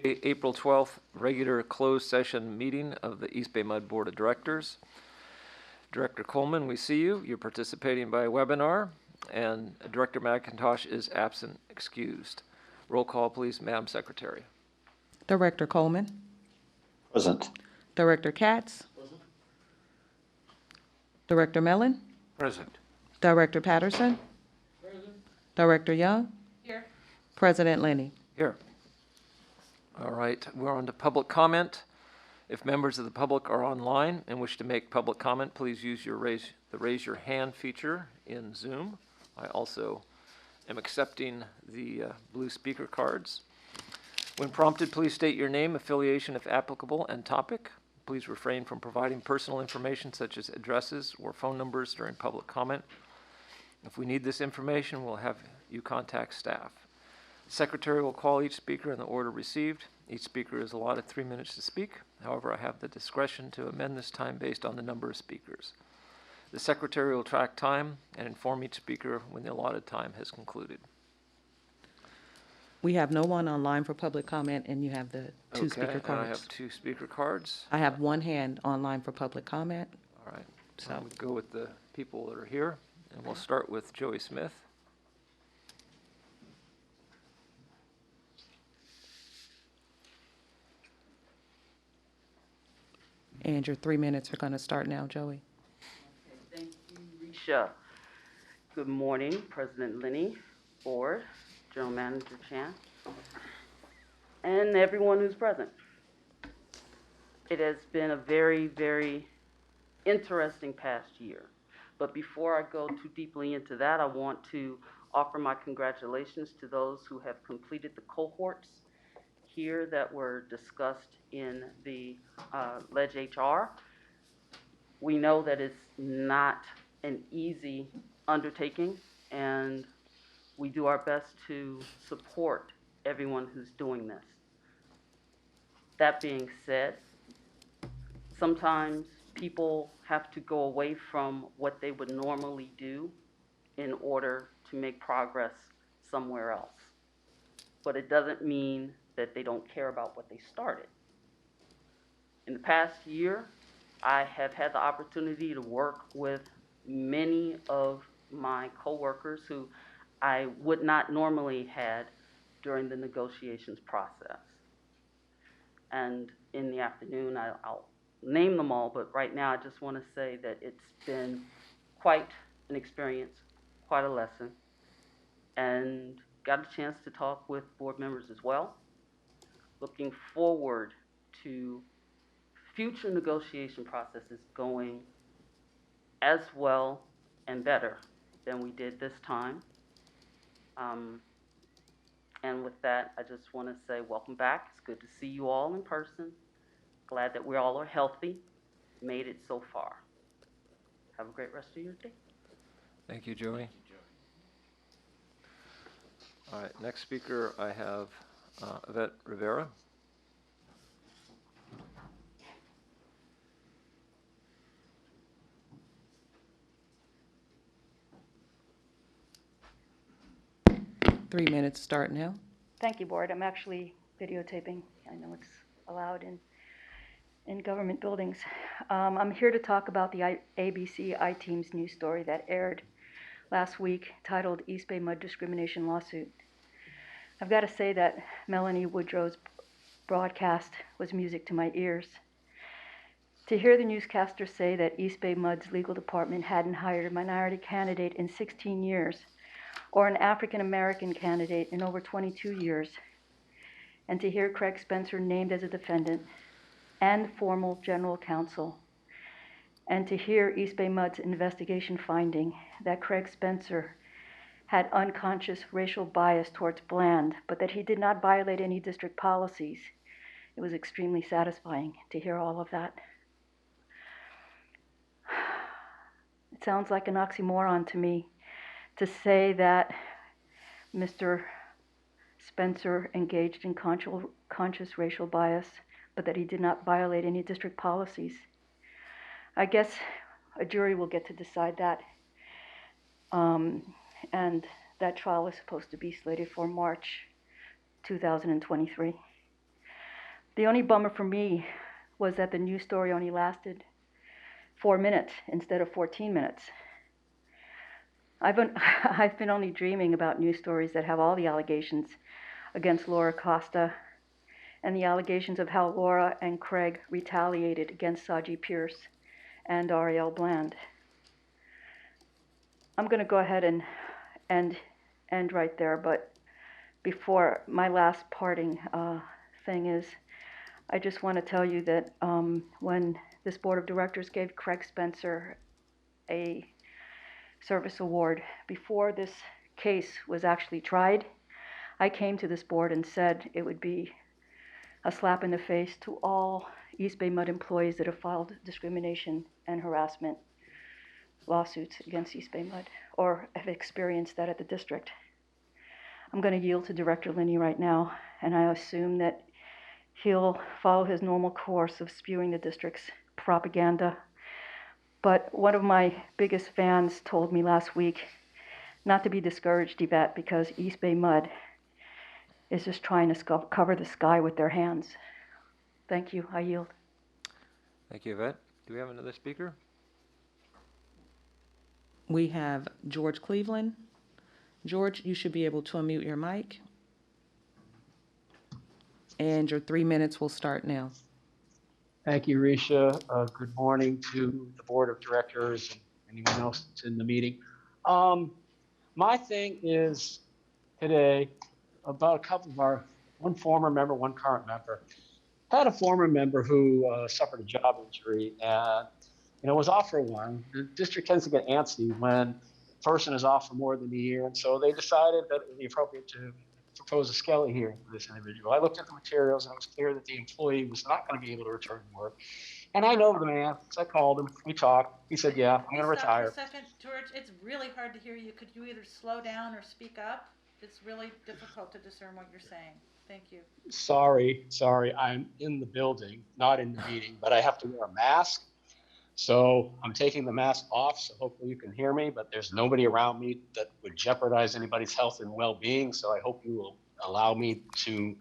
April 12th, regular closed session meeting of the East Bay Mud Board of Directors. Director Coleman, we see you. You're participating by webinar, and Director McIntosh is absent, excused. Roll call, please, Madam Secretary. Director Coleman. Present. Director Katz. Present. Director Mellon. Present. Director Patterson. Present. Director Young. Here. President Lenny. Here. All right, we're on to public comment. If members of the public are online and wish to make public comment, please use your raise your hand feature in Zoom. I also am accepting the blue speaker cards. When prompted, please state your name, affiliation if applicable, and topic. Please refrain from providing personal information such as addresses or phone numbers during public comment. If we need this information, we'll have you contact staff. Secretary will call each speaker in the order received. Each speaker is allotted 3 minutes to speak. However, I have the discretion to amend this time based on the number of speakers. The Secretary will track time and inform each speaker when the allotted time has concluded. We have no one online for public comment, and you have the two speaker Okay, cards. I have 2 speaker cards. I have one hand online for public comment. All right, So- we'll go with the people that are here, and we'll start with Joey Smith. And your 3 minutes are going to start now, Joey. Okay, thank you, Risha. Good morning, President Lenny, Board, General Manager Chan, and everyone who's present. It has been a very, very interesting past year. But before I go too deeply into that, I want to offer my congratulations to those who have completed the cohorts here that were discussed in the Ledge HR. We know that it's not an easy undertaking, and we do our best to support everyone who's doing this. That being said, sometimes people have to go away from what they would normally do in order to make progress somewhere else. But it doesn't mean that they don't care about what they started. In the past year, I have had the opportunity to work with many of my coworkers who I would not normally had during the negotiations process. And in the afternoon, I'll name them all, but right now I just want to say that it's been quite an experience, quite a lesson, and got a chance to talk with board members as well. Looking forward to future negotiation processes going as well and better than we did this time. And with that, I just want to say welcome back. It's good to see you all in person. Glad that we all are healthy, made it so far. Have a great rest of your day. Thank you, Joey. All right, next speaker I have Yvette Rivera. Three minutes start now. Thank you, Board. I'm actually videotaping. I know it's allowed in government buildings. I'm here to talk about the ABC I-Teams news story that aired last week titled East Bay Mud Discrimination Lawsuit. I've got to say that Melanie Woodrow's broadcast was music to my ears. To hear the newscaster say that East Bay Mud's legal department hadn't hired a minority candidate in 16 years, or an African-American candidate in over 22 years, and to hear Craig Spencer named as a defendant and formal general counsel, and to hear East Bay Mud's investigation finding that Craig Spencer had unconscious racial bias towards Bland, but that he did not violate any district policies. It was extremely satisfying to hear all of that. It sounds like an oxymoron to me to say that Mr. Spencer engaged in conscious racial bias, but that he did not violate any district policies. I guess a jury will get to decide that. And that trial is supposed to be slated for March 2023. The only bummer for me was that the news story only lasted 4 minutes instead of 14 minutes. I've been only dreaming about news stories that have all the allegations against Laura Costa and the allegations of how Laura and Craig retaliated against Saji Pierce and Ariel Bland. I'm going to go ahead and end right there, but before my last parting thing is, I just want to tell you that when this board of directors gave Craig Spencer a service award, before this case was actually tried, I came to this board and said it would be a slap in the face to all East Bay MUD employees that have filed discrimination and harassment lawsuits against East Bay MUD or have experienced that at the district. I'm going to yield to Director Linney right now, and I assume that he'll follow his normal course of spewing the district's propaganda. But one of my biggest fans told me last week not to be discouraged, Yvette, because East Bay MUD is just trying to cover the sky with their hands. Thank you. I yield. Thank you, Yvette. Do we have another speaker? We have George Cleveland. George, you should be able to unmute your mic. And your 3 minutes will start now. Thank you, Risha. Good morning to the board of directors and anyone else that's in the meeting. My thing is today about a couple of our, one former member, one current member. Had a former member who suffered a job injury and was off for a while. The district tends to get antsy when a person is off for more than a year, and so they decided that it would be appropriate to propose a Skelly hearing for this individual. I looked at the materials and it was clear that the employee was not going to be able to return to work. And I know the man, so I called him, we talked. He said, yeah, I'm going to retire. Stop for a second, George. It's really hard to hear you. Could you either slow down or speak up? It's really difficult to discern what you're saying. Thank you. Sorry. I'm in the building, not in the meeting, but I have to wear a mask. So I'm taking the mask off, so hopefully you can hear me, but there's nobody around me that would jeopardize anybody's health and well-being. So I hope you will allow me to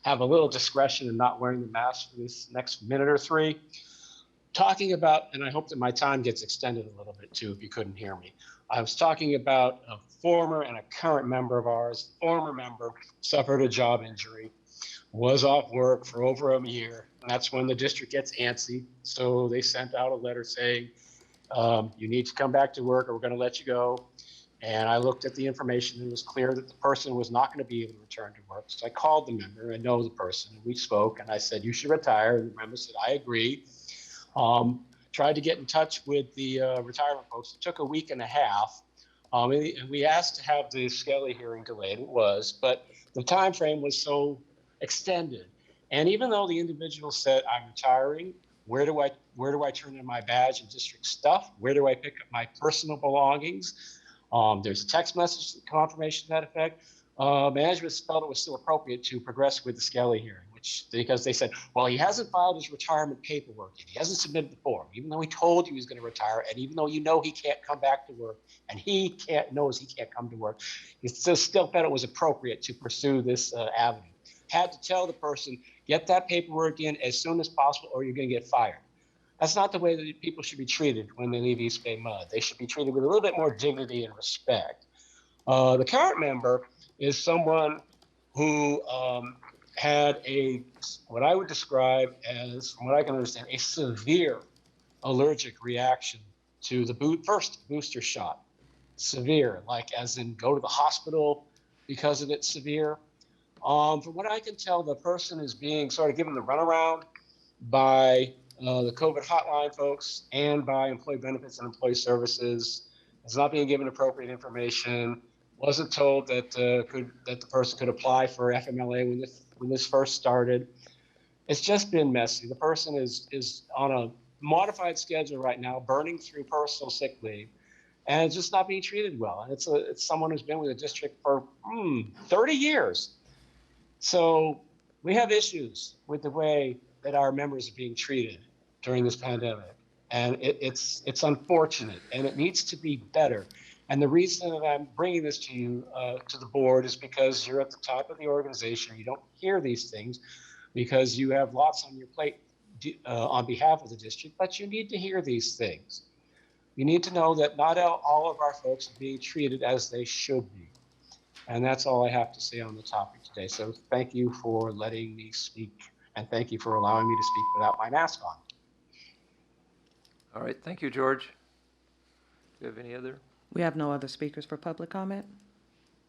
have a little discretion in not wearing the mask for this next minute or three. Talking about, and I hope that my time gets extended a little bit too, if you couldn't hear me. I was talking about a former and a current member of ours. Former member suffered a job injury, was off work for over a year. And that's when the district gets antsy. So they sent out a letter saying, you need to come back to work or we're going to let you go. And I looked at the information and it was clear that the person was not going to be able to return to work. So I called the member. I know the person. And we spoke and I said, you should retire. And the member said, I agree. Tried to get in touch with the retirement folks. It took a week and a half. And we asked to have the Skelly hearing delayed. It was, but the time frame was so extended. And even though the individual said, I'm retiring, where do I turn in my badge and district stuff? Where do I pick up my personal belongings? There's a text message confirmation to that effect. Management felt it was still appropriate to progress with the Skelly hearing, because they said, well, he hasn't filed his retirement paperwork yet. He hasn't submitted the form, even though he told you he was going to retire, and even though he can't come back to work, and knows he can't come to work, he still felt it was appropriate to pursue this avenue. Had to tell the person, get that paperwork in as soon as possible or you're going to get fired. That's not the way that people should be treated when they leave East Bay MUD. They should be treated with a little bit more dignity and respect. The current member is someone who had what I would describe as, from what I can understand, a severe allergic reaction to the first booster shot. Severe, like as in go to the hospital because of it severe. From what I can tell, the person is being sort of given the runaround by the COVID hotline folks and by employee benefits and employee services. It's not being given appropriate information. Wasn't told that the person could apply for FMLA when this first started. It's just been messy. The person is on a modified schedule right now, burning through personal sick leave, and it's just not being treated well. And it's someone who's been with the district for 30 years. So we have issues with the way that our members are being treated during this pandemic. And it's unfortunate and it needs to be better. And the reason that I'm bringing this to you, to the board, is because you're at the top of the organization. You don't hear these things, because you have lots on your plate on behalf of the district, but you need to hear these things. You need to know that not all of our folks are being treated as they should be. And that's all I have to say on the topic today. So thank you for letting me speak, and thank you for allowing me to speak without my mask on. All right, thank you, George. Do you have any other? We have no other speakers for public comment.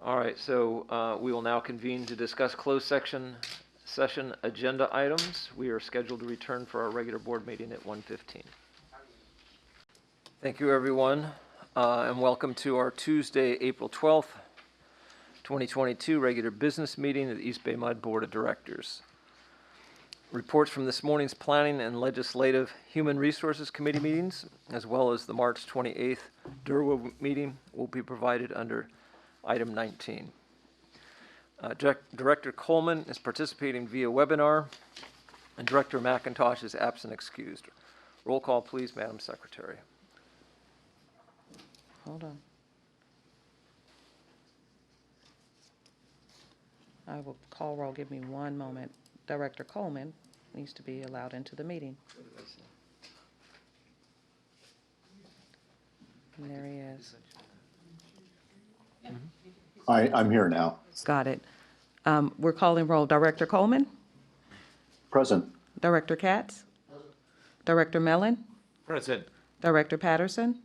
All right, so we will now convene to discuss closed session agenda items. We are scheduled to return for our regular board meeting at 1:15. Thank you, everyone, and welcome to our Tuesday, April 12th, 2022 regular business meeting of the East Bay Mud Board of Directors. Reports from this morning's Planning and Legislative Human Resources Committee meetings, as well as the March 28th DERWA meeting, will be provided under item 19. Director Coleman is participating via webinar, and Director McIntosh is absent excused. Roll call, please, Madam Secretary. Hold on. I will call roll. Give me one moment. Director Coleman needs to be allowed into the meeting. And there he is. I'm here now. Got it. We're calling roll. Director Coleman? Present. Director Katz? Director Mellon? Present. Director Patterson?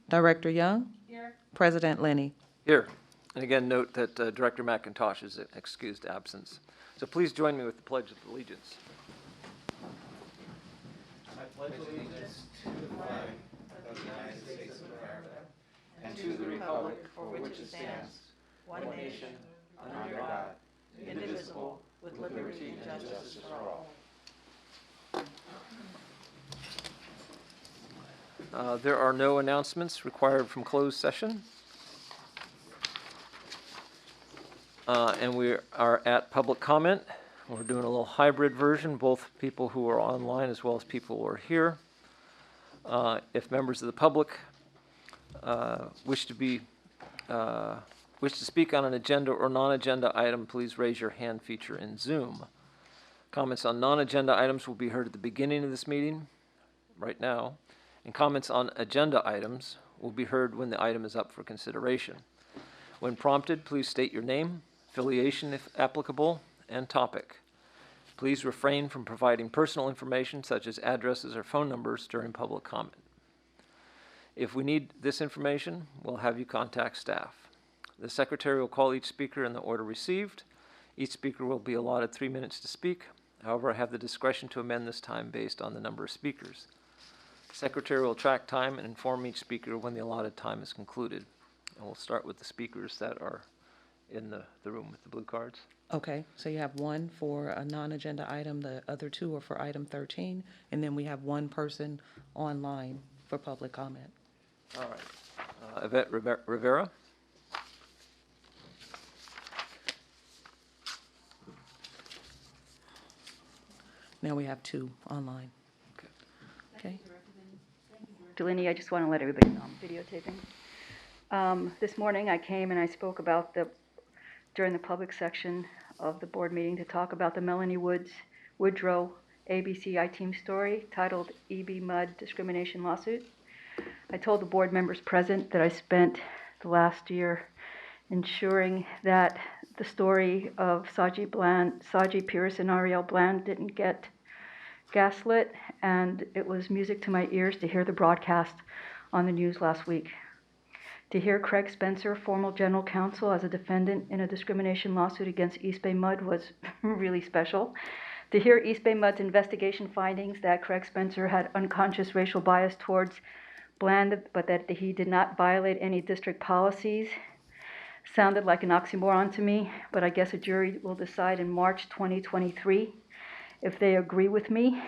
Director Young? Here. President Lenny? Here. And again, note that Director McIntosh is excused absence. So please join me with the Pledge of Allegiance. I pledge allegiance to the flag of the United States of America and to the republic for which it stands, one nation, under God, indivisible, with liberty and justice for all. There are no announcements required from closed session. And we are at public comment. We're doing a little hybrid version, both people who are online as well as people who are here. If members of the public wish to speak on an agenda or non-agenda item, please raise your hand feature in Zoom. Comments on non-agenda items will be heard at the beginning of this meeting, right now, and comments on agenda items will be heard when the item is up for consideration. When prompted, please state your name, affiliation if applicable, and topic. Please refrain from providing personal information such as addresses or phone numbers during public comment. If we need this information, we'll have you contact staff. The secretary will call each speaker in the order received. Each speaker will be allotted 3 minutes to speak. However, I have the discretion to amend this time based on the number of speakers. The secretary will track time and inform each speaker when the allotted time is concluded. And we'll start with the speakers that are in the room with the blue cards. Okay, so you have one for a non-agenda item, the other two are for item 13, and then we have one person online for public comment. All right. Yvette Rivera. Now we have two online. Okay. Delaney, I just want to let everybody know I'm videotaping. This morning I came and I spoke about during the public section of the board meeting to talk about the Melanie Woodrow ABC I-Team story titled EBMUD Discrimination Lawsuit. I told the board members present that I spent the last year ensuring that the story of Saji Pierce and Ariel Bland didn't get gaslit, and it was music to my ears to hear the broadcast on the news last week. To hear Craig Spencer, former general counsel, as a defendant in a discrimination lawsuit against East Bay Mud was really special. To hear East Bay Mud's investigation findings that Craig Spencer had unconscious racial bias towards Bland, but that he did not violate any district policies, sounded like an oxymoron to me, but I guess a jury will decide in March 2023 if they agree with me.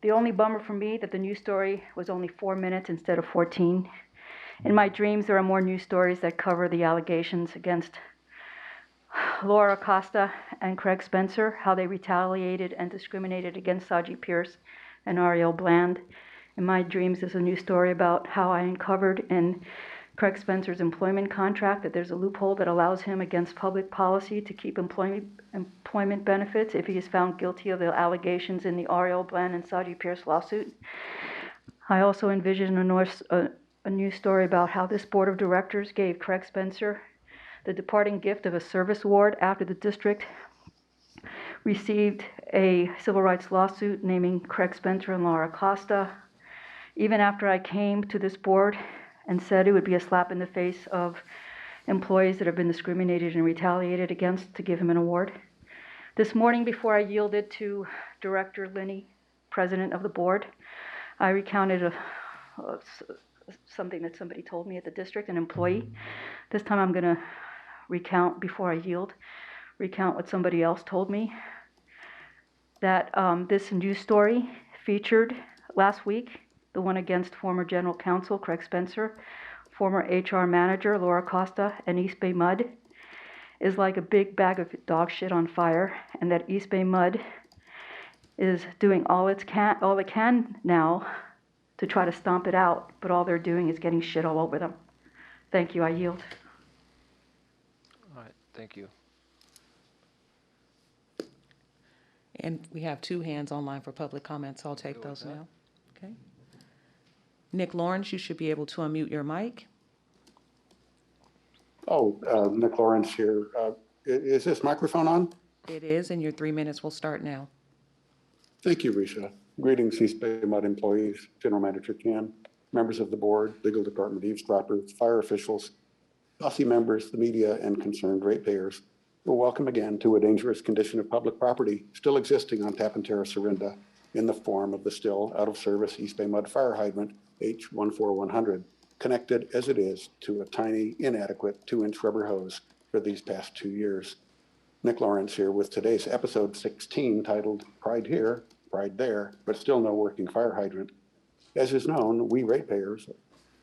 The only bummer for me that the news story was only 4 minutes instead of 14. In my dreams, there are more news stories that cover the allegations against Laura Costa and Craig Spencer, how they retaliated and discriminated against Saji Pierce and Ariel Bland. In my dreams, there's a news story about how I uncovered and Craig Spencer's employment contract, that there's a loophole that allows him against public policy to keep employment benefits if he is found guilty of the allegations in the Ariel Bland and Saji Pierce lawsuit. I also envision a news story about how this board of directors gave Craig Spencer the departing gift of a service award after the district received a civil rights lawsuit naming Craig Spencer and Laura Costa. Even after I came to this board and said it would be a slap in the face of employees that have been discriminated and retaliated against to give him an award. This morning, before I yielded to Director Linney, president of the board, I recounted something that somebody told me at the district, an employee. This time I'm going to recount, before I yield, recount what somebody else told me. That this news story featured last week, the one against former general counsel Craig Spencer, former HR manager Laura Costa, and EBMUD, is like a big bag of dog shit on fire, and that EBMUD is doing all it can now to try to stomp it out, but all they're doing is getting shit all over them. Thank you, I yield. All right, thank you. And we have 2 hands online for public comments, so I'll take Go with those that. now. Okay. Nick Lawrence, you should be able to unmute your mic. Nick Lawrence here. Is this microphone on? It is, and your 3 minutes will start now. Thank you, Risha. Greetings, EBMUD employees, General Manager Can, members of the board, legal department eavesdroppers, fire officials, posse members, the media, and concerned ratepayers. Well, welcome again to a dangerous condition of public property still existing on Tappan Terrace, Orinda, in the form of the still out-of-service EBMUD fire hydrant H14100, connected as it is to a tiny, inadequate 2-inch rubber hose for these past 2 years. Nick Lawrence here with today's episode 16 titled Pride Here, Pride There, but still no working fire hydrant. As is known, we ratepayers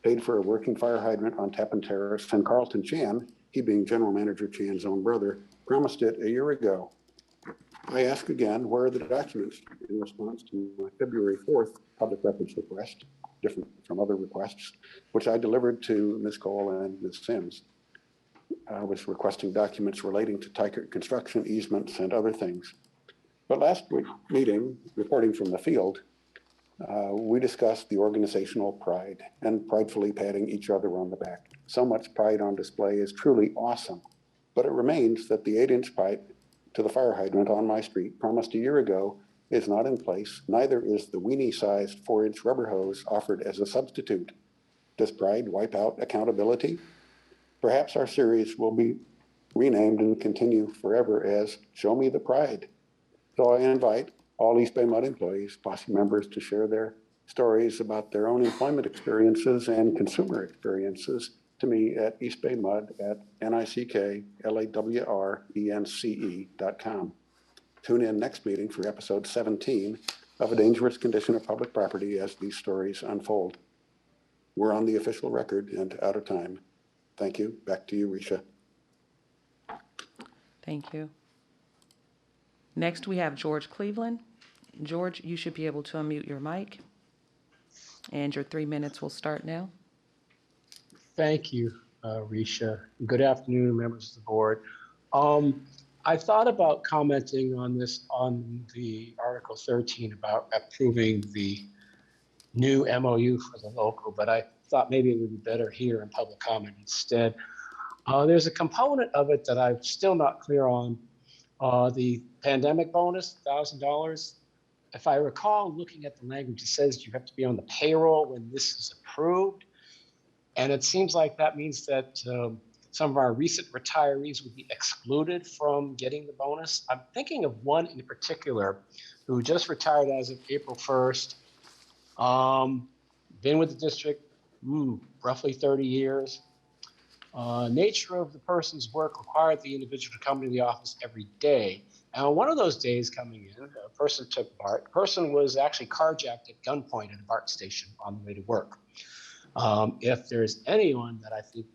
paid for a working fire hydrant on Tappan Terrace, and Carlton Chan, he being General Manager Chan's own brother, promised it a year ago. I ask again, where are the documents in response to my February 4th public records request, different from other requests, which I delivered to Ms. Cole and Ms. Sims. I was requesting documents relating to Tykert construction easements and other things. But last week's meeting, reporting from the field, we discussed the organizational pride and pridefully patting each other on the back. So much pride on display is truly awesome, but it remains that the 8-inch pipe to the fire hydrant on my street promised a year ago is not in place. Neither is the weenie-sized 4-inch rubber hose offered as a substitute. Does pride wipe out accountability? Perhaps our series will be renamed and continue forever as Show Me the Pride. So I invite all EBMUD employees, posse members, to share their stories about their own employment experiences and consumer experiences to me at nickLawrence.com. Tune in next meeting for episode 17 of A Dangerous Condition of Public Property as these stories unfold. We're on the official record and out of time. Thank you. Back to you, Risha. Thank you. Next, we have George Cleveland. George, you should be able to unmute your mic. And your 3 minutes will start now. Thank you, Risha. Good afternoon, members of the board. I thought about commenting on this, on the Article 13 about approving the new MOU for the local, but I thought maybe it would be better here in public comment instead. There's a component of it that I'm still not clear on. The pandemic bonus, $1,000. If I recall looking at the language, it says you have to be on the payroll when this is approved. And it seems like that means that some of our recent retirees would be excluded from getting the bonus. I'm thinking of one in particular who just retired as of April 1st. Been with the district roughly 30 years. Nature of the person's work required the individual to come to the office every day. And on one of those days coming in, a person took BART. The person was actually carjacked at gunpoint at a BART station on the way to work. If there's anyone that I think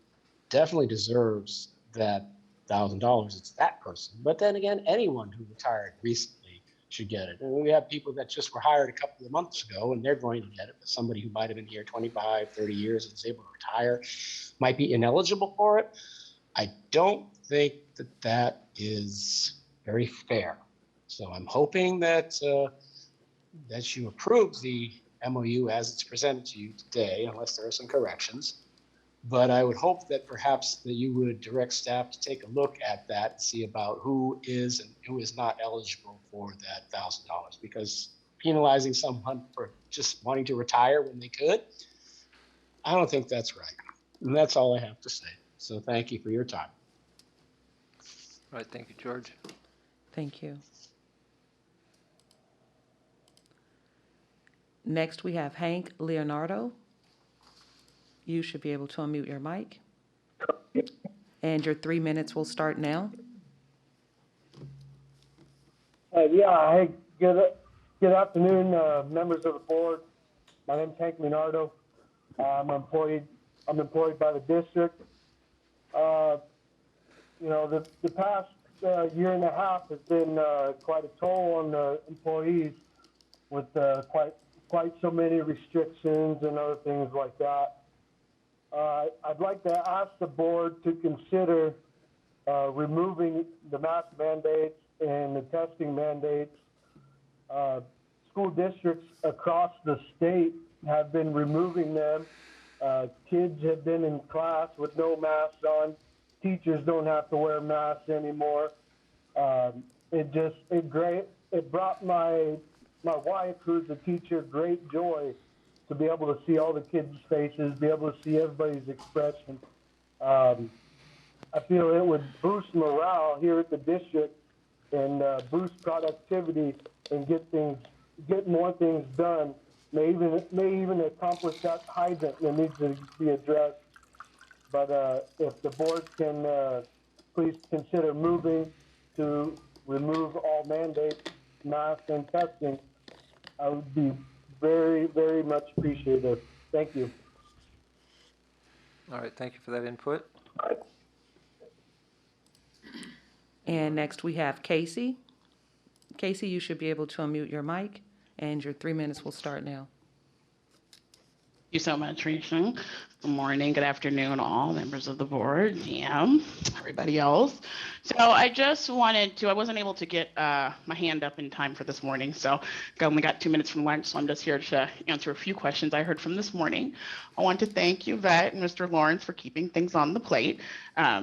definitely deserves that $1,000, it's that person. But then again, anyone who retired recently should get it. And we have people that just were hired a couple of months ago and they're going to get it, but somebody who might have been here 25, 30 years and is able to retire might be ineligible for it. I don't think that that is very fair. So I'm hoping that that you approve the MOU as it's presented to you today, unless there are some corrections. But I would hope that perhaps that you would direct staff to take a look at that and see about who is and who is not eligible for that $1,000, because penalizing someone for just wanting to retire when they could, I don't think that's right. And that's all I have to say. So thank you for your time. All right, thank you, George. Thank you. Next, we have Hank Leonardo. You should be able to unmute your mic. And your 3 minutes will start now. Hey, good afternoon, members of the board. My name's Hank Leonardo. I'm employed by the district. The past year and a half has been quite a toll on the employees with quite so many restrictions and other things like that. I'd like to ask the board to consider removing the mask mandates and the testing mandates. School districts across the state have been removing them. Kids have been in class with no masks on. Teachers don't have to wear masks anymore. It brought my wife, who's a teacher, great joy to be able to see all the kids' faces, be able to see everybody's expression. I feel it would boost morale here at the district and boost productivity and get more things done. May even accomplish that hydrant that needs to be addressed. But if the board can please consider moving to remove all mandates, masks, and testing, I would be very, very much appreciative. Thank you. All right, thank you for that input. And next, we have Casey. Casey, you should be able to unmute your mic, and your 3 minutes will start now. Thank you so much, Rachel. Good morning, good afternoon, all members of the board, DM, everybody else. So I just wanted to, I wasn't able to get my hand up in time for this morning, so I only got 2 minutes from lunch, so I'm just here to answer a few questions I heard from this morning. I want to thank you, Vet and Mr. Lawrence, for keeping things on the plate.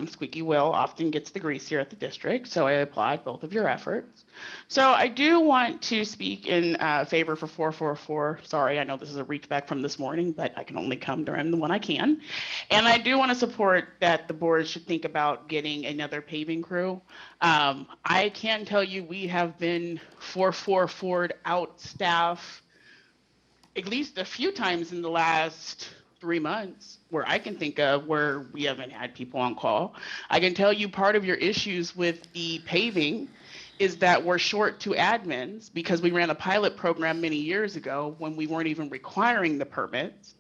Squeaky wheel often gets the grease here at the district, so I applaud both of your efforts. So I do want to speak in favor for 444. Sorry, I know this is a reach back from this morning, but I can only come during when I can. And I do want to support that the board should think about getting another paving crew. I can tell you we have been 444'd out staff at least a few times in the last 3 months where I can think of where we haven't had people on call. I can tell you part of your issues with the paving is that we're short to admins because we ran a pilot program many years ago when we weren't even requiring the permits.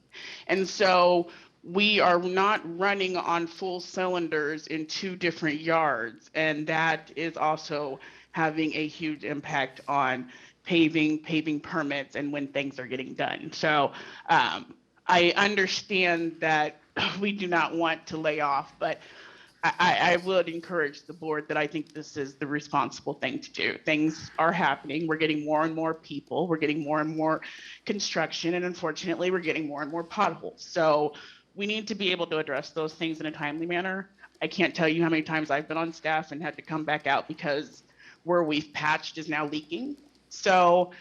And so we are not running on full cylinders in 2 different yards. And that is also having a huge impact on paving permits and when things are getting done. So I understand that we do not want to lay off, but I would encourage the board that I think this is the responsible thing to do. Things are happening. We're getting more and more people. We're getting more and more construction. And unfortunately, we're getting more and more potholes. So we need to be able to address those things in a timely manner. I can't tell you how many times I've been on staff and had to come back out because where we've patched is now leaking. So,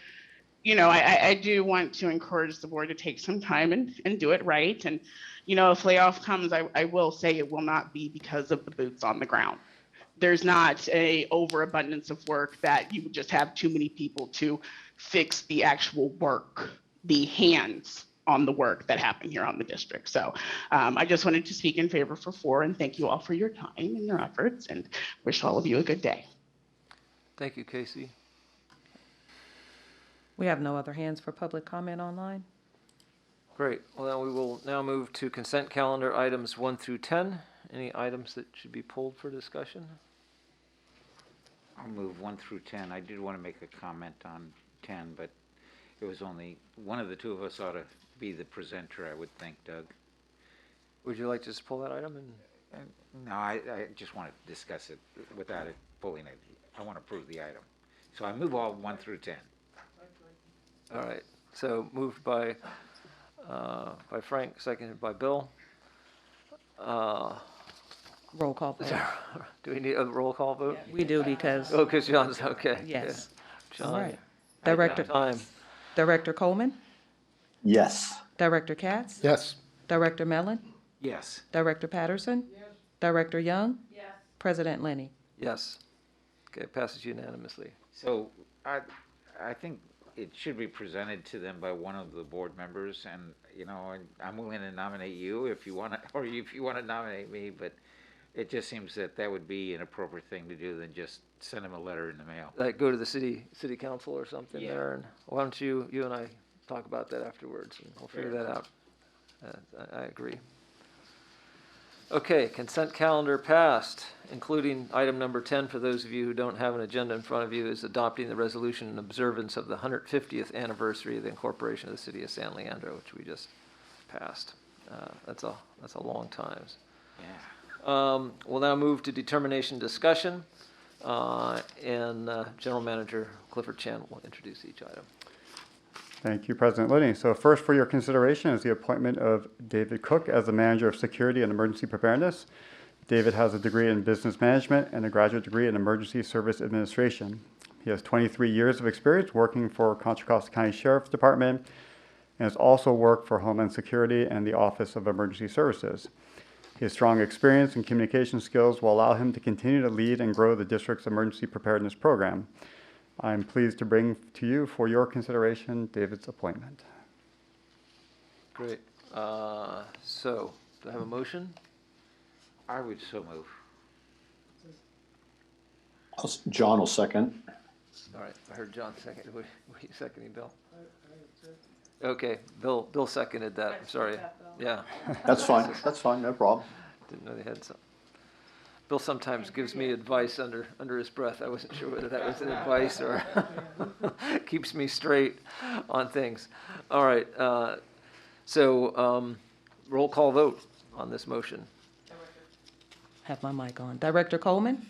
you know, I do want to encourage the board to take some time and do it right. And, you know, if layoff comes, I will say it will not be because of the boots on the ground. There's not a overabundance of work that you would just have too many people to fix the actual work, the hands on the work that happen here on the district. So I just wanted to speak in favor for 4 and thank you all for your time and your efforts and wish all of you a good day. Thank you, Casey. We have no other hands for public comment online. Great. Well, then we will now move to consent calendar items 1 through 10. Any items that should be pulled for discussion? I'll move 1 through 10. I did want to make a comment on 10, but it was only, one of the two of us ought to be the presenter, I would think, Doug. Would you like to just pull that item and? No, I just want to discuss it without it pulling it. I want to approve the item. So I move all 1 through 10. All right, so moved by Frank, seconded by Bill. Roll call vote. Do we need a roll call vote? We do because, Oh, because John's, okay. yes. Yeah. All John. right. Director, Time. Director Coleman, Yes. Director Katz, Yes. Director Mellon, Yes. Director Patterson, Director Young, President Lenny. Yes. Okay, passes unanimously. So I think it should be presented to them by one of the board members, and, you know, I'm willing to nominate you if you want to, or if you want to nominate me, but it just seems that that would be an appropriate thing to do than just send them a letter in the mail. Like, go to the city council or something Yeah. there, and why don't you and I talk about that afterwards, and we'll figure that out. I agree. Okay, consent calendar passed, including item number 10, for those of you who don't have an agenda in front of you, is adopting the resolution in observance of the 150th anniversary of the incorporation of the city of San Leandro, which we just passed. That's a long time. Yeah. We'll now move to determination discussion, and General Manager Clifford Chan will introduce each item. Thank you, President Liddy. So first for your consideration is the appointment of David Cook as the Manager of Security and Emergency Preparedness. David has a degree in Business Management and a graduate degree in Emergency Service Administration. He has 23 years of experience working for Contra Costa County Sheriff's Department and has also worked for Homeland Security and the Office of Emergency Services. His strong experience and communication skills will allow him to continue to lead and grow the district's emergency preparedness program. I'm pleased to bring to you for your consideration David's appointment. Great. So, do I have a motion? I would so move. John will second. All right, I heard John second. Were you seconding, Bill? Okay, Bill seconded that. I'm sorry. Yeah, That's fine. That's fine. No problem. didn't know they had some. Bill sometimes gives me advice under his breath. I wasn't sure whether that was an advice or keeps me straight on things. All right, so roll call vote on this motion. Have my mic on. Director Coleman,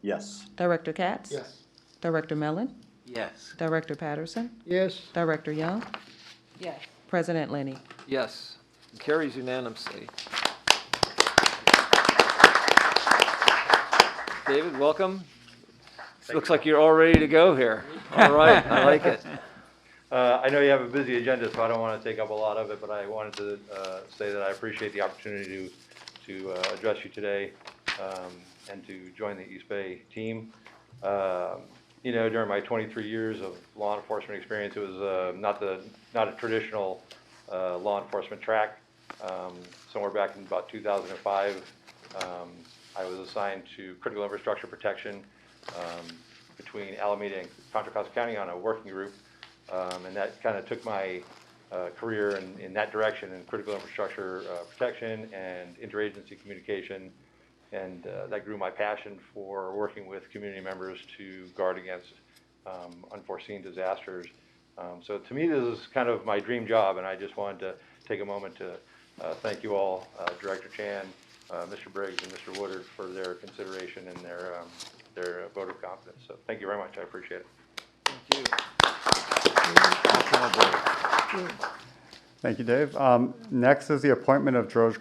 Yes. Director Katz, Yes. Director Mellon, Yes. Director Patterson, Yes. Director Young, President Lenny. Yes, carries unanimously. David, welcome. Looks like you're all ready to go here. All right, I like it. I know you have a busy agenda, so I don't want to take up a lot of it, but I wanted to say that I appreciate the opportunity to address you today and to join the East Bay team. You know, during my 23 years of law enforcement experience, it was not a traditional law enforcement track. Somewhere back in about 2005, I was assigned to critical infrastructure protection between Alameda and Contra Costa County on a working group, and that kind of took my career in that direction, in critical infrastructure protection and interagency communication, and that grew my passion for working with community members to guard against unforeseen disasters. So to me, this is kind of my dream job, and I just wanted to take a moment to thank you all, Director Chan, Mr. Briggs, and Mr. Woodard, for their consideration and their vote of confidence. So thank you very much. I appreciate it. Thank you. Thank you, Dave. Next is the appointment of George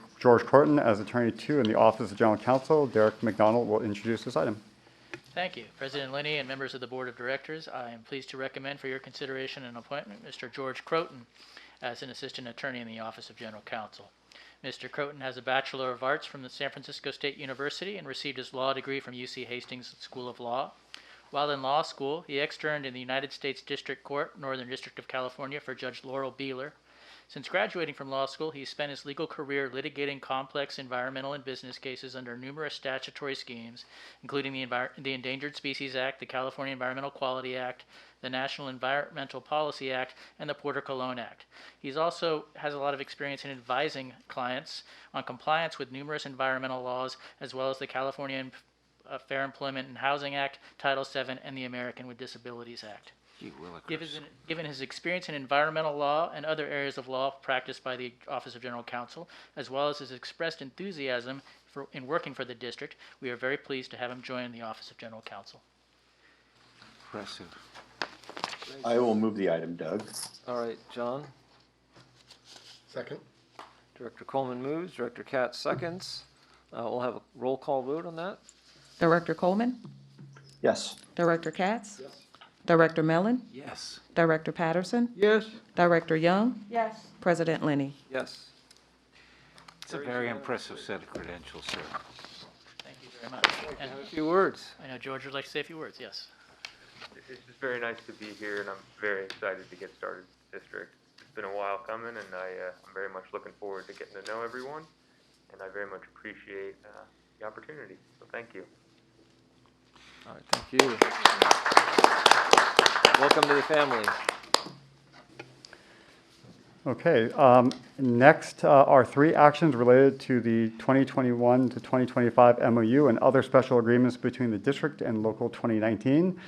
Corton as Attorney 2 in the Office of General Counsel. Derek McDonald will introduce this item. Thank you. President Lenny and members of the Board of Directors, I am pleased to recommend for your consideration and appointment Mr. George Croton as an Assistant Attorney in the Office of General Counsel. Mr. Croton has a Bachelor of Arts from the San Francisco State University and received his law degree from UC Hastings School of Law. While in law school, he externed in the United States District Court, Northern District of California, for Judge Laurel Beeler. Since graduating from law school, he spent his legal career litigating complex environmental and business cases under numerous statutory schemes, including the Endangered Species Act, the California Environmental Quality Act, the National Environmental Policy Act, and the Porter Cologne Act. He also has a lot of experience in advising clients on compliance with numerous environmental laws, as well as the California Fair Employment and Housing Act, Title VII, and the American with Disabilities Act. Gee willikers. Given his experience in environmental law and other areas of law practiced by the Office of General Counsel, as well as his expressed enthusiasm in working for the district, we are very pleased to have him join the Office of General Counsel. Impressive. I will move the item, Doug. All right, John. Second. Director Coleman moves, Director Katz seconds. We'll have a roll call vote on that. Director Coleman, Yes. Director Katz, Director Mellon, Yes. Director Patterson, Yes. Director Young, Yes. President Lenny. Yes. It's a very impressive set of credentials, sir. Thank you very much. And A few words. I know George would like to say a few words, yes. It's just very nice to be here, and I'm very excited to get started with the district. It's been a while coming, and I'm very much looking forward to getting to know everyone, and I very much appreciate the opportunity. So thank you. All right, thank you. Welcome to the family. Okay, next are 3 actions related to the 2021 to 2025 MOU and other special agreements between the district and local 2019.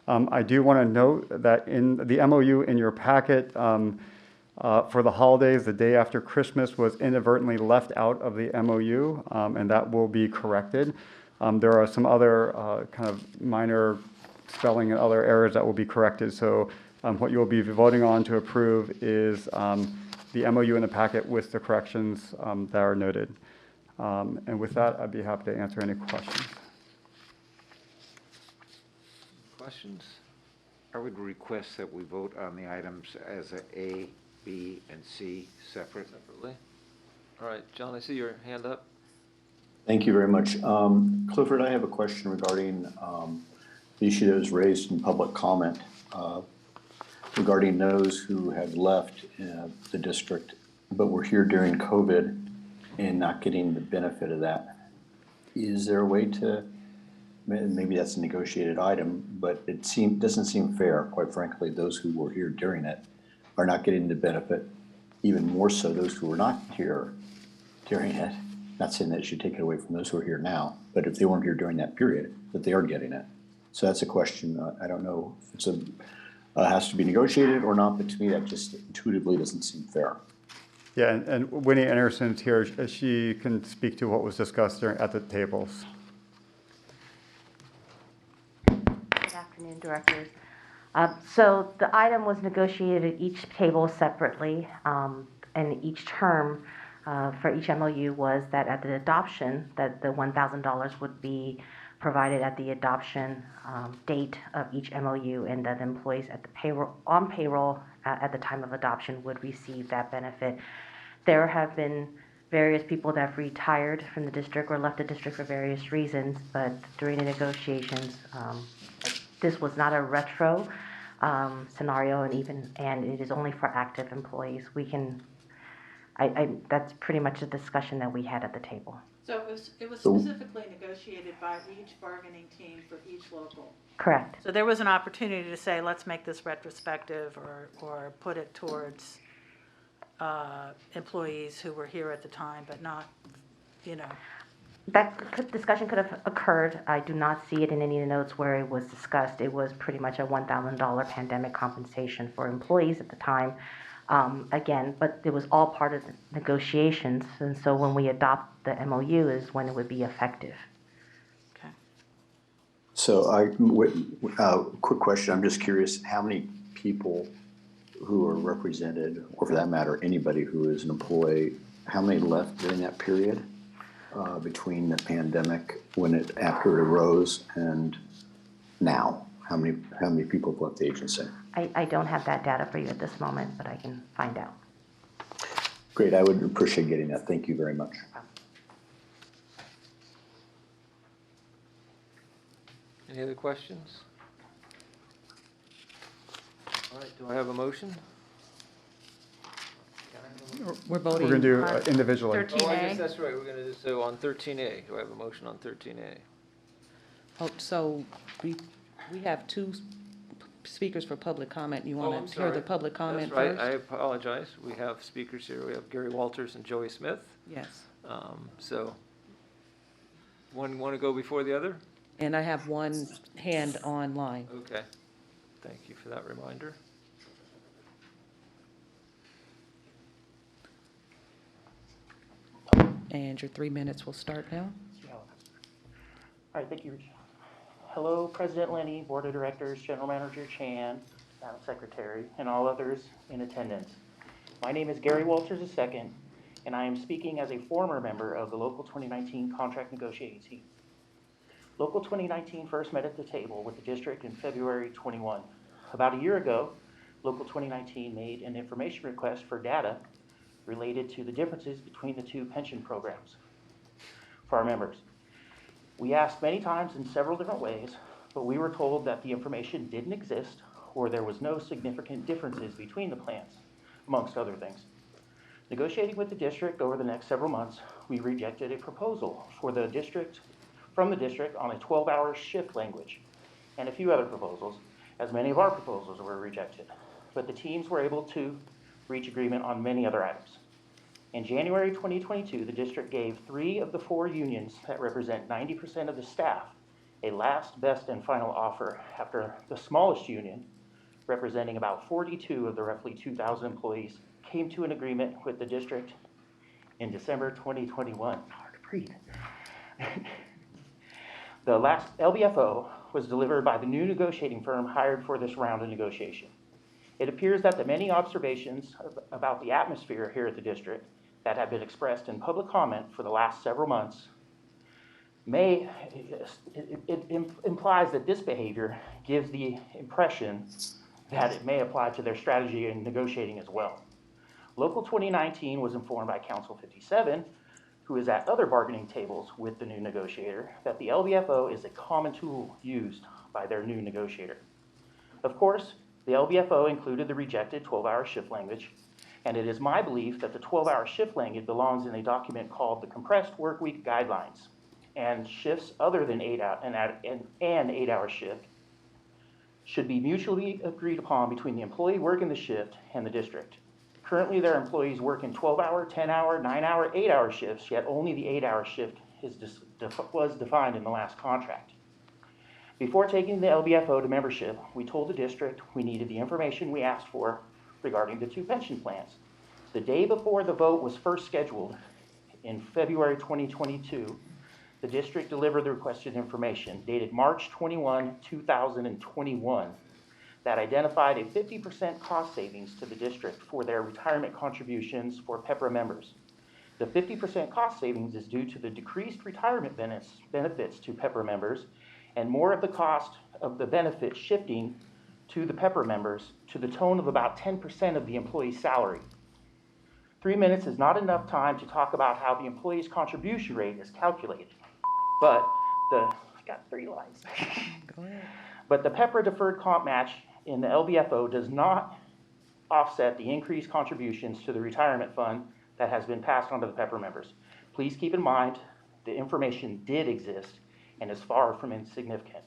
I do want to note that in the MOU in your packet for the holidays, the day after Christmas was inadvertently left out of the MOU, and that will be corrected. There are some other kind of minor spelling and other errors that will be corrected. So what you'll be voting on to approve is the MOU in the packet with the corrections that are noted. And with that, I'd be happy to answer any questions. Questions? I would request that we vote on the items as A, B, and C separate. Separately. All right, John, I see your hand up. Thank you very much. Clifford, I have a question regarding the issue that was raised in public comment regarding those who had left the district but were here during COVID and not getting the benefit of that. Is there a way to, maybe that's a negotiated item, but it doesn't seem fair, quite frankly. Those who were here during it are not getting the benefit, even more so those who were not here during it. Not saying that it should take it away from those who are here now, but if they weren't here during that period, that they are getting it. So that's a question. I don't know if it's has to be negotiated or not, but to me that just intuitively doesn't seem fair. Yeah, and Winnie Anderson's here. She can speak to what was discussed at the tables. Good afternoon, directors. So the item was negotiated at each table separately, and each term for each MOU was that at the adoption, that the $1,000 would be provided at the adoption date of each MOU, and that employees at the payroll at the time of adoption would receive that benefit. There have been various people that have retired from the district or left the district for various reasons, but during the negotiations, this was not a retro scenario, and it is only for active employees. We can, that's pretty much the discussion that we had at the table. So it was specifically negotiated by each bargaining team for each local. Correct. So there was an opportunity to say, let's make this retrospective or put it towards employees who were here at the time, but not, That discussion could have occurred. I do not see it in any of the notes where it was discussed. It was pretty much a $1,000 pandemic compensation for employees at the time. Again, but it was all part of the negotiations, and so when we adopt the MOU is when it would be effective. Okay. So quick question. I'm just curious, how many people who are represented, or for that matter, anybody who is an employee, how many left during that period between the pandemic after it arose and now? How many people have left the agency? I don't have that data for you at this moment, but I can find out. Great, I would appreciate getting that. Thank you very much. Any other questions? All right, do I have a motion? We're voting. We're going to do on individually. 13A. Oh, I guess that's right. We're going to do so on 13A. Do I have a motion on 13A? Oh, so we have 2 speakers for public comment. You I'm want to hear the sorry. public comment That's right. first? I apologize. We have speakers here. We have Gary Walters and Joey Smith. Yes. So one want to go before the other? And I have one hand online. Okay. Thank you for that reminder. And your 3 minutes will start now. All right, thank you, Rich. Hello, President Lenny, Board of Directors, General Manager Chan, Madam Secretary, and all others in attendance. My name is Gary Walters II, and I am speaking as a former member of the Local 2019 Contract Negotiating Team. Local 2019 first met at the table with the district in February 21. About a year ago, Local 2019 made an information request for data related to the differences between the two pension programs for our members. We asked many times in several different ways, but we were told that the information didn't exist or there was no significant differences between the plans, amongst other things. Negotiating with the district over the next several months, we rejected a proposal from the district on a 12-hour shift language and a few other proposals, as many of our proposals were rejected. But the teams were able to reach agreement on many other items. In January 2022, the district gave 3 of the 4 unions that represent 90% of the staff a last, best, and final offer after the smallest union, representing about 42 of the roughly 2,000 employees, came to an agreement with the district in December 2021. Hard to breathe. The last LBFO was delivered by the new negotiating firm hired for this round of negotiation. It appears that the many observations about the atmosphere here at the district that have been expressed in public comment for the last several months implies that this behavior gives the impression that it may apply to their strategy in negotiating as well. Local 2019 was informed by Council 57, who is at other bargaining tables with the new negotiator, that the LBFO is a common tool used by their new negotiator. Of course, the LBFO included the rejected 12-hour shift language, and it is my belief that the 12-hour shift language belongs in a document called the Compressed Workweek Guidelines, and shifts other than an 8-hour shift should be mutually agreed upon between the employee working the shift and the district. Currently, their employees work in 12-hour, 10-hour, 9-hour, 8-hour shifts, yet only the 8-hour shift was defined in the last contract. Before taking the LBFO to membership, we told the district we needed the information we asked for regarding the 2 pension plans. The day before the vote was first scheduled in February 2022, the district delivered the requested information dated March 21, 2021 that identified a 50% cost savings to the district for their retirement contributions for PEPRA members. The 50% cost savings is due to the decreased retirement benefits to PEPRA members and more of the cost of the benefits shifting to the PEPRA members to the tone of about 10% of the employee's salary. 3 minutes is not enough time to talk about how the employee's contribution rate is calculated. But I got 3 lines. Go ahead. But the PEPRA deferred comp match in the LBFO does not offset the increased contributions to the retirement fund that has been passed on to the PEPRA members. Please keep in mind the information did exist and is far from insignificant.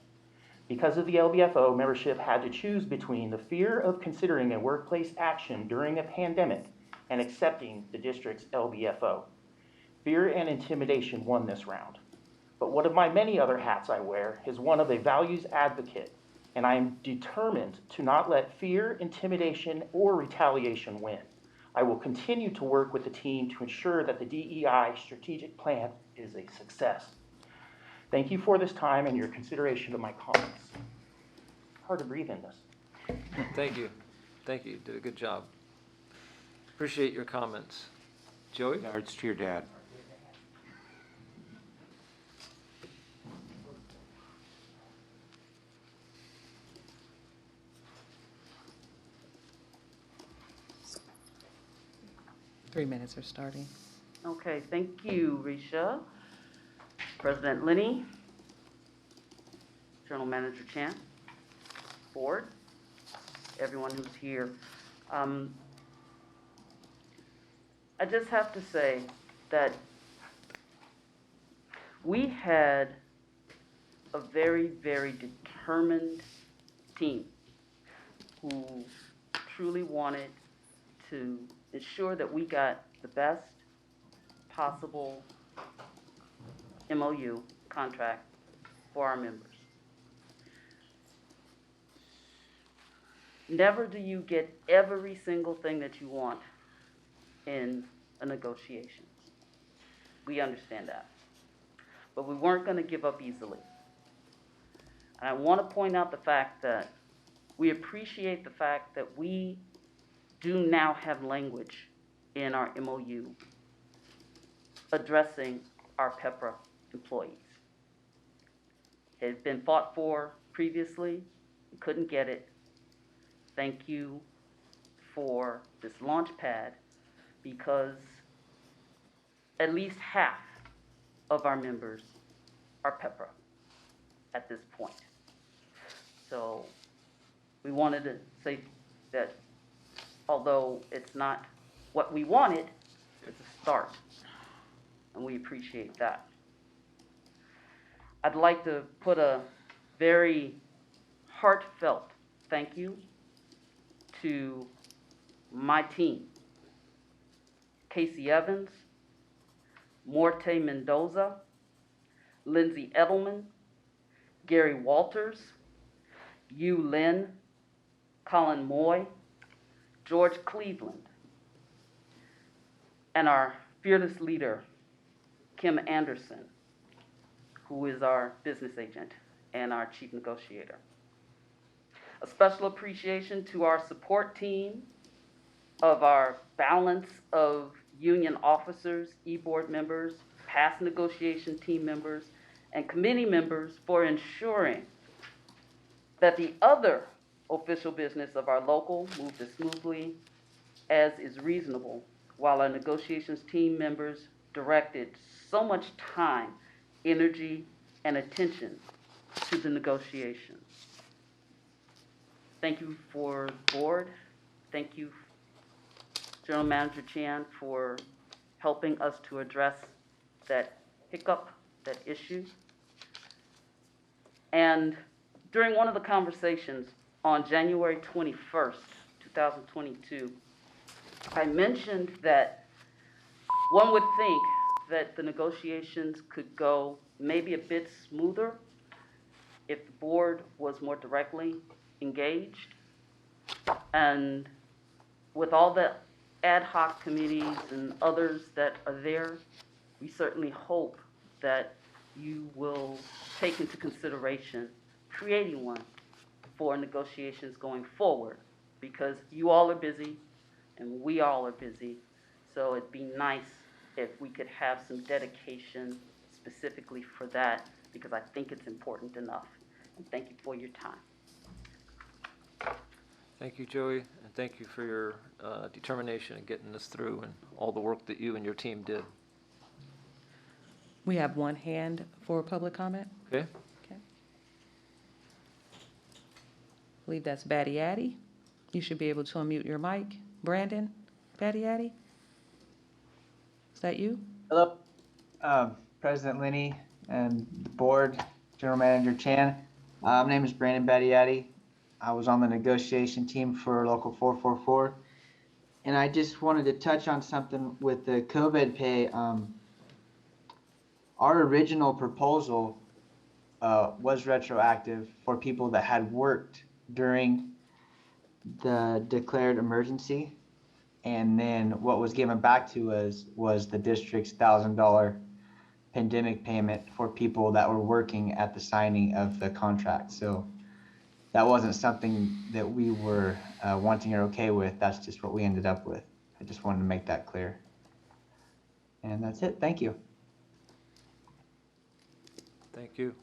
Because of the LBFO, membership had to choose between the fear of considering a workplace action during a pandemic and accepting the district's LBFO. Fear and intimidation won this round. But one of my many other hats I wear is one of a values advocate, and I am determined to not let fear, intimidation, or retaliation win. I will continue to work with the team to ensure that the DEI strategic plan is a success. Thank you for this time and your consideration of my comments. Hard to breathe in this. Thank you. Thank you. You did a good job. Appreciate your comments. Joey? Regards to your dad. Three minutes are starting. Okay, thank you, Risha. President Lenny, General Manager Chan, Board, everyone who's here. I just have to say that we had a very, very determined team who truly wanted to ensure that we got the best possible MOU contract for our members. Never do you get every single thing that you want in a negotiation. We understand that. But we weren't going to give up easily. And I want to point out the fact that we appreciate the fact that we do now have language in our MOU addressing our PEPRA employees. It had been fought for previously, we couldn't get it. Thank you for this launch pad, because at least half of our members are PEPRA at this point. So we wanted to say that although it's not what we wanted, it's a start, and we appreciate that. I'd like to put a very heartfelt thank you to my team, Casey Evans, Morte Mendoza, Lindsay Edelman, Gary Walters, Yu Lin, Colin Moy, George Cleveland, and our fearless leader, Kim Anderson, who is our business agent and our chief negotiator. A special appreciation to our support team of our balance of union officers, e-board members, past negotiation team members, and committee members for ensuring that the other official business of our local moved as smoothly as is reasonable, while our negotiations team members directed so much time, energy, and attention to the negotiations. Thank you for the board. Thank you, General Manager Chan, for helping us to address that hiccup, that issue. And during one of the conversations on January 21st, 2022, I mentioned that one would think that the negotiations could go maybe a bit smoother if the board was more directly engaged. And with all the ad hoc committees and others that are there, we certainly hope that you will take into consideration creating one for negotiations going forward, because you all are busy and we all are busy. So it'd be nice if we could have some dedication specifically for that, because I think it's important enough. And thank you for your time. Thank you, Joey, and thank you for your determination in getting this through and all the work that you and your team did. We have one hand for public comment. Okay? Okay. I believe that's Batty Addy. You should be able to unmute your mic. Brandon, Batty Addy? Is that you? Hello, President Linney and the board, General Manager Chan. My name is Brandon Battiati. I was on the negotiation team for Local 444. And I just wanted to touch on something with the COVID pay. Our original proposal was retroactive for people that had worked during the declared emergency. And then what was given back to us was the district's $1,000 pandemic payment for people that were working at the signing of the contract. So that wasn't something that we were wanting or okay with. That's just what we ended up with. I just wanted to make that clear. And that's it. Thank you. Thank you.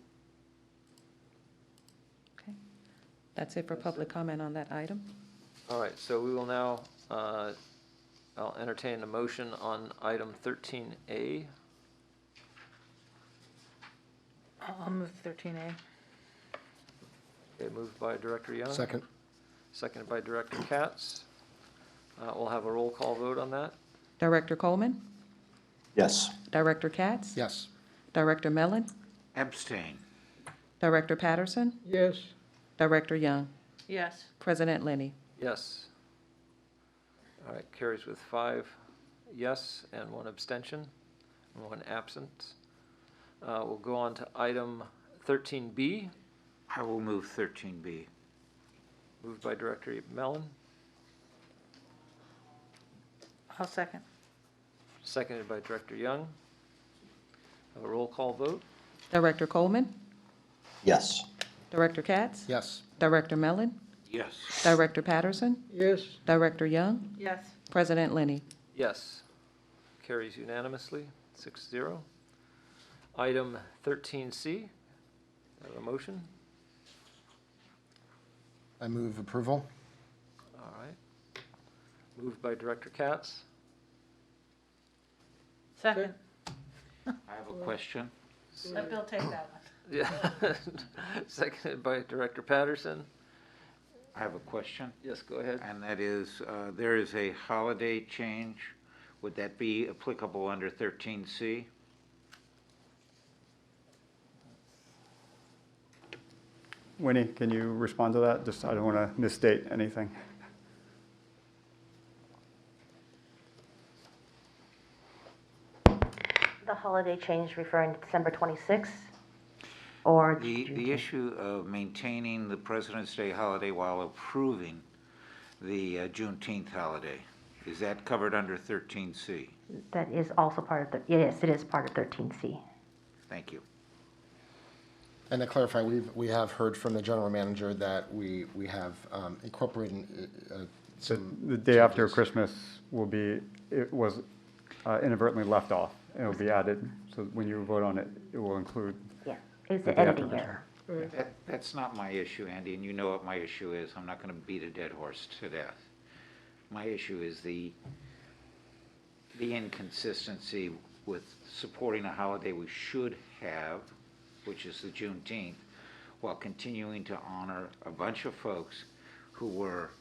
Okay. That's it for public comment on that item. All right, so we will now, I'll entertain a motion on item 13A. I'll move 13A. Okay, moved by Director Young. Second. Seconded by Director Katz. We'll have a roll call vote on that. Director Coleman? Yes. Director Katz? Yes. Director Mellon? Abstain. Director Patterson? Yes. Director Young? Yes. President Linney? Yes. All right, carries with 5 yes and 1 abstention and 1 absent. We'll go on to item 13B, I will move 13B. moved by Director Mellon, I'll second. seconded by Director Young. Have a roll call vote? Director Coleman, Yes. Director Katz, Yes. Director Mellon, Yes. Director Patterson, Yes. Director Young, Yes. President Lenny. Yes. Carries unanimously, 6-0. Item 13C, have a motion? I move approval. All right. Moved by Director Katz, Second. I have a question. Let Bill take that one. yeah, seconded by Director Patterson. I have a question. Yes, go ahead. And that is, there is a holiday change. Would that be applicable under 13C? Winnie, can you respond to that? Just, I don't want to misstate anything. The holiday change referring to December 26th? Or The issue of maintaining the President's Day holiday while approving the Juneteenth holiday, is that covered under 13C? that is also part of the, yes, it is part of 13C. Thank you. And to clarify, we have heard from the general manager that we have incorporated some The day after changes. Christmas it was inadvertently left off. It'll be added, so when you vote on it, it will include. Yeah, it's the an day after editing Christmas. error. That's not my issue, Andy, and you know what my issue is. I'm not going to beat a dead horse to death. My issue is the inconsistency with supporting a holiday we should have, which is the Juneteenth, while continuing to honor a bunch of folks who were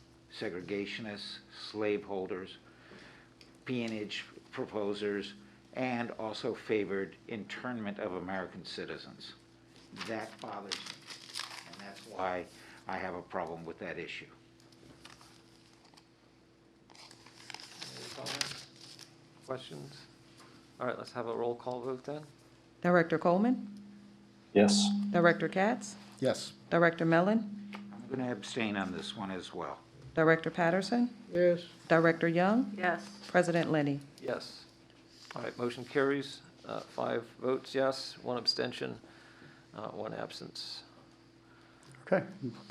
segregationists, slaveholders, peonage proposers, and also favored internment of American citizens. That bothers me, and that's why I have a problem with that issue. Any comments? Questions? All right, let's have a roll call vote then. Director Coleman, Yes. Director Katz, Yes. Director Mellon, I'm going to abstain on this one as well. Director Patterson, Yes. Director Young, Yes. President Lenny. Yes. All right, motion carries, 5 votes yes, 1 abstention, 1 absence. Okay,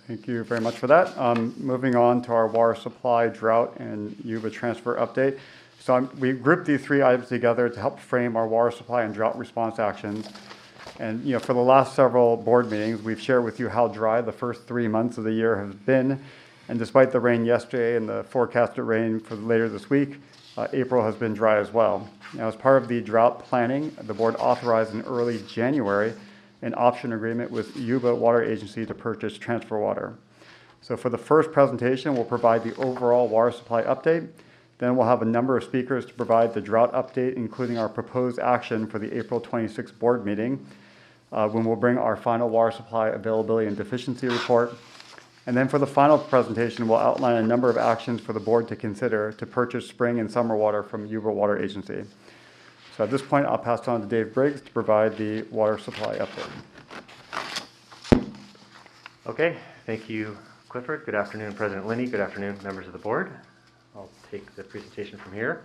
thank you very much for that. Moving on to our water supply, drought, and Yuba transfer update. So we grouped these 3 items together to help frame our water supply and drought response actions. And for the last several board meetings, we've shared with you how dry the first 3 months of the year have been. And despite the rain yesterday and the forecasted rain for later this week, April has been dry as well. Now, as part of the drought planning, the board authorized in early January an option agreement with Yuba Water Agency to purchase transfer water. So for the first presentation, we'll provide the overall water supply update. Then we'll have a number of speakers to provide the drought update, including our proposed action for the April 26th board meeting, when we'll bring our final water supply availability and deficiency report. And then for the final presentation, we'll outline a number of actions for the board to consider to purchase spring and summer water from Yuba Water Agency. So at this point, I'll pass it on to Dave Briggs to provide the water supply update. Okay, thank you, Clifford. Good afternoon, President Lenny. Good afternoon, members of the board. I'll take the presentation from here.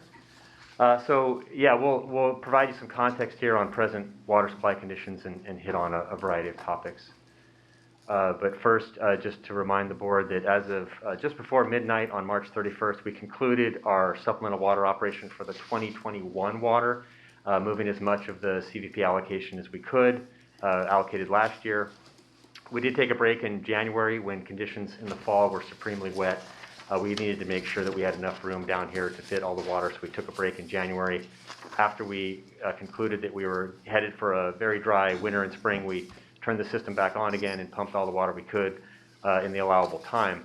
We'll provide you some context here on present water supply conditions and hit on a variety of topics. But first, just to remind the board that as of just before midnight on March 31st, we concluded our supplemental water operation for the 2021 water, moving as much of the CVP allocation as we could, allocated last year. We did take a break in January when conditions in the fall were supremely wet. We needed to make sure that we had enough room down here to fit all the water, so we took a break in January. After we concluded that we were headed for a very dry winter and spring, we turned the system back on again and pumped all the water we could in the allowable time.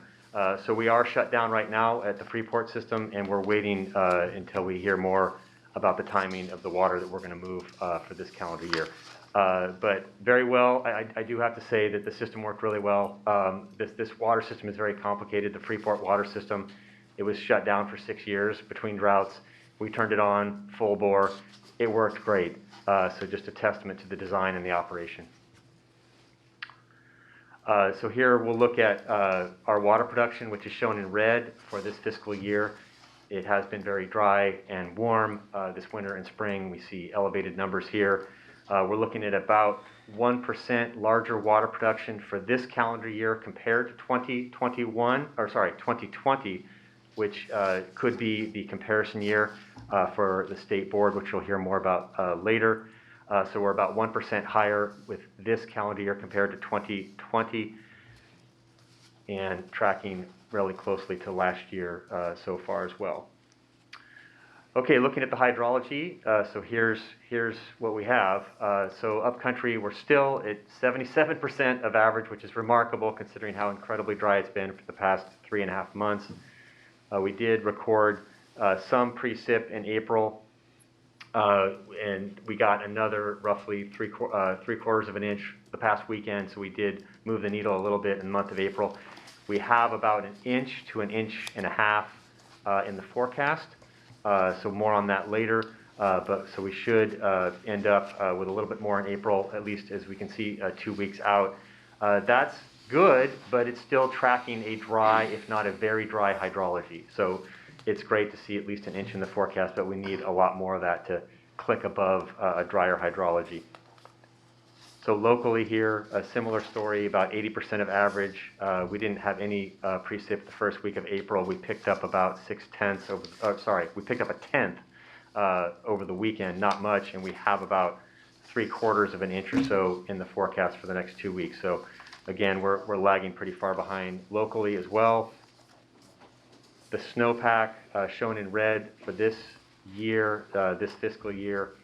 So we are shut down right now at the Freeport system, and we're waiting until we hear more about the timing of the water that we're going to move for this calendar year. But very well, I do have to say that the system worked really well. This water system is very complicated. The Freeport water system, it was shut down for 6 years between droughts. We turned it on full bore. It worked great. So just a testament to the design and the operation. So here we'll look at our water production, which is shown in red for this fiscal year. It has been very dry and warm this winter and spring. We see elevated numbers here. We're looking at about 1% larger water production for this calendar year compared to 2020, which could be the comparison year for the state board, which you'll hear more about later. So we're about 1% higher with this calendar year compared to 2020 and tracking really closely to last year so far as well. Okay, looking at the hydrology, so here's what we have. So upcountry, we're still at 77% of average, which is remarkable considering how incredibly dry it's been for the past 3.5 months. We did record some precip in April, and we got another roughly three quarters of an inch the past weekend, so we did move the needle a little bit in the month of April. We have about 1 inch to 1.5 inches in the forecast. So more on that later, but so we should end up with a little bit more in April, at least as we can see 2 weeks out. That's good, but it's still tracking a dry, if not a very dry hydrology. So it's great to see at least 1 inch in the forecast, but we need a lot more of that to click above a drier hydrology. So locally here, a similar story, about 80% of average. We didn't have any precip the first week of April. We picked up about 0.6, we picked up 1/10 over the weekend, not much, and we have about 3/4 of an inch or so in the forecast for the next 2 weeks. So again, we're lagging pretty far behind locally as well. The snowpack shown in red for this year, this fiscal year,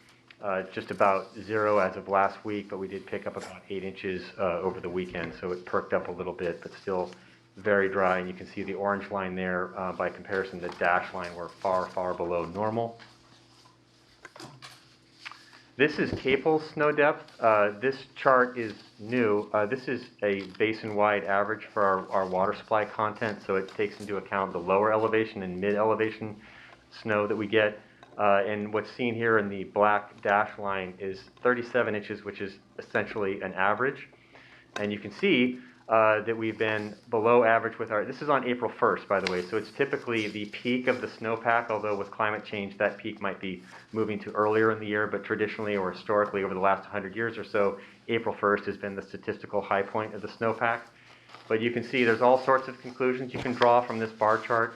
just about 0 as of last week, but we did pick up about 8 inches over the weekend, so it perked up a little bit, but still very dry. And you can see the orange line there. By comparison, the dash line, we're far, far below normal. This is Capel snow depth. This chart is new. This is a basin-wide average for our water supply content, so it takes into account the lower elevation and mid-elevation snow that we get. And what's seen here in the black dash line is 37 inches, which is essentially an average. And you can see that we've been below average with this is on April 1st, by the way, so it's typically the peak of the snowpack, although with climate change, that peak might be moving to earlier in the year, but traditionally or historically over the last 100 years or so, April 1st has been the statistical high point of the snowpack. But you can see there's all sorts of conclusions you can draw from this bar chart.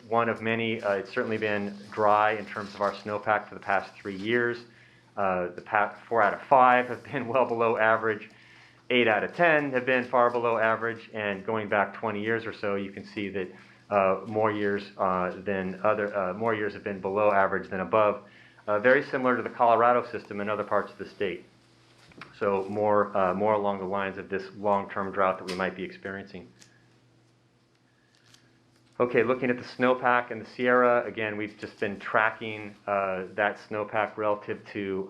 One of many, it's certainly been dry in terms of our snowpack for the past 3 years. The past 4 out of 5 have been well below average. 8 out of 10 have been far below average, and going back 20 years or so, you can see that more years have been below average than above. Very similar to the Colorado system in other parts of the state. So more along the lines of this long-term drought that we might be experiencing. Okay, looking at the snowpack in the Sierra, again, we've just been tracking that snowpack relative to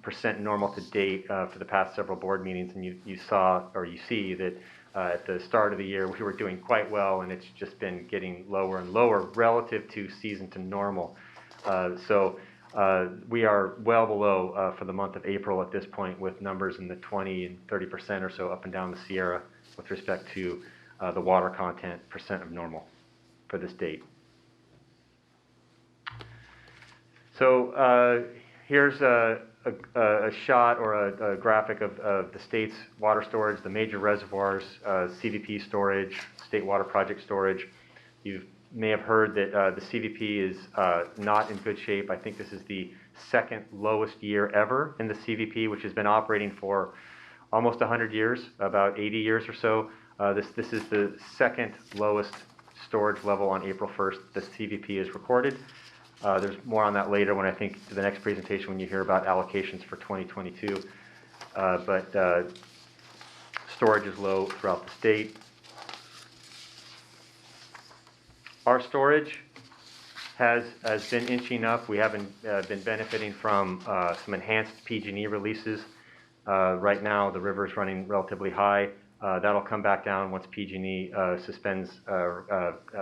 percent normal to date for the past several board meetings, and you saw, or you see that at the start of the year we were doing quite well, and it's just been getting lower and lower relative to season to normal. So we are well below for the month of April at this point, with numbers in the 20 and 30% or so up and down the Sierra with respect to the water content percent of normal for this date. So here's a shot or a graphic of the state's water storage, the major reservoirs, CVP storage, state water project storage. You may have heard that the CVP is not in good shape. I think this is the second lowest year ever in the CVP, which has been operating for almost 100 years, about 80 years or so. This is the second lowest storage level on April 1st the CVP is recorded. There's more on that later when I think to the next presentation when you hear about allocations for 2022. But storage is low throughout the state. Our storage has been inching up. We haven't been benefiting from some enhanced PG&E releases. Right now the river is running relatively high. That'll come back down once PG&E suspends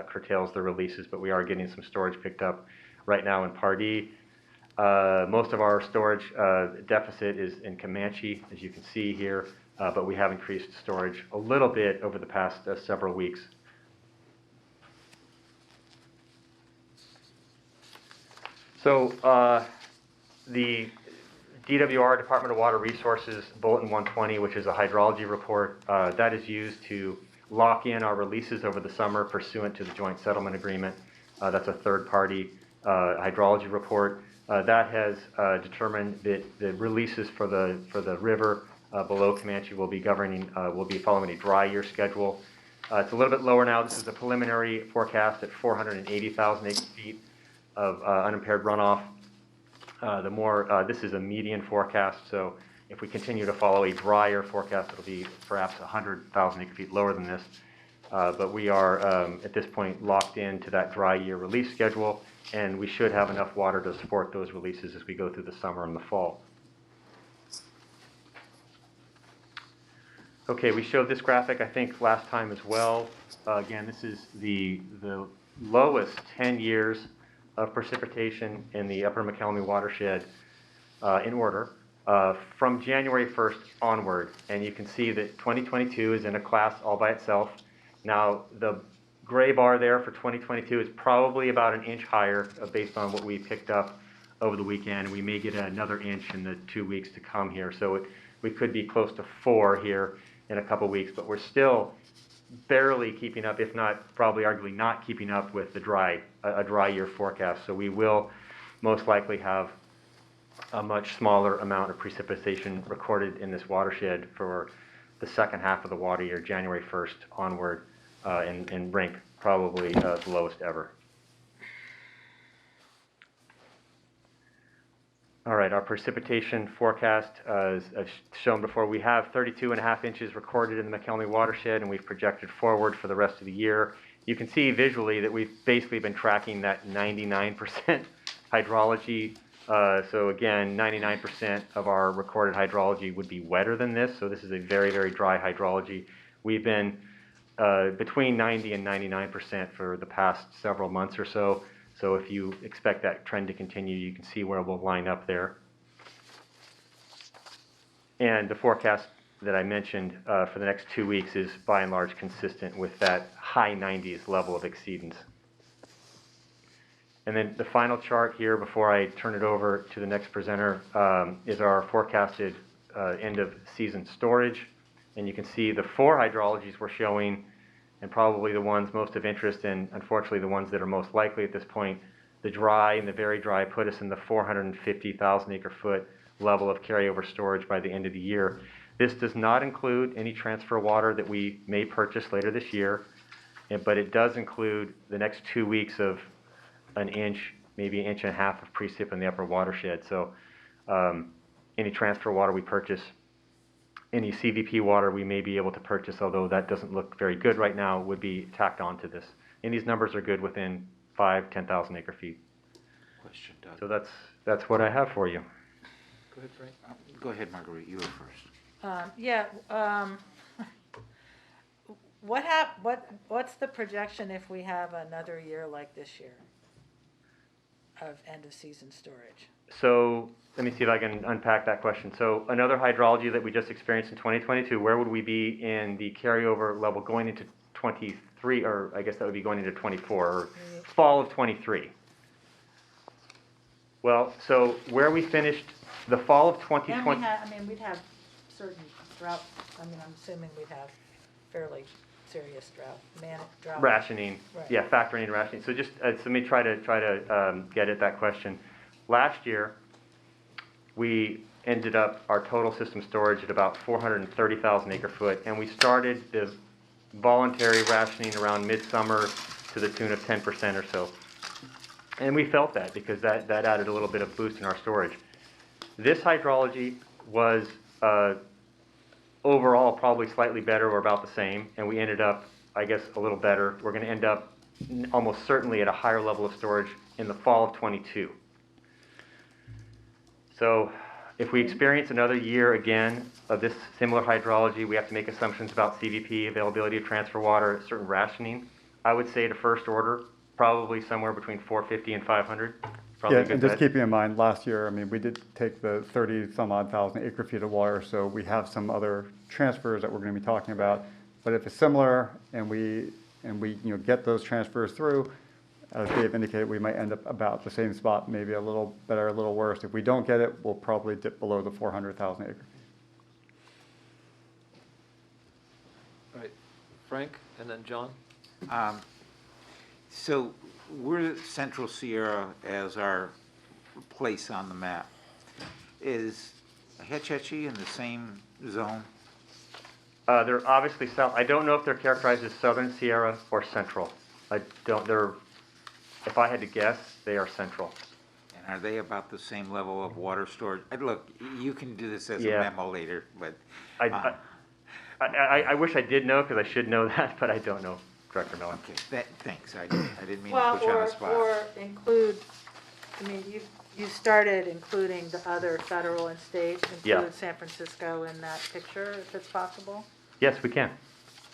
curtails the releases, but we are getting some storage picked up right now in Pardee. Most of our storage deficit is in Comanche, as you can see here. but we have increased storage a little bit over the past several weeks. So the DWR, Department of Water Resources, Bulletin 120, which is a hydrology report, that is used to lock in our releases over the summer pursuant to the joint settlement agreement. That's a third-party hydrology report. That has determined that the releases for the river below Comanche will be following a dry year schedule. It's a little bit lower now. This is a preliminary forecast at 480,000 acre-feet of unimpaired runoff. This is a median forecast, so if we continue to follow a drier forecast, it'll be perhaps 100,000 acre-feet lower than this. But we are, at this point, locked into that dry year release schedule, and we should have enough water to support those releases as we go through the summer and the fall. Okay, we showed this graphic, I think, last time as well. Again, this is the lowest 10 years of precipitation in the Upper McElmy watershed in order from January 1st onward. And you can see that 2022 is in a class all by itself. Now, the gray bar there for 2022 is probably about an inch higher based on what we picked up over the weekend. We may get another inch in the 2 weeks to come here. So we could be close to 4 here in a couple weeks, but we're still barely keeping up, if not probably arguably not keeping up with a dry year forecast. So we will most likely have a much smaller amount of precipitation recorded in this watershed for the second half of the water year, January 1st onward, and rank probably the lowest ever. All right, our precipitation forecast, as shown before, we have 32.5 inches recorded in the McElmy watershed, and we've projected forward for the rest of the year. You can see visually that we've basically been tracking that 99% hydrology. So again, 99% of our recorded hydrology would be wetter than this. So this is a very, very dry hydrology. We've been between 90 and 99% for the past several months or so. So if you expect that trend to continue, you can see where we'll line up there. And the forecast that I mentioned for the next 2 weeks is by and large consistent with that high 90s level of exceedance. And then the final chart here before I turn it over to the next presenter is our forecasted end of season storage. And you can see the 4 hydrologies we're showing, and probably the ones most of interest, and unfortunately the ones that are most likely at this point. The dry and the very dry put us in the 450,000 acre-foot level of carryover storage by the end of the year. This does not include any transfer water that we may purchase later this year, but it does include the next 2 weeks of an inch, maybe an inch and a half of precip in the upper watershed. So any transfer water we purchase, any CVP water we may be able to purchase, although that doesn't look very good right now, would be tacked onto this. And these numbers are good within 10,000 acre feet. Question, Doug. So that's what I have for you. Go ahead, Frank. Go ahead, Marguerite. You were first. What's the projection if we have another year like this year of end of season storage? So let me see if I can unpack that question. So another hydrology that we just experienced in 2022, where would we be in the carryover level going into 23, or I guess that would be going into 24, or fall of 23? Well, so where we finished the fall of 2020. We'd have certain drought, I'm assuming we'd have fairly serious drought. Rationing, right. Yeah, factoring in rationing. So just let me try to get at that question. Last year, we ended up our total system storage at about 430,000 acre foot, and we started the voluntary rationing around midsummer to the tune of 10% or so. And we felt that because that added a little bit of boost in our storage. This hydrology was overall probably slightly better or about the same, and we ended up, I guess, a little better. We're going to end up almost certainly at a higher level of storage in the fall of 22. So if we experience another year again of this similar hydrology, we have to make assumptions about CVP, availability of transfer water, certain rationing. I would say to first order, probably somewhere between 450 and 500. probably Yeah, a good and just bet. keeping in mind, last year, I mean, we did take the 30 some odd thousand acre feet of water, so we have some other transfers that we're going to be talking about. But if it's similar and we get those transfers through, as Dave indicated, we might end up about the same spot, maybe a little better, a little worse. If we don't get it, we'll probably dip below the 400,000 acre feet. All right, Frank, and then John. So we're Central Sierra as our place on the map. Is Hetch Hetchy in the same zone? They're obviously south. I don't know if they're characterized as Southern Sierra or Central. If I had to guess, they are Central. And are they about the same level of water storage? Look, you can do this as a Yeah. memo later, but. I wish I did know, because I should know that, but I don't know, Director Miller. Okay, thanks. I didn't mean Well, to put you on the spot. or include, I mean, you started including the other federal and state, Yeah. include San Francisco in that picture, if it's possible. Yes, we can.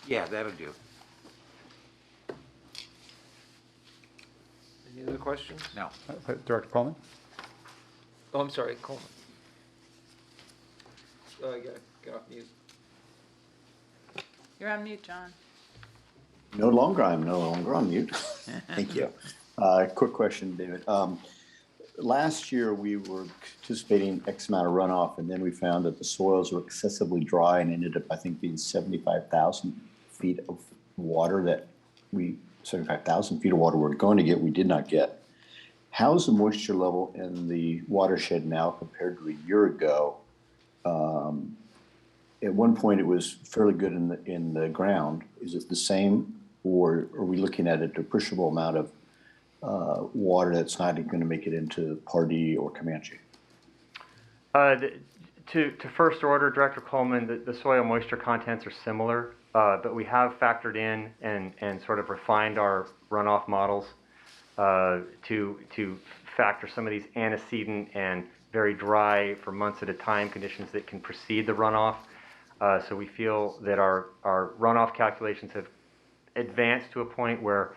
Yeah, that'll do. Any other questions? No. Director Coleman? Oh, I'm sorry, Coleman. You gotta get off mute. You're on mute, John. I'm no longer on mute. Thank you. Quick question, David. Last year, we were anticipating X amount of runoff, and then we found that the soils were excessively dry and ended up, I think, being 75,000 feet of water 75,000 feet of water we're going to get, we did not get. How's the moisture level in the watershed now compared to a year ago? At one point, it was fairly good in the ground. Is it the same, or are we looking at a depreciable amount of water that's not going to make it into Pardee or Comanche? To first order, Director Coleman, the soil moisture contents are similar, but we have factored in and sort of refined our runoff models to factor some of these antecedent and very dry for months at a time conditions that can precede the runoff. So we feel that our runoff calculations have advanced to a point where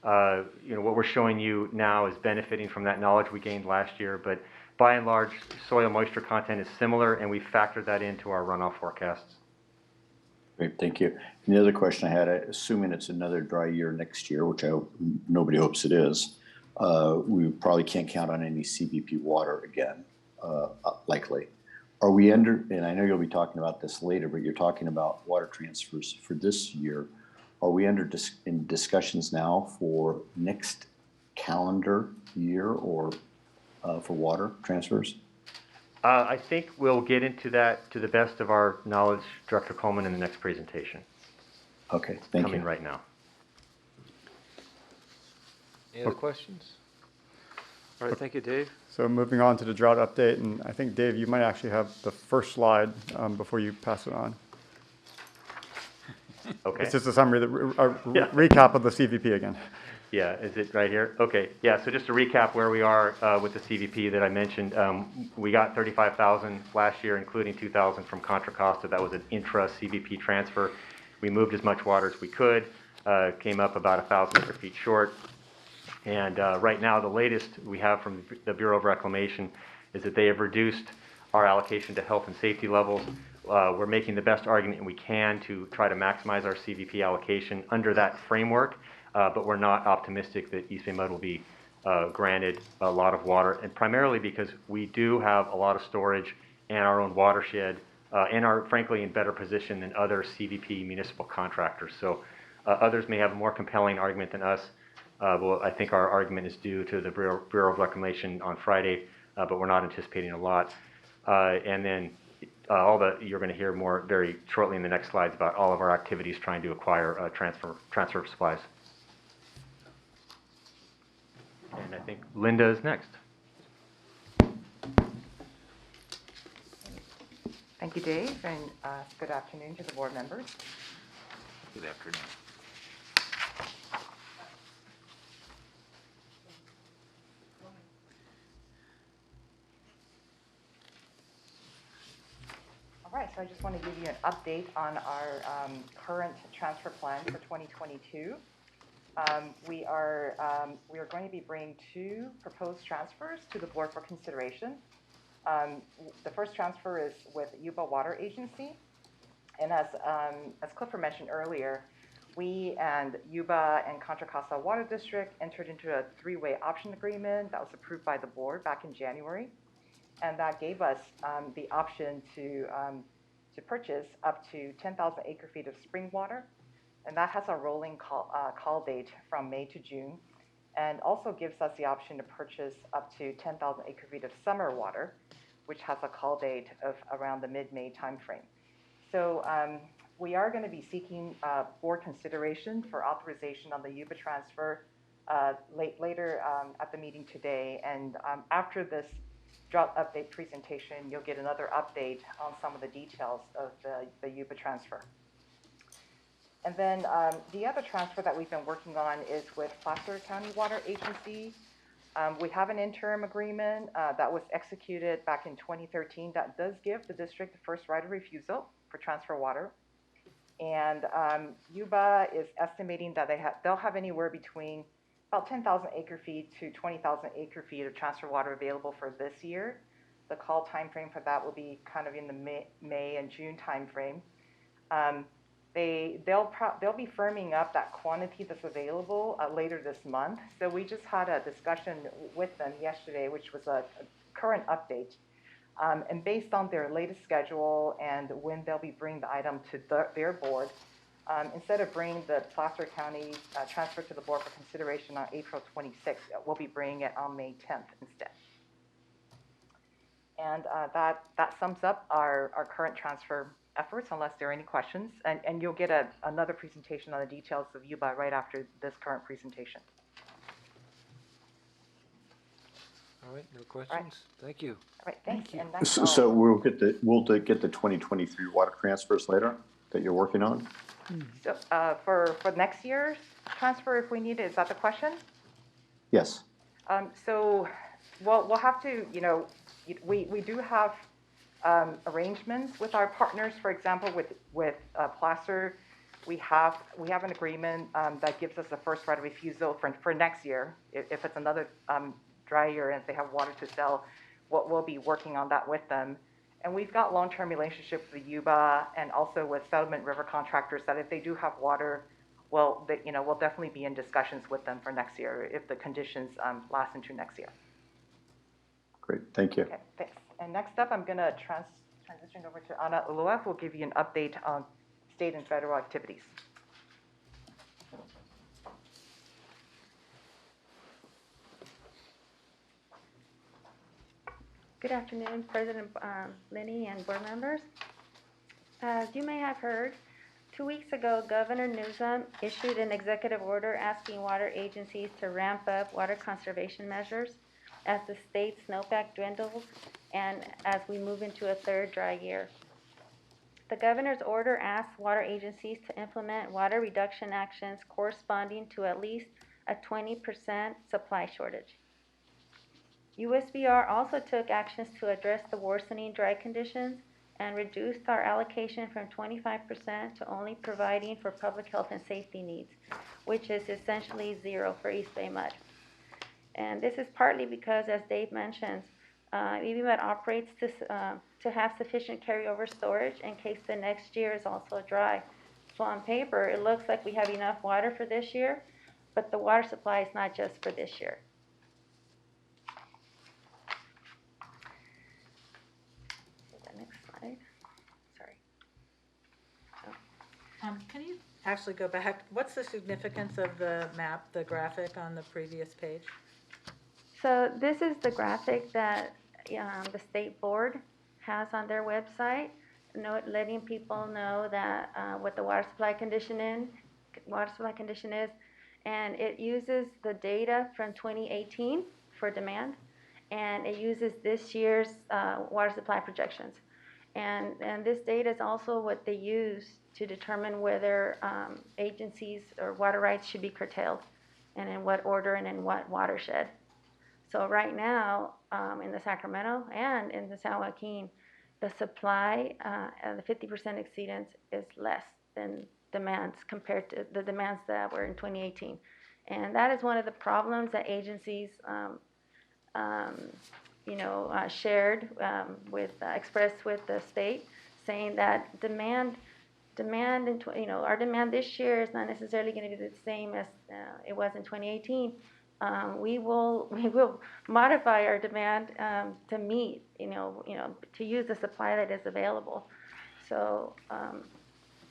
what we're showing you now is benefiting from that knowledge we gained last year. But by and large, soil moisture content is similar, and we factored that into our runoff forecasts. Great, thank you. And the other question I had, assuming it's another dry year next year, which nobody hopes it is, we probably can't count on any CBP water again, likely. Are we under, and I know you'll be talking about this later, but you're talking about water transfers for this year. Are we in discussions now for next calendar year or for water transfers? I think we'll get into that to the best of our knowledge, Director Coleman, in the next presentation. Okay, thank you. Coming right now. Any other questions? All right, thank you, Dave. So moving on to the drought update, and I think, Dave, you might actually have the first slide before you pass it on. Okay. It's just a summary, recap of the CVP again. Yeah, is it right here? Okay, yeah, so just to recap where we are with the CVP that I mentioned, we got 35,000 last year, including 2,000 from Contra Costa. That was an intra-CVP transfer. We moved as much water as we could, came up about 1,000 acre feet short. And right now, the latest we have from the Bureau of Reclamation is that they have reduced our allocation to health and safety levels. We're making the best argument we can to try to maximize our CVP allocation under that framework, but we're not optimistic that EBMUD will be granted a lot of water, and primarily because we do have a lot of storage and our own watershed and are frankly in better position than other CVP municipal contractors. So others may have a more compelling argument than us. Well, I think our argument is due to the Bureau of Reclamation on Friday, but we're not anticipating a lot. And then you're going to hear more very shortly in the next slides about all of our activities trying to acquire transfer of supplies. And I think Linda is next. Thank you, Dave, and good afternoon to the board members. Good afternoon. All right, so I just want to give you an update on our current transfer plan for 2022. We are going to be bringing 2 proposed transfers to the board for consideration. The first transfer is with Yuba Water Agency. And as Clifford mentioned earlier, we and Yuba and Contra Costa Water District entered into a 3-way option agreement that was approved by the board back in January. And that gave us the option to purchase up to 10,000 acre-feet of spring water. And that has a rolling call date from May to June, and also gives us the option to purchase up to 10,000 acre-feet of summer water, which has a call date of around the mid-May timeframe. So we are going to be seeking board consideration for authorization on the Yuba transfer later at the meeting today. And after this drought update presentation, you'll get another update on some of the details of the Yuba transfer. And then the other transfer that we've been working on is with Placer County Water Agency. We have an interim agreement that was executed back in 2013 that does give the district the first right of refusal for transfer water. And Yuba is estimating that they'll have anywhere between about 10,000 acre-feet to 20,000 acre-feet of transfer water available for this year. The call timeframe for that will be kind of in the May and June timeframe. They'll be firming up that quantity that's available later this month. So we just had a discussion with them yesterday, which was a current update. And based on their latest schedule and when they'll be bringing the item to their board, instead of bringing the Placer County transfer to the board for consideration on April 26th, we'll be bringing it on May 10th instead. And that sums up our current transfer efforts, unless there are any questions. And you'll get another presentation on the details of Yuba right after this current presentation. All right, no questions? Thank you. All right, thanks. Thank you. And that's So all. we'll get the 2023 water transfers later that you're working on? So for next year's transfer, if we need it, is that the question? Yes. So we'll have to, we do have arrangements with our partners. For example, with Placer, we have an agreement that gives us a first right of refusal for next year. If it's another dry year and if they have water to sell, we'll be working on that with them. And we've got long-term relationships with Yuba and also with Settlement River contractors that if they do have water, we'll definitely be in discussions with them for next year if the conditions last into next year. Great, thank you. Okay, thanks. And next up, I'm going to transition over to Ana Ulua, who will give you an update on state and federal activities. Good afternoon, President Linney and board members. As you may have heard, 2 weeks ago, Governor Newsom issued an executive order asking water agencies to ramp up water conservation measures as the state's snowpack dwindles and as we move into a third dry year. The governor's order asks water agencies to implement water reduction actions corresponding to at least a 20% supply shortage. USBR also took actions to address the worsening dry conditions and reduced our allocation from 25% to only providing for public health and safety needs, which is essentially zero for East Bay MUD. And this is partly because, as Dave mentions, EBMUD operates to have sufficient carryover storage in case the next year is also dry. So on paper, it looks like we have enough water for this year, but the water supply is not just for this year. Next slide. Sorry. Can you actually go back? What's the significance of the map, the graphic on the previous page? So this is the graphic that the state board has on their website, letting people know that what the water supply condition is, and it uses the data from 2018 for demand, and it uses this year's water supply projections. And this data is also what they use to determine whether agencies or water rights should be curtailed, and in what order and in what watershed. So right now, in the Sacramento and in the San Joaquin, the supply, the 50% exceedance is less than demands compared to the demands that were in 2018. And that is one of the problems that agencies, shared expressed with the state, saying that demand our demand this year is not necessarily going to be the same as it was in 2018. We will modify our demand to meet, to use the supply that is available. So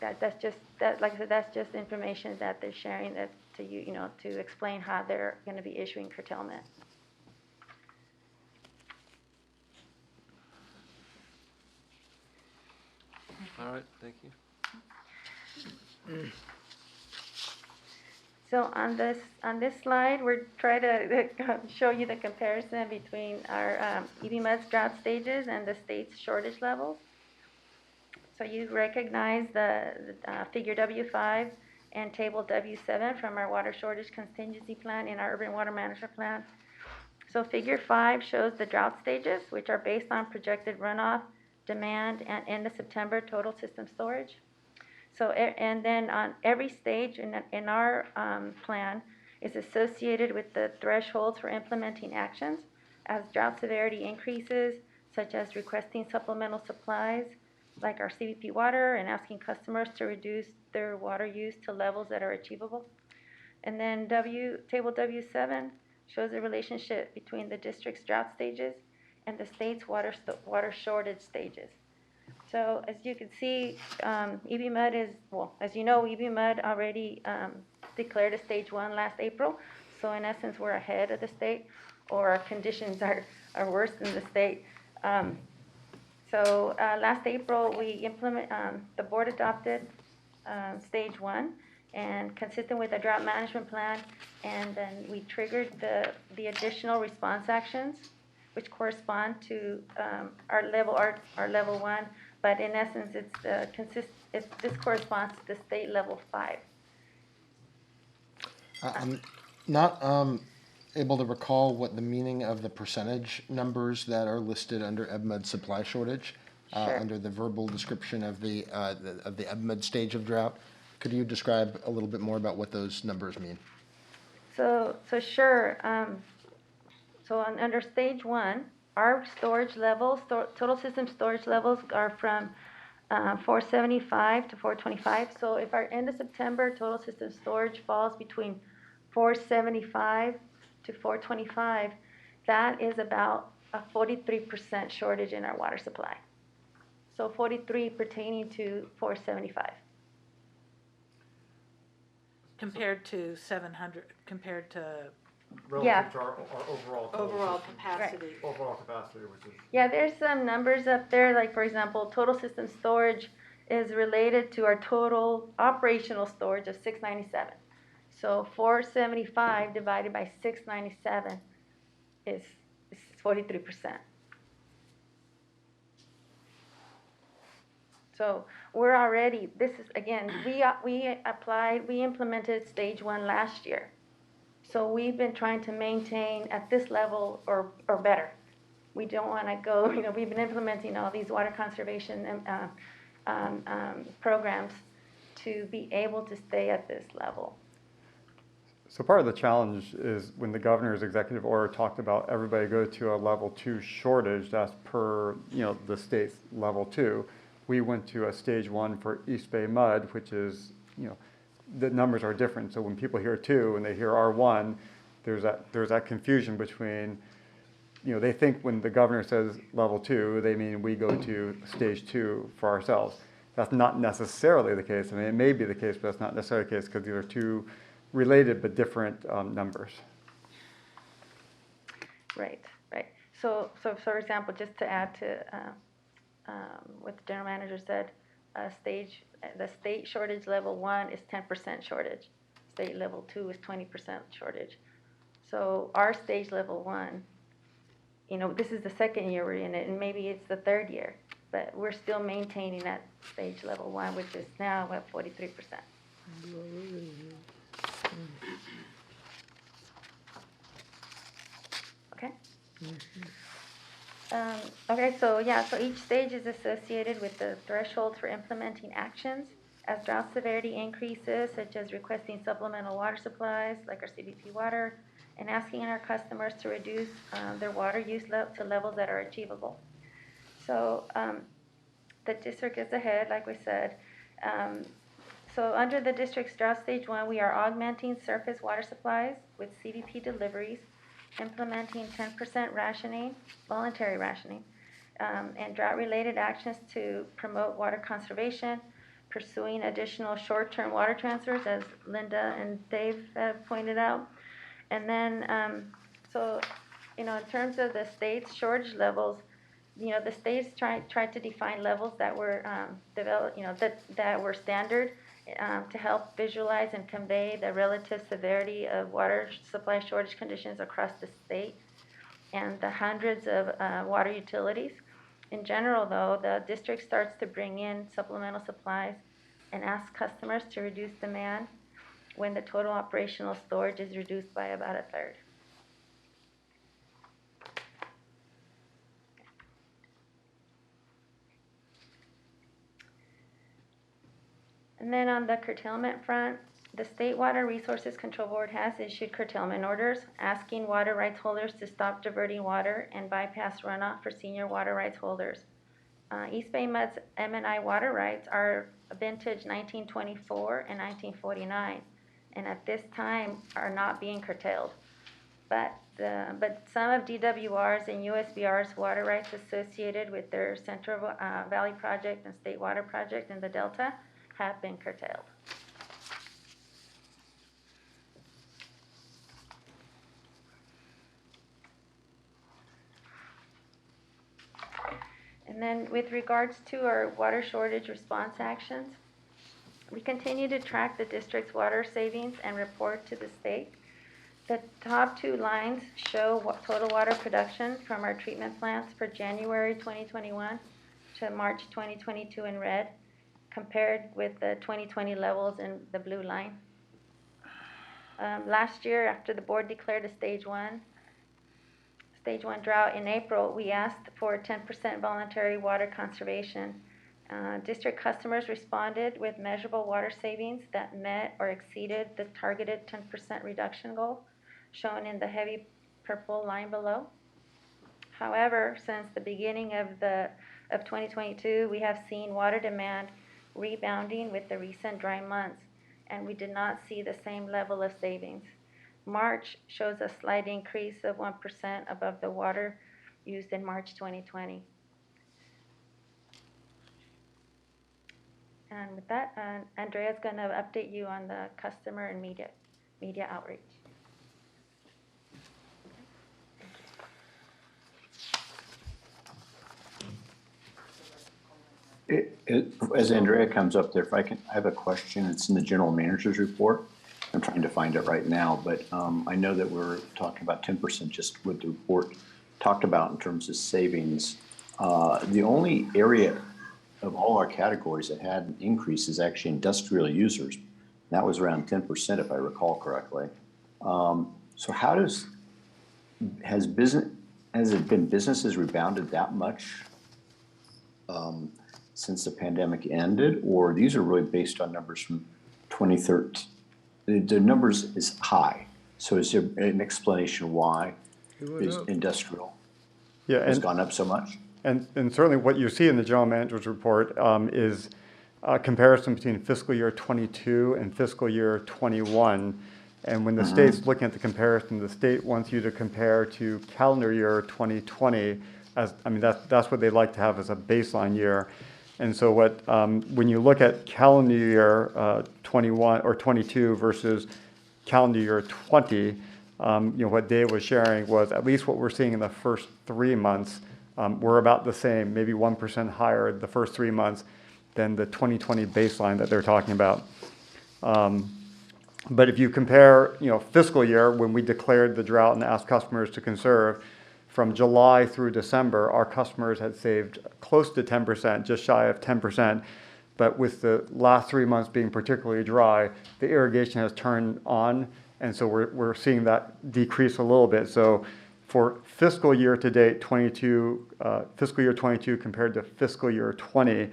that's just like I said, that's just information that they're sharing that to you, to explain how they're going to be issuing curtailment. All right, thank you. So on this slide, we're trying to show you the comparison between our EBMUD's drought stages and the state's shortage levels. So you recognize the figure W5 and table W7 from our water shortage contingency plan in our urban water management plan. So figure 5 shows the drought stages, which are based on projected runoff, demand, and end of September total system storage. So, and then on every stage in our plan is associated with the thresholds for implementing actions as drought severity increases, such as requesting supplemental supplies, like our CBP water, and asking customers to reduce their water use to levels that are achievable. And then table W7 shows the relationship between the district's drought stages and the state's water shortage stages. So as you can see, EBMUD is, well, as you know, EBMUD already declared a stage 1 last April. So in essence, we're ahead of the state, or our conditions are worse than the state. So last April, the board adopted stage 1, and consistent with the drought management plan, and then we triggered the additional response actions, which correspond to our level 1. But in essence, this corresponds to the state level 5. I'm not able to recall what the meaning of the percentage numbers that are listed under EBMUD supply shortage, Sure. under the verbal description of the EBMUD stage of drought. Could you describe a little bit more about what those numbers mean? So sure. Under stage 1, our storage levels, total system storage levels, are from 475 to 425. So if our end of September total system storage falls between 475 to 425, that is about a 43% shortage in our water supply. So 43 pertaining to 475. Compared to 700, compared to Relative to our overall. overall capacity. Overall capacity, which is. Yeah, there's some numbers up there, like for example, total system storage is related to our total operational storage of 697. So 475 divided by 697 is 43%. So we're already, this is, again, we implemented stage 1 last year. So we've been trying to maintain at this level or better. We don't want to go, we've been implementing all these water conservation programs to be able to stay at this level. So part of the challenge is when the governor's executive order talked about everybody go to a level 2 shortage, that's per, the state's level 2. We went to a stage 1 for East Bay Mud, which is, the numbers are different. So when people hear 2 and they hear R1, there's that confusion between, they think when the governor says level 2, they mean we go to stage 2 for ourselves. That's not necessarily the case. I mean, it may be the case, but that's not necessarily the case because these are two related but different numbers. Right. So for example, just to add to what the general manager said, the state shortage level 1 is 10% shortage. State level 2 is 20% shortage. So our stage level 1, this is the second year we're in it, and maybe it's the third year, but we're still maintaining that stage level 1, which is now at 43%. Okay. Okay, so each stage is associated with the threshold for implementing actions. As drought severity increases, such as requesting supplemental water supplies, like our CBP water, and asking our customers to reduce their water use to levels that are achievable. So the district is ahead, like we said. So under the district's drought stage 1, we are augmenting surface water supplies with CBP deliveries, implementing 10% rationing, voluntary rationing, and drought-related actions to promote water conservation, pursuing additional short-term water transfers, as Linda and Dave have pointed out. And then, in terms of the state's shortage levels, the states tried to define levels that were developed, that were standard to help visualize and convey the relative severity of water supply shortage conditions across the state and the hundreds of water utilities. In general, though, the district starts to bring in supplemental supplies and ask customers to reduce demand when the total operational storage is reduced by about a third. And then on the curtailment front, the State Water Resources Control Board has issued curtailment orders asking water rights holders to stop diverting water and bypass runoff for senior water rights holders. EBMUD's M&I water rights are vintage 1924 and 1949, and at this time are not being curtailed. But some of DWR's and USBR's water rights associated with their Central Valley Project and State Water Project in the Delta have been curtailed. And then with regards to our water shortage response actions, we continue to track the district's water savings and report to the state. The top two lines show what total water production from our treatment plants for January 2021 to March 2022 in red, compared with the 2020 levels in the blue line. Last year, after the board declared a stage one drought in April, we asked for 10% voluntary water conservation. District customers responded with measurable water savings that met or exceeded the targeted 10% reduction goal, shown in the heavy purple line below. However, since the beginning of 2022, we have seen water demand rebounding with the recent dry months, and we did not see the same level of savings. March shows a slight increase of 1% above the water used in March 2020. And with that, Andrea's going to update you on the customer and media outreach. As Andrea comes up there, I have a question. It's in the general manager's report. I'm trying to find it right now, but I know that we're talking about 10% just what the report talked about in terms of savings. The only area of all our categories that had an increase is actually industrial users. That was around 10%, if I recall correctly. So has it been businesses rebounded that much since the pandemic ended, or these are really based on numbers from 2013? The numbers is high. So is there an explanation why is industrial has gone up so much? And certainly what you see in the general manager's report is a comparison between fiscal year 22 and fiscal year 21. And when the state's looking at the comparison, the state wants you to compare to calendar year 2020 that's what they like to have as a baseline year. And so when you look at calendar year 21 or 22 versus calendar year 20, what Dave was sharing was at least what we're seeing in the first 3 months, we're about the same, maybe 1% higher the first 3 months than the 2020 baseline that they're talking about. But if you compare, fiscal year when we declared the drought and asked customers to conserve, from July through December, our customers had saved close to 10%, just shy of 10%. But with the last 3 months being particularly dry, the irrigation has turned on, and so we're seeing that decrease a little bit. So for fiscal year to date, fiscal year 22 compared to fiscal year 20,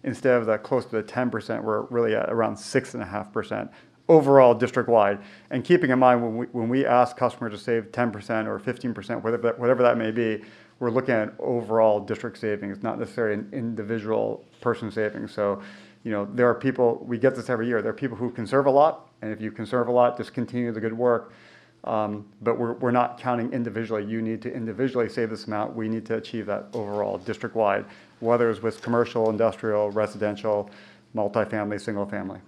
instead of the close to the 10%, we're really at around 6.5% overall district-wide. And keeping in mind, when we ask customers to save 10% or 15%, whatever that may be, we're looking at overall district savings, not necessarily an individual person savings. So, there are people, we get this every year, there are people who conserve a lot, and if you conserve a lot, just continue the good work. But we're not counting individually. You need to individually save this amount. We need to achieve that overall district-wide, whether it's with commercial, industrial, residential, multifamily, single family.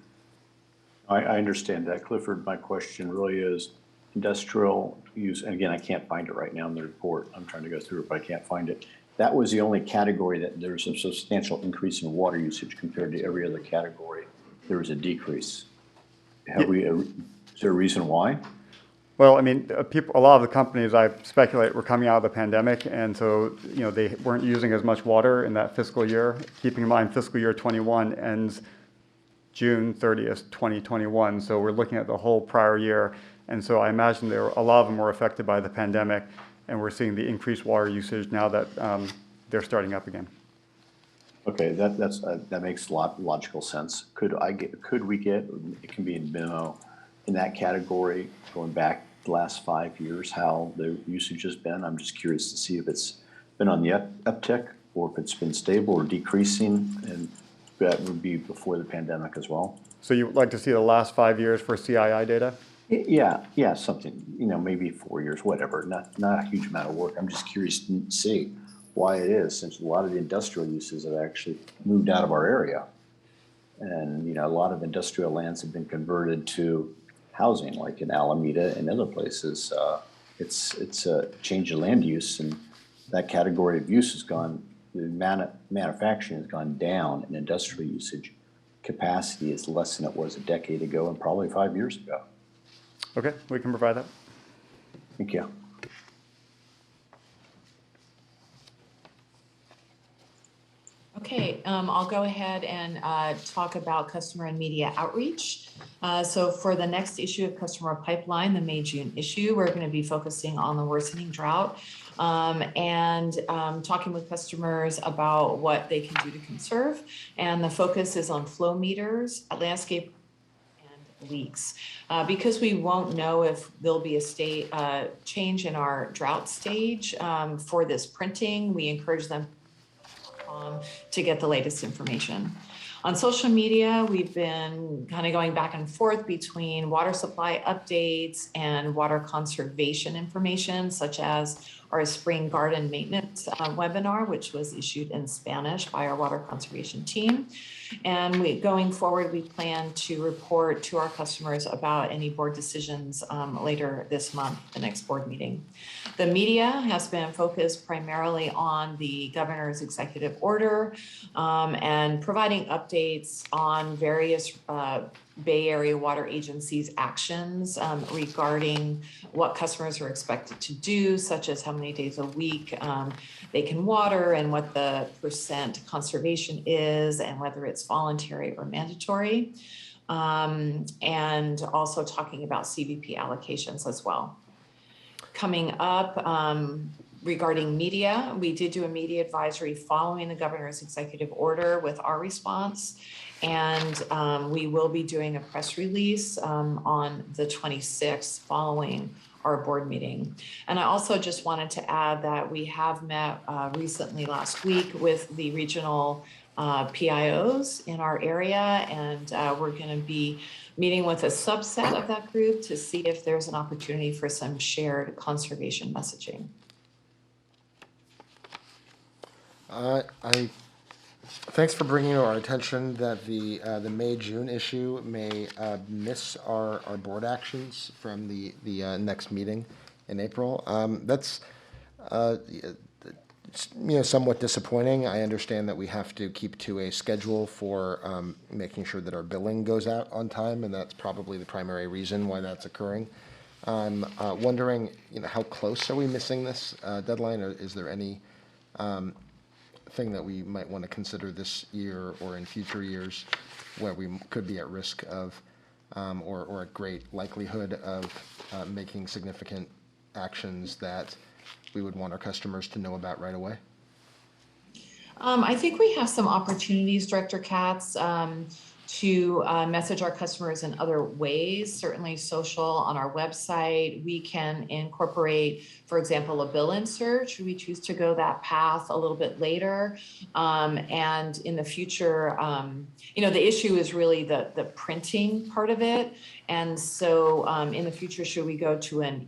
I understand that, Clifford. My question really is industrial use, and again, I can't find it right now in the report. I'm trying to go through it, but I can't find it. That was the only category that there's a substantial increase in water usage compared to every other category. There was a decrease. Is there a reason why? Well, I mean, a lot of the companies, I speculate, were coming out of the pandemic, and so, they weren't using as much water in that fiscal year. Keeping in mind, fiscal year 21 ends June 30th, 2021, so we're looking at the whole prior year. And so I imagine a lot of them were affected by the pandemic, and we're seeing the increased water usage now that they're starting up again. Okay, that makes a lot logical sense. Could we get, it can be in memo, in that category, going back the last 5 years, how the usage has been? I'm just curious to see if it's been on the uptick or if it's been stable or decreasing, and that would be before the pandemic as well. So you would like to see the last 5 years for CII data? Yeah, something, maybe 4 years, whatever, not a huge amount of work. I'm just curious to see why it is, since a lot of the industrial uses have actually moved out of our area. And, a lot of industrial lands have been converted to housing, like in Alameda and other places. It's a change of land use, and that category of use has gone, the manufacturing has gone down, and industrial usage capacity is less than it was a decade ago and probably 5 years ago. Okay, we can provide that. Thank you. Okay, I'll go ahead and talk about customer and media outreach. So for the next issue of Customer Pipeline, the May-June issue, we're going to be focusing on the worsening drought and talking with customers about what they can do to conserve. And the focus is on flow meters, landscape, and leaks. Because we won't know if there'll be a change in our drought stage for this printing, we encourage them to get the latest information. On social media, we've been kind of going back and forth between water supply updates and water conservation information, such as our spring garden maintenance webinar, which was issued in Spanish by our water conservation team. And going forward, we plan to report to our customers about any board decisions later this month, the next board meeting. The media has been focused primarily on the governor's executive order and providing updates on various Bay Area water agencies' actions regarding what customers are expected to do, such as how many days a week they can water and what the percent conservation is and whether it's voluntary or mandatory. And also talking about CVP allocations as well. Coming up, regarding media, we did do a media advisory following the governor's executive order with our response. And we will be doing a press release on the 26th following our board meeting. And I also just wanted to add that we have met recently last week with the regional PIOs in our area, and we're going to be meeting with a subset of that group to see if there's an opportunity for some shared conservation messaging. Thanks for bringing to our attention that the May-June issue may miss our board actions from the next meeting in April. That's somewhat disappointing. I understand that we have to keep to a schedule for making sure that our billing goes out on time, and that's probably the primary reason why that's occurring. I'm wondering, how close are we missing this deadline, or is there any thing that we might want to consider this year or in future years where we could be at risk of or a great likelihood of making significant actions that we would want our customers to know about right away? I think we have some opportunities, Director Katz, to message our customers in other ways, certainly social on our website. We can incorporate, for example, a bill insert, should we choose to go that path a little bit later. And in the future, the issue is really the printing part of it. And so in the future, should we go to an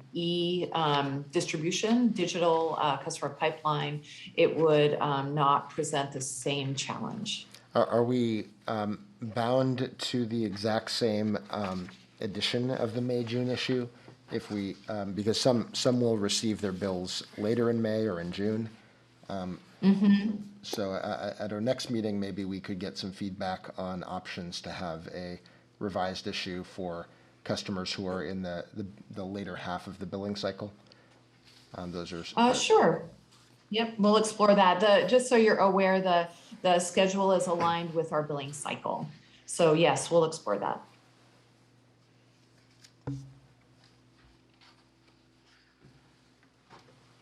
distribution, digital customer pipeline, it would not present the same challenge. Are we bound to the exact same edition of the May-June issue? If we, because some will receive their bills later in May or in June. So at our next meeting, maybe we could get some feedback on options to have a revised issue for customers who are in the later half of the billing cycle. Those are sure. Yep, we'll explore that. Just so you're aware, the schedule is aligned with our billing cycle. So yes, we'll explore that.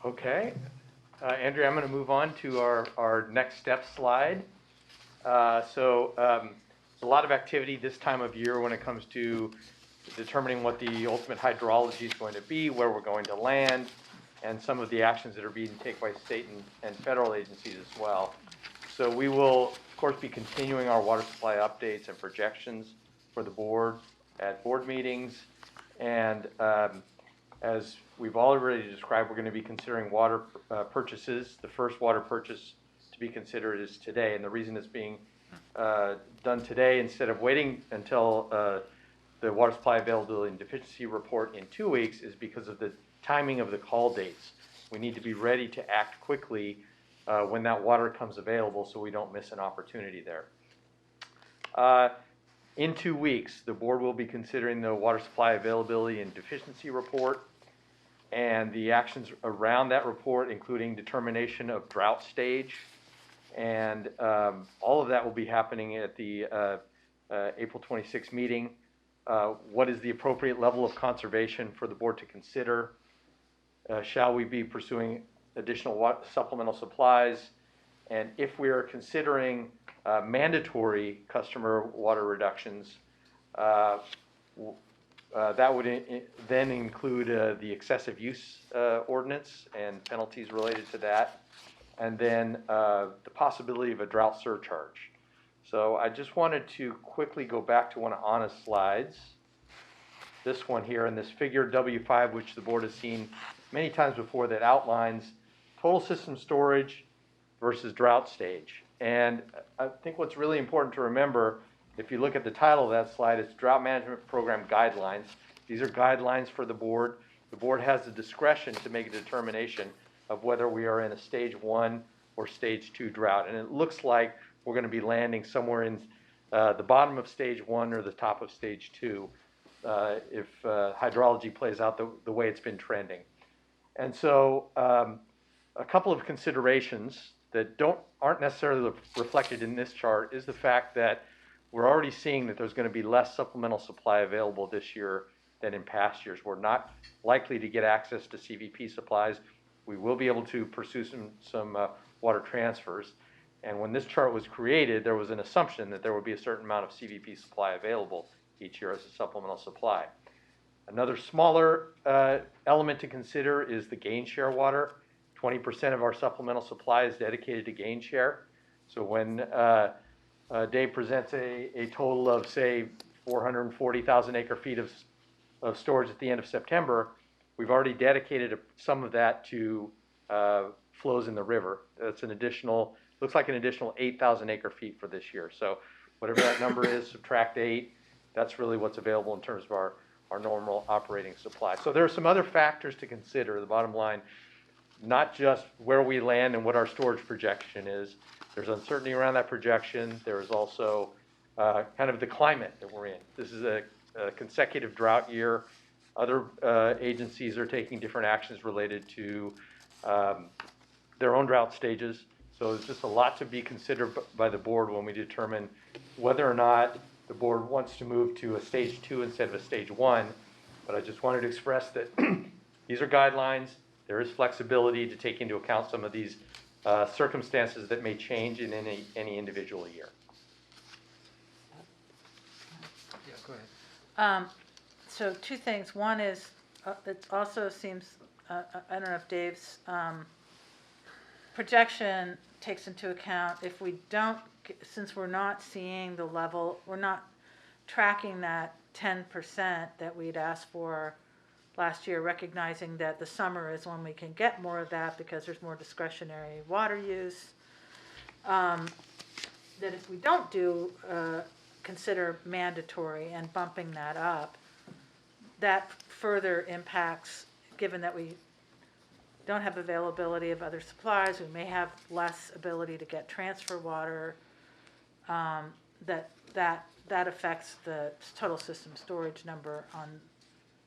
Okay. Andrea, I'm going to move on to our next step slide. There's a lot of activity this time of year when it comes to determining what the ultimate hydrology is going to be, where we're going to land, and some of the actions that are being taken by state and federal agencies as well. So we will, of course, be continuing our water supply updates and projections for the board at board meetings. And as we've already described, we're going to be considering water purchases. The first water purchase to be considered is today. And the reason it's being done today instead of waiting until the water supply availability and deficiency report in 2 weeks is because of the timing of the call dates. We need to be ready to act quickly when that water comes available so we don't miss an opportunity there. In 2 weeks, the board will be considering the water supply availability and deficiency report and the actions around that report, including determination of drought stage. And all of that will be happening at the April 26th meeting. What is the appropriate level of conservation for the board to consider? Shall we be pursuing additional supplemental supplies? And if we are considering mandatory customer water reductions, that would then include the excessive use ordinance and penalties related to that, and then the possibility of a drought surcharge. So I just wanted to quickly go back to one of Anna's slides. This one here, and this figure W5, which the board has seen many times before, that outlines total system storage versus drought stage. And I think what's really important to remember, if you look at the title of that slide, it's Drought Management Program Guidelines. These are guidelines for the board. The board has the discretion to make a determination of whether we are in a stage 1 or stage 2 drought. And it looks like we're going to be landing somewhere in the bottom of stage 1 or the top of stage 2 if hydrology plays out the way it's been trending. And so a couple of considerations that aren't necessarily reflected in this chart is the fact that we're already seeing that there's going to be less supplemental supply available this year than in past years. We're not likely to get access to CVP supplies. We will be able to pursue some water transfers. And when this chart was created, there was an assumption that there would be a certain amount of CVP supply available each year as a supplemental supply. Another smaller element to consider is the gain share water. 20% of our supplemental supply is dedicated to gain share. So when Dave presents a total of, say, 440,000 acre feet of storage at the end of September, we've already dedicated some of that to flows in the river. That's an additional, looks like an additional 8,000 acre feet for this year. So whatever that number is, subtract 8, that's really what's available in terms of our normal operating supply. So there are some other factors to consider. The bottom line, not just where we land and what our storage projection is. There's uncertainty around that projection. There is also kind of the climate that we're in. This is a consecutive drought year. Other agencies are taking different actions related to their own drought stages. So there's just a lot to be considered by the board when we determine whether or not the board wants to move to a stage 2 instead of a stage 1. But I just wanted to express that these are guidelines. There is flexibility to take into account some of these circumstances that may change in any individual year. Yeah, go ahead. So two things. One is, it also seems, I don't know if Dave's projection takes into account if we don't, since we're not seeing the level, we're not tracking that 10% that we'd asked for last year, recognizing that the summer is when we can get more of that because there's more discretionary water use. That if we don't consider mandatory and bumping that up, that further impacts, given that we don't have availability of other supplies, we may have less ability to get transfer water, that affects the total system storage number on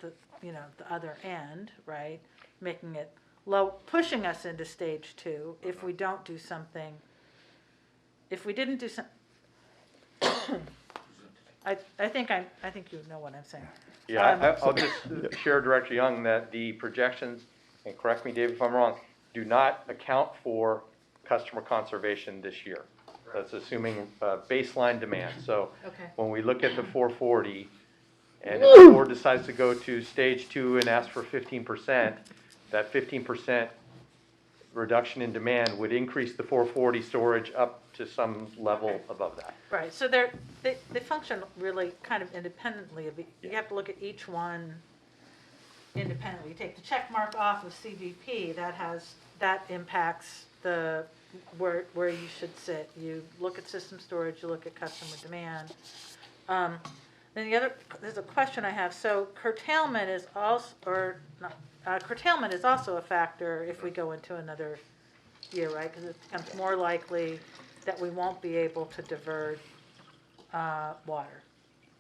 the, the other end, right? Making it low, pushing us into stage 2 if we don't do something. If we didn't do something, I think you know what I'm saying. Yeah, I'll just share, Director Young, that the projections, and correct me, Dave, if I'm wrong, do not account for customer conservation this year. That's assuming baseline demand. So when we look at the 440, and if the board decides to go to stage 2 and ask for 15%, that 15% reduction in demand would increase the 440 storage up to some level above that. Right, so they function really kind of independently. You have to look at each one independently. You take the check mark off of CVP, that impacts the where you should sit. You look at system storage, you look at customer demand. Then there's a question I have. So curtailment is also, curtailment is also a factor if we go into another year, right? Because it becomes more likely that we won't be able to divert water.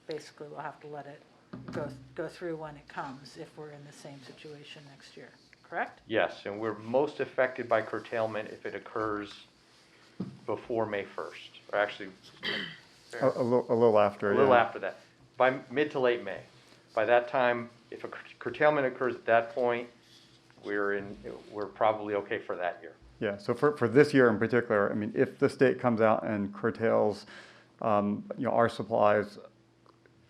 Basically, we'll have to let it go through when it comes if we're in the same situation next year, correct? Yes, and we're most affected by curtailment if it occurs before May 1st, or actually A little after. a little yeah. after that, by mid to late May. By that time, if a curtailment occurs at that point, we're probably okay for that year. Yeah, so for this year in particular, I mean, if the state comes out and curtails, our supplies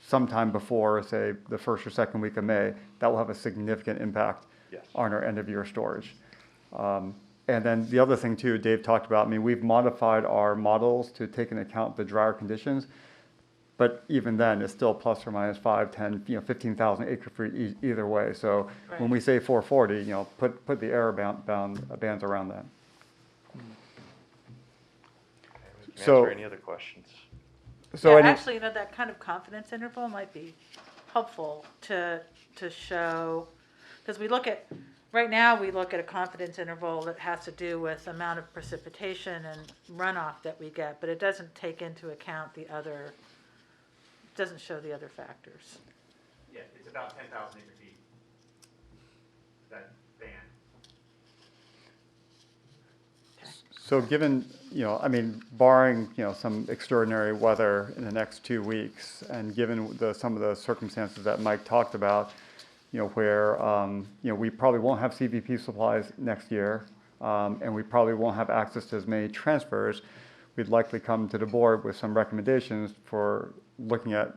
sometime before, say, the first or second week of May, that will have a significant impact on our end of year storage. And then the other thing too, Dave talked about, I mean, we've modified our models to take into account the drier conditions, but even then it's still plus or minus 5, 10, 15,000 acre feet either way. So when we say 440, put the error bands around that. We can answer any other questions. So actually, that kind of confidence interval might be helpful to show, because right now we look at a confidence interval that has to do with amount of precipitation and runoff that we get, but it doesn't take into account doesn't show the other factors. Yeah, it's about 10,000 acre feet, that band. So given, barring, some extraordinary weather in the next 2 weeks, and given some of the circumstances that Mike talked about, where, we probably won't have CVP supplies next year, and we probably won't have access to as many transfers, we'd likely come to the board with some recommendations for looking at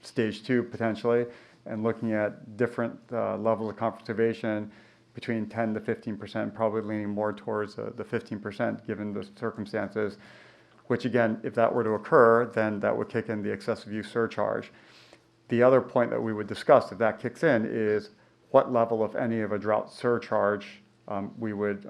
stage 2 potentially, and looking at different levels of conservation between 10 to 15%, probably leaning more towards the 15% given the circumstances, which again, if that were to occur, then that would kick in the excessive use surcharge. The other point that we would discuss if that kicks in is what level, if any, of a drought surcharge we would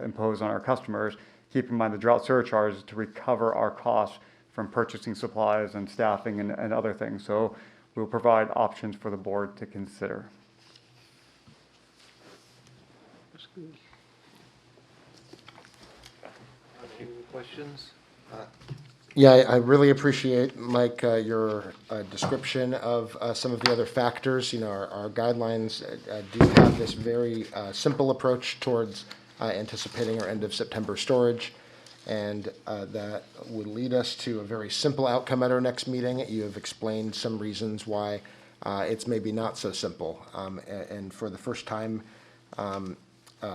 impose on our customers. Keep in mind the drought surcharge is to recover our costs from purchasing supplies and staffing and other things. So we'll provide options for the board to consider. Any questions? Yeah, I really appreciate, Mike, your description of some of the other factors. Our guidelines do have this very simple approach towards anticipating our end of September storage, and that would lead us to a very simple outcome at our next meeting. You have explained some reasons why it's maybe not so simple, and for the first time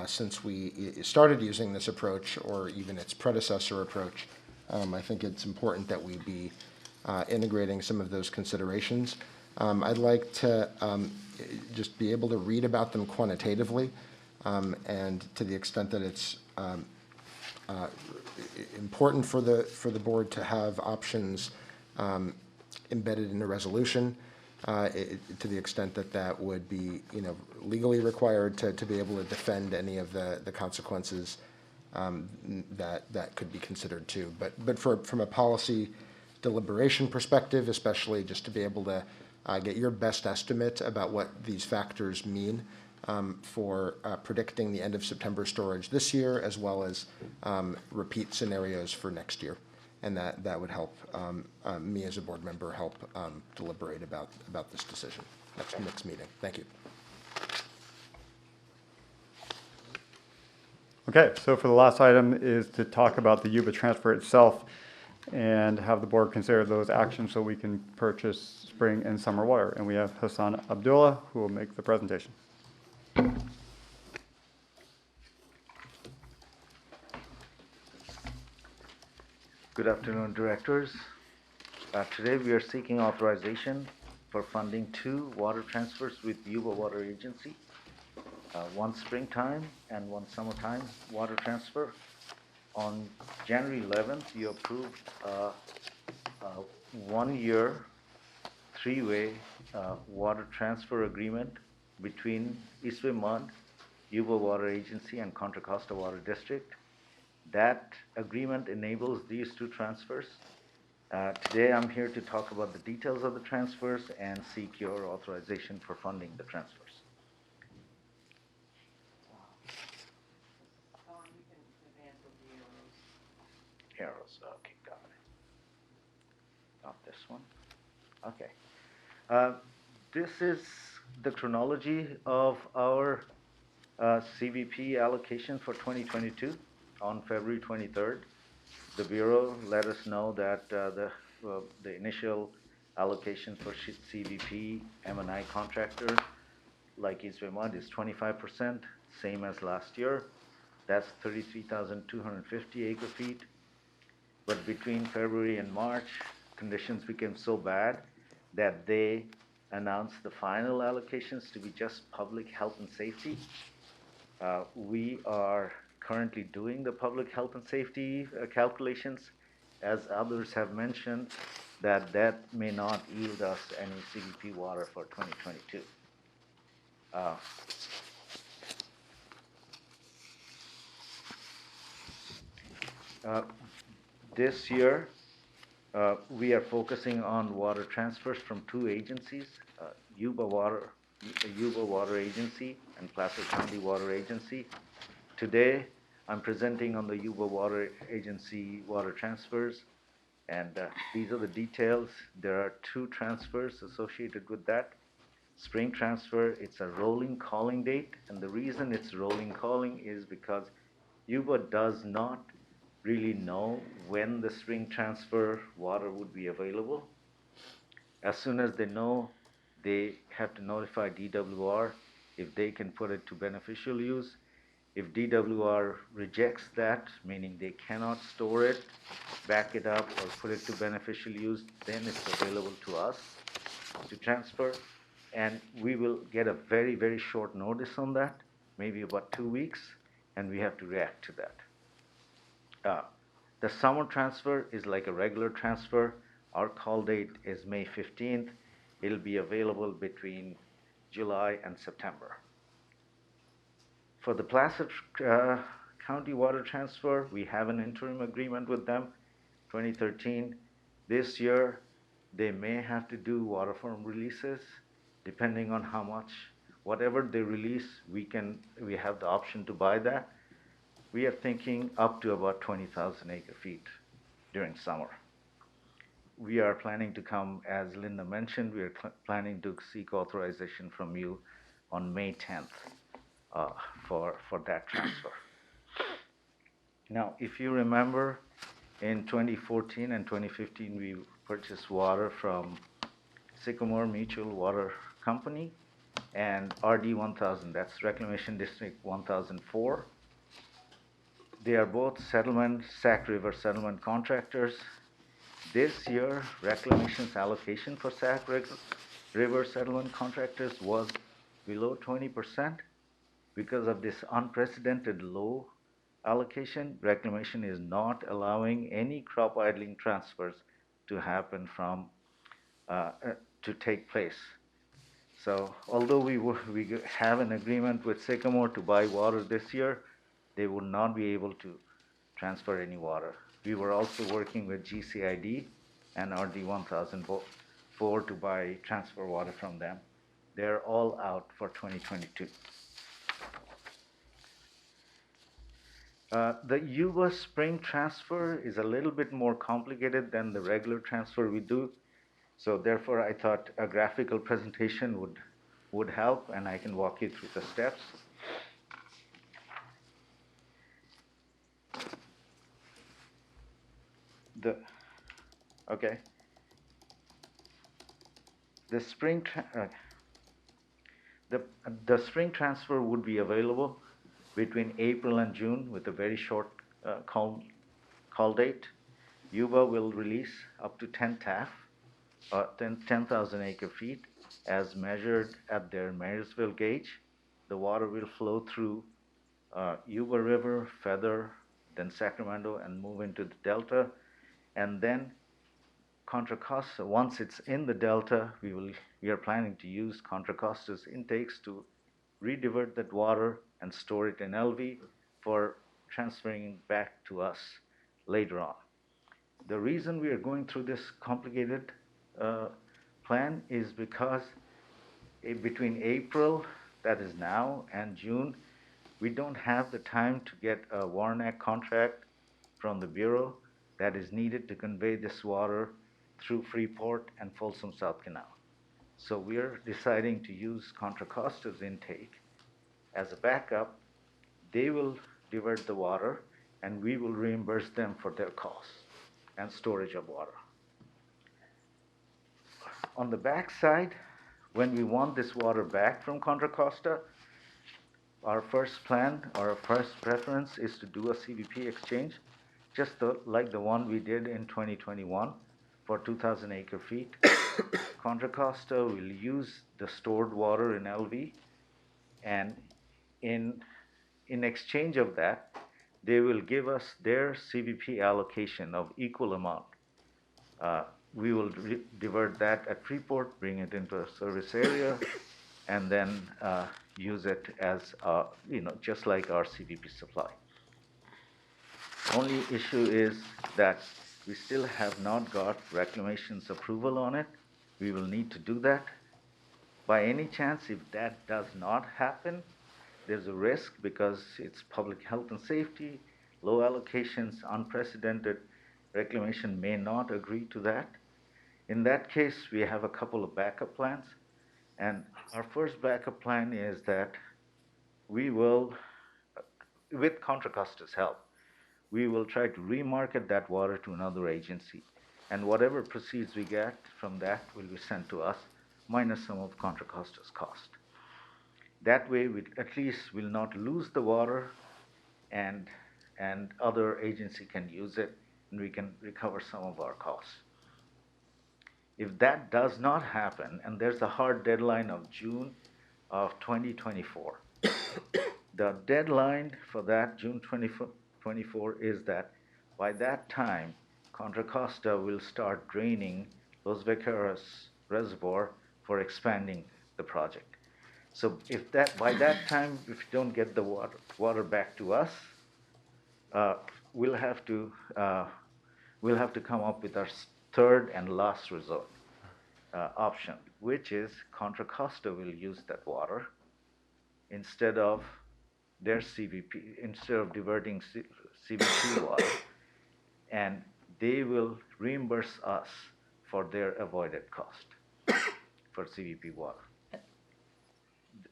since we started using this approach, or even its predecessor approach, I think it's important that we be integrating some of those considerations. I'd like to just be able to read about them quantitatively, and to the extent that it's important for the board to have options embedded in a resolution, to the extent that that would be, legally required to be able to defend any of the consequences that could be considered too. But from a policy deliberation perspective, especially just to be able to get your best estimate about what these factors mean for predicting the end of September storage this year, as well as repeat scenarios for next year. And that would help me as a board member help deliberate about this decision next meeting. Thank you. Okay, so for the last item is to talk about the Yuba transfer itself and have the board consider those actions so we can purchase spring and summer water. And we have Hassan Abdullah who will make the presentation. Good afternoon, directors. Today we are seeking authorization for funding 2 water transfers with Yuba Water Agency. One springtime and one summertime water transfer. On January 11th, you approved a 1-year, 3-way water transfer agreement between EBMUD, Yuba Water Agency, and Contra Costa Water District. That agreement enables these 2 transfers. Today I'm here to talk about the details of the transfers and seek your authorization for funding the transfers. Arrows, okay, got it. Not this one. Okay. This is the chronology of our CVP allocation for 2022. On February 23rd, the Bureau let us know that the initial allocation for CVP M&I contractor, like EBMUD, is 25%, same as last year. That's 33,250 acre-feet. But between February and March, conditions became so bad that they announced the final allocations to be just public health and safety. We are currently doing the public health and safety calculations. As others have mentioned, that may not yield us any CVP water for 2022. This year, we are focusing on water transfers from 2 agencies, Yuba Water Agency and Placer County Water Agency. Today, I'm presenting on the Yuba Water Agency water transfers, and these are the details. There are 2 transfers associated with that. Spring transfer, it's a rolling calling date, and the reason it's rolling calling is because Yuba does not really know when the spring transfer water would be available. As soon as they know, they have to notify DWR if they can put it to beneficial use. If DWR rejects that, meaning they cannot store it, back it up, or put it to beneficial use, then it's available to us to transfer. And we will get a very, very short notice on that, maybe about 2 weeks, and we have to react to that. The summer transfer is like a regular transfer. Our call date is May 15th. It'll be available between July and September. For the Placer County water transfer, we have an interim agreement with them, 2013. This year, they may have to do water form releases, depending on how much. Whatever they release, we have the option to buy that. We are thinking up to about 20,000 acre-feet during summer. We are planning to come, as Linda mentioned, we are planning to seek authorization from you on May 10th for that transfer. Now, if you remember, in 2014 and 2015, we purchased water from Sycamore Mutual Water Company. and RD 1000, that's Reclamation District 1004. They are both Sac River settlement contractors. This year, Reclamation's allocation for Sac River settlement contractors was below 20%. Because of this unprecedented low allocation, Reclamation is not allowing any crop idling transfers to happen to take place. So although we have an agreement with Sycamore to buy water this year, they will not be able to transfer any water. We were also working with GCID and RD 1004 to transfer water from them. They're all out for 2022. The Yuba spring transfer is a little bit more complicated than the regular transfer we do. So therefore, I thought a graphical presentation would help, and I can walk you through the steps. The spring the spring transfer would be available between April and June with a very short call date. Yuba will release up to 10 TAF, 10,000 acre-feet, as measured at their Marysville gauge. The water will flow through Yuba River, Feather, then Sacramento, and move into the Delta. And then Contra Costa, once it's in the Delta, we are planning to use Contra Costa's intakes to redivert that water and store it in LV for transferring back to us later on. The reason we are going through this complicated plan is because between April, that is now, and June, we don't have the time to get a Warnack contract from the Bureau that is needed to convey this water through Freeport and Folsom South Canal. So we're deciding to use Contra Costa's intake as a backup. They will divert the water, and we will reimburse them for their costs and storage of water. On the back side, when we want this water back from Contra Costa, our first plan, or our first preference is to do a CBP exchange, just like the one we did in 2021 for 2,000 acre-feet. Contra Costa will use the stored water in LV, and in exchange of that, they will give us their CBP allocation of equal amount. We will divert that at Freeport, bring it into a service area, and then use it as, just like our CBP supply. Only issue is that we still have not got Reclamation's approval on it. We will need to do that. By any chance, if that does not happen, there's a risk because it's public health and safety, low allocations, unprecedented. Reclamation may not agree to that. In that case, we have a couple of backup plans. And our first backup plan is that we will, with Contra Costa's help, we will try to remarket that water to another agency. And whatever proceeds we get from that will be sent to us, minus some of Contra Costa's cost. That way, we at least will not lose the water, and other agency can use it, and we can recover some of our costs. If that does not happen, and there's a hard deadline of June of 2024, the deadline for that, June 2024, is that by that time, Contra Costa will start draining Los Vaqueros Reservoir for expanding the project. So if by that time, if we don't get the water back to us, we'll have to come up with our third and last resort option, which is Contra Costa will use that water instead of their CBP, instead of diverting CBP water, and they will reimburse us for their avoided cost for CBP water.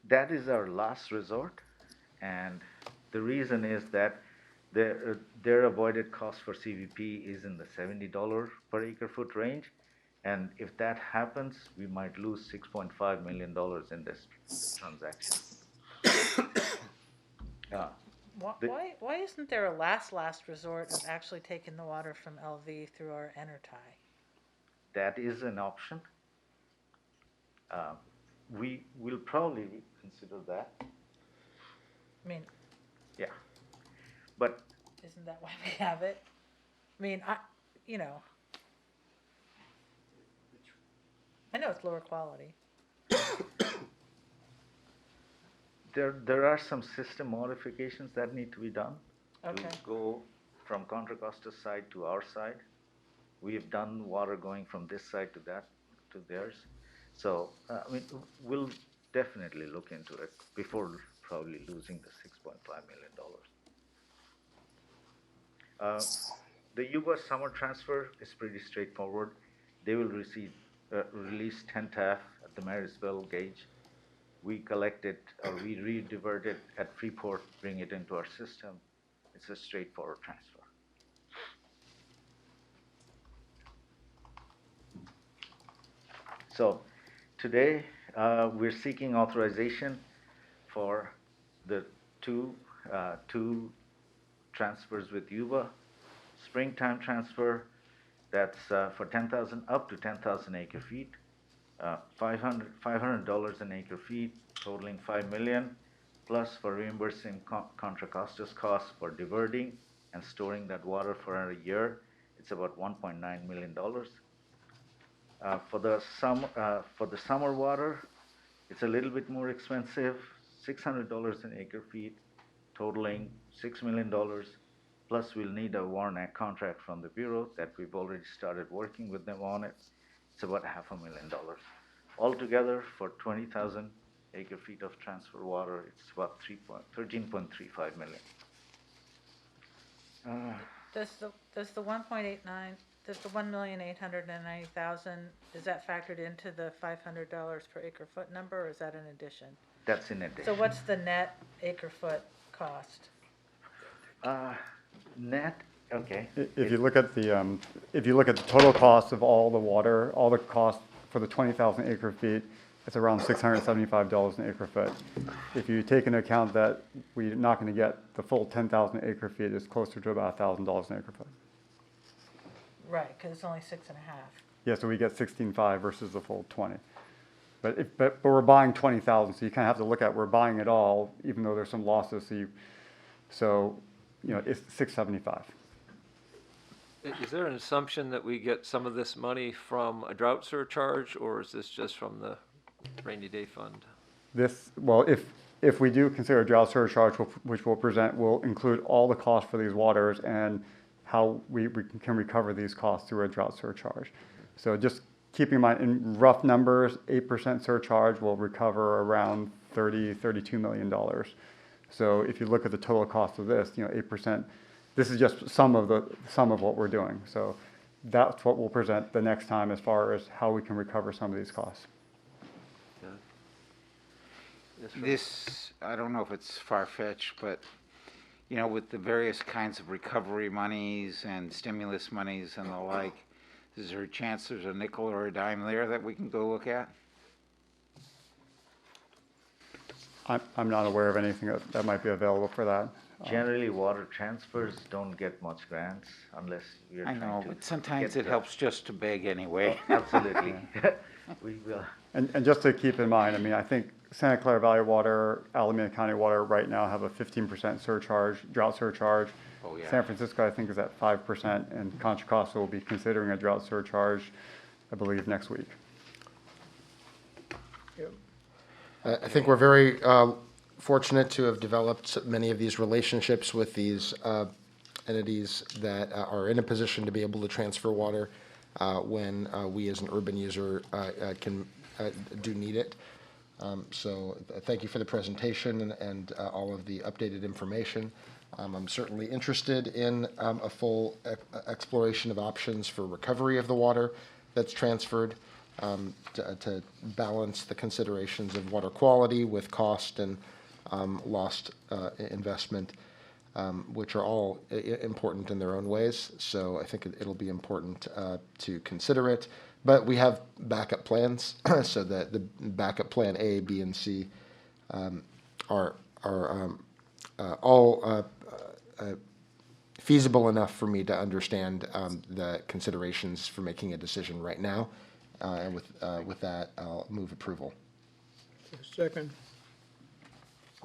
That is our last resort, and the reason is that their avoided cost for CBP is in the $70 per acre-foot range, And if that happens, we might lose $6.5 million in this transaction. Why isn't there a last resort of actually taking the water from LV through our Enertie? That is an option. We will probably consider that. I mean, yeah, but isn't that why we have it? I mean, I know it's lower quality. There are some system modifications that need to be done Okay. to go from Contra Costa's side to our side. We have done water going from this side to theirs. So, I mean, we'll definitely look into it before probably losing the $6.5 million. The Yuba summer transfer is pretty straightforward. They will release 10 TAF at the Marysville gauge. We collect it, or we re-divert it at Freeport, bring it into our system. It's a straightforward transfer. So today, we're seeking authorization for the two transfers with Yuba. Springtime transfer, that's for 10,000 up to 10,000 acre feet. $500 an acre feet, totaling $5 million, plus for reimbursing Contra Costa's costs for diverting and storing that water for a year, it's about $1.9 million. For the summer water, it's a little bit more expensive, $600 an acre feet, totaling $6 million. Plus, we'll need a WARNAC contract from the Bureau that we've already started working with them on it. It's about $500,000. Altogether, for 20,000 acre feet of transfer water, it's about $13.35 million. Does the 1.89, does the $1,890,000, is that factored into the $500 per acre foot number, or is that an addition? That's in addition. So what's the net acre foot cost? Net, okay. If you look at the total cost of all the water, all the cost for the 20,000 acre feet, it's around $675 an acre foot. If you take into account that we're not going to get the full 10,000 acre feet, it's closer to about $1,000 an acre foot. Right, because it's only 6.5. Yeah, so we get 16.5 versus the full 20. But we're buying 20,000, so you kind of have to look at we're buying it all, even though there's some losses. So it's 675. Is there an assumption that we get some of this money from a drought surcharge, or is this just from the rainy day fund? If we do consider a drought surcharge, which we'll present, will include all the costs for these waters and how we can recover these costs through a drought surcharge. So just keep in mind, in rough numbers, 8% surcharge will recover around $32 million. So if you look at the total cost of this, 8%, this is just some of what we're doing. So that's what we'll present the next time as far as how we can recover some of these costs. This, I don't know if it's far-fetched, but, with the various kinds of recovery monies and stimulus monies and the like, is there a chance there's a nickel or a dime there that we can go look at? I'm not aware of anything that might be available for that. Generally, water transfers don't get much grants unless you're I trying know, to but sometimes get it helps just to beg anyway. Oh, absolutely. We will. And just to keep in mind, I think Santa Clara Valley Water, Alameda County Water right now have a 15% surcharge, drought surcharge. Oh, yeah. San Francisco, I think, is at 5%, and Contra Costa will be considering a drought surcharge, I believe, next week. I think we're very fortunate to have developed many of these relationships with these entities that are in a position to be able to transfer water when we as an urban user do need it. So thank you for the presentation and all of the updated information. I'm certainly interested in a full exploration of options for recovery of the water that's transferred to balance the considerations of water quality with cost and lost investment, which are all important in their own ways. So I think it'll be important to consider it. But we have backup plans, so that the backup plan A, B, and C are all feasible enough for me to understand the considerations for making a decision right now. And with that, I'll move approval. Second.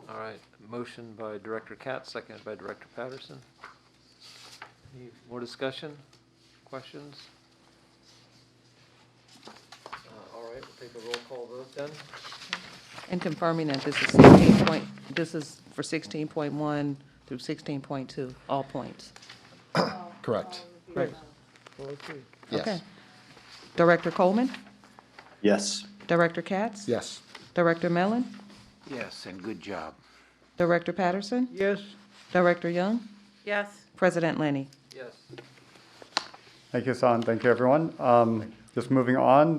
All right, motion by Director Katz, seconded by Director Patterson. Any more discussion, questions? All right, we'll take a roll call vote then. And confirming that this is this is for 16.1 through 16.2, all points. Correct. Right. Yes. Okay. Director Coleman? Yes. Director Katz? Yes. Director Mellon? Yes, and good job. Director Patterson? Yes. Director Young? Yes. President Lenny? Yes. Thank you, Hassan. Thank you, everyone. Just moving on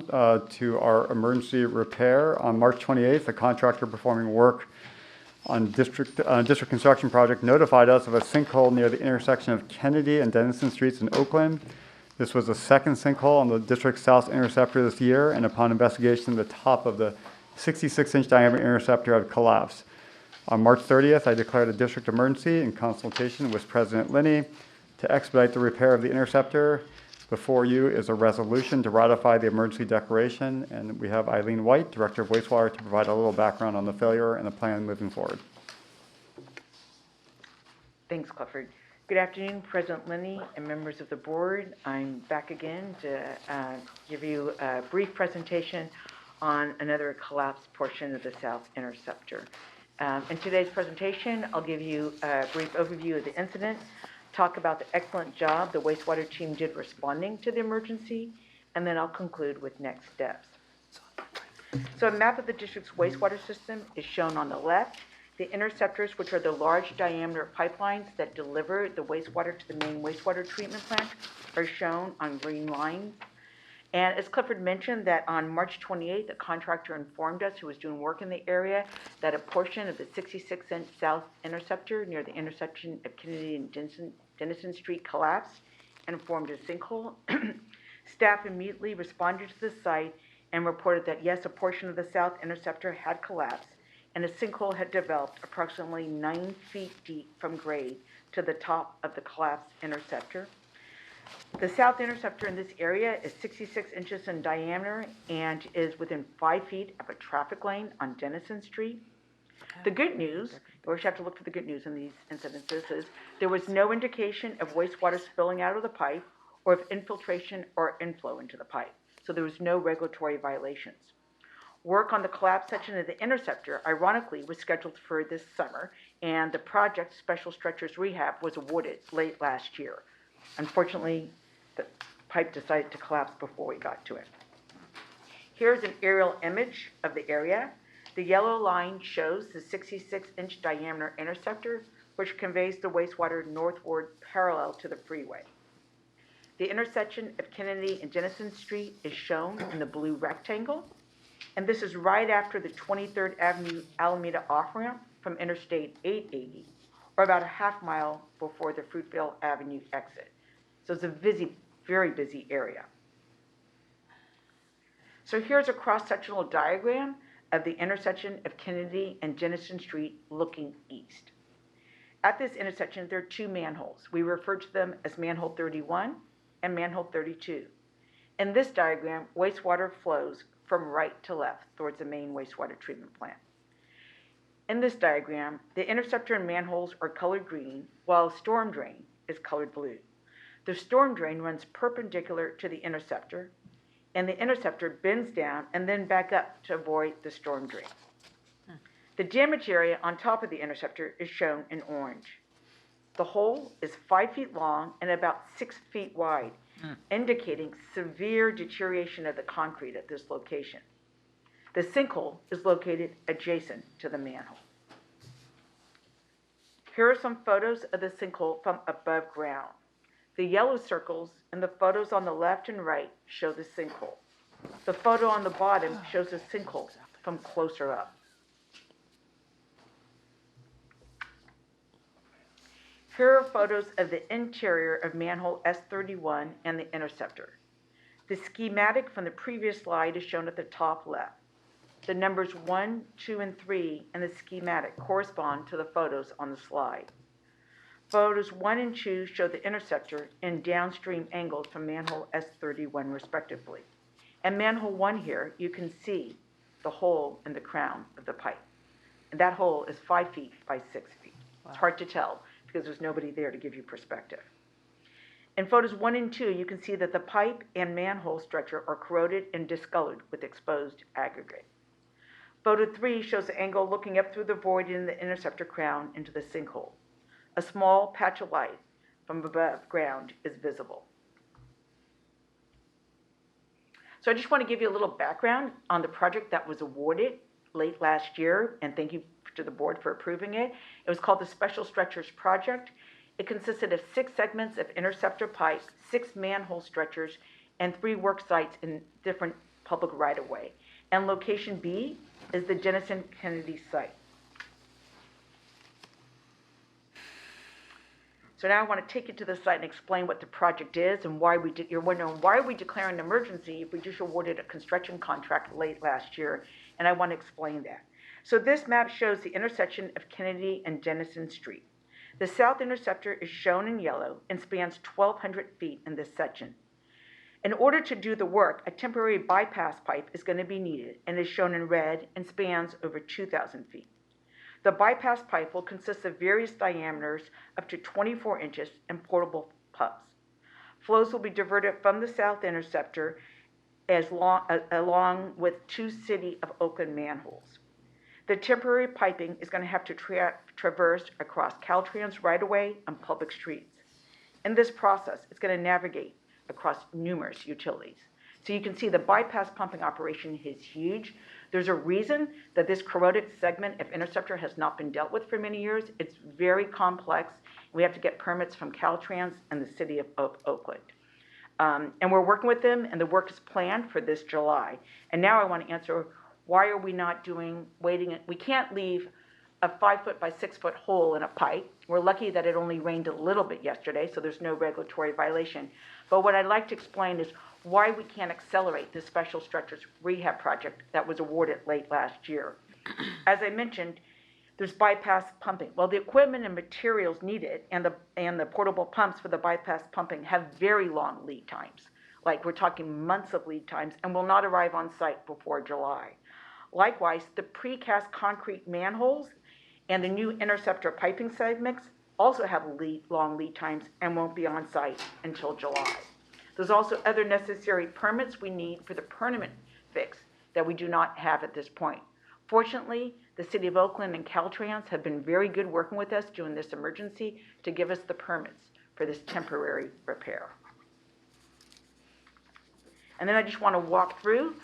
to our emergency repair. On March 28th, a contractor performing work on district construction project notified us of a sinkhole near the intersection of Kennedy and Denison Streets in Oakland. This was the second sinkhole on the district's south interceptor this year, and upon investigation, the top of the 66-inch diameter interceptor had collapsed. On March 30th, I declared a district emergency in consultation with President Lenny to expedite the repair of the interceptor. Before you is a resolution to ratify the emergency declaration, and we have Eileen White, Director of Wastewater, to provide a little background on the failure and the plan moving forward. Thanks, Clifford. Good afternoon, President Lenny and members of the board. I'm back again to give you a brief presentation on another collapsed portion of the South Interceptor. In today's presentation, I'll give you a brief overview of the incident, talk about the excellent job the wastewater team did responding to the emergency, and then I'll conclude with next steps. So a map of the district's wastewater system is shown on the left. The interceptors, which are the large diameter pipelines that deliver the wastewater to the main wastewater treatment plant, are shown on green lines. And as Clifford mentioned, that on March 28th, a contractor informed us who was doing work in the area that a portion of the 66-inch south interceptor near the intersection of Kennedy and Denison Street collapsed and formed a sinkhole. Staff immediately responded to the site and reported that yes, a portion of the south interceptor had collapsed and a sinkhole had developed approximately 9 feet deep from grade to the top of the collapsed interceptor. The south interceptor in this area is 66 inches in diameter and is within 5 feet of a traffic lane on Denison Street. The good news, we always have to look for the good news in these incidences, is there was no indication of wastewater spilling out of the pipe or of infiltration or inflow into the pipe. So there was no regulatory violations. Work on the collapsed section of the interceptor, ironically, was scheduled for this summer, and the project, Special Structures Rehab, was awarded late last year. Unfortunately, the pipe decided to collapse before we got to it. Here's an aerial image of the area. The yellow line shows the 66-inch diameter interceptor, which conveys the wastewater northward parallel to the freeway. The intersection of Kennedy and Denison Street is shown in the blue rectangle, and this is right after the 23rd Avenue Alameda off-ramp from Interstate 880, or about a half mile before the Fruitvale Avenue exit. So it's a busy, very busy area. So here's a cross-sectional diagram of the intersection of Kennedy and Denison Street looking east. At this intersection, there are 2 manholes. We refer to them as manhole 31 and manhole 32. In this diagram, wastewater flows from right to left towards the main wastewater treatment plant. In this diagram, the interceptor and manholes are colored green, while a storm drain is colored blue. The storm drain runs perpendicular to the interceptor, and the interceptor bends down and then back up to avoid the storm drain. The damage area on top of the interceptor is shown in orange. The hole is 5 feet long and about 6 feet wide, indicating severe deterioration of the concrete at this location. The sinkhole is located adjacent to the manhole. Here are some photos of the sinkhole from above ground. The yellow circles in the photos on the left and right show the sinkhole. The photo on the bottom shows the sinkhole from closer up. Here are photos of the interior of manhole S31 and the interceptor. The schematic from the previous slide is shown at the top left. The numbers 1, 2, and 3 in the schematic correspond to the photos on the slide. Photos 1 and 2 show the interceptor and downstream angles from manhole S31 respectively. And manhole 1 here, you can see the hole in the crown of the pipe. And that hole is 5 feet by 6 feet. It's hard to tell because there's nobody there to give you perspective. In photos 1 and 2, you can see that the pipe and manhole structure are corroded and discolored with exposed aggregate. Photo 3 shows the angle looking up through the void in the interceptor crown into the sinkhole. A small patch of light from above ground is visible. So I just want to give you a little background on the project that was awarded late last year, and thank you to the board for approving it. It was called the Special Stretchers Project. It consisted of 6 segments of interceptor pipe, 6 manhole stretchers, and 3 work sites in different public right-of-way. And location B is the Jennison Kennedy site. So now I want to take you to the site and explain what the project is and why you're wondering, why are we declaring an emergency if we just awarded a construction contract late last year? And I want to explain that. So this map shows the intersection of Kennedy and Jennison Street. The south interceptor is shown in yellow and spans 1,200 feet in this section. In order to do the work, a temporary bypass pipe is going to be needed and is shown in red and spans over 2,000 feet. The bypass pipe will consist of various diameters up to 24 inches and portable pumps. Flows will be diverted from the south interceptor along with 2 City of Oakland manholes. The temporary piping is going to have to traverse across Caltrans right-of-way and public streets. In this process, it's going to navigate across numerous utilities. So you can see the bypass pumping operation is huge. There's a reason that this corroded segment of interceptor has not been dealt with for many years. It's very complex. We have to get permits from Caltrans and the City of Oakland. And we're working with them, and the work is planned for this July. And now I want to answer, why are we not waiting? We can't leave a 5-foot by 6-foot hole in a pipe. We're lucky that it only rained a little bit yesterday, so there's no regulatory violation. But what I'd like to explain is why we can't accelerate this special structures rehab project that was awarded late last year. As I mentioned, there's bypass pumping. Well, the equipment and materials needed and the portable pumps for the bypass pumping have very long lead times. Like we're talking months of lead times and will not arrive on site before July. Likewise, the precast concrete manholes and the new interceptor piping segments also have long lead times and won't be on site until July. There's also other necessary permits we need for the permanent fix that we do not have at this point. Fortunately, the City of Oakland and Caltrans have been very good working with us during this emergency to give us the permits for this temporary repair. And then I just want to walk through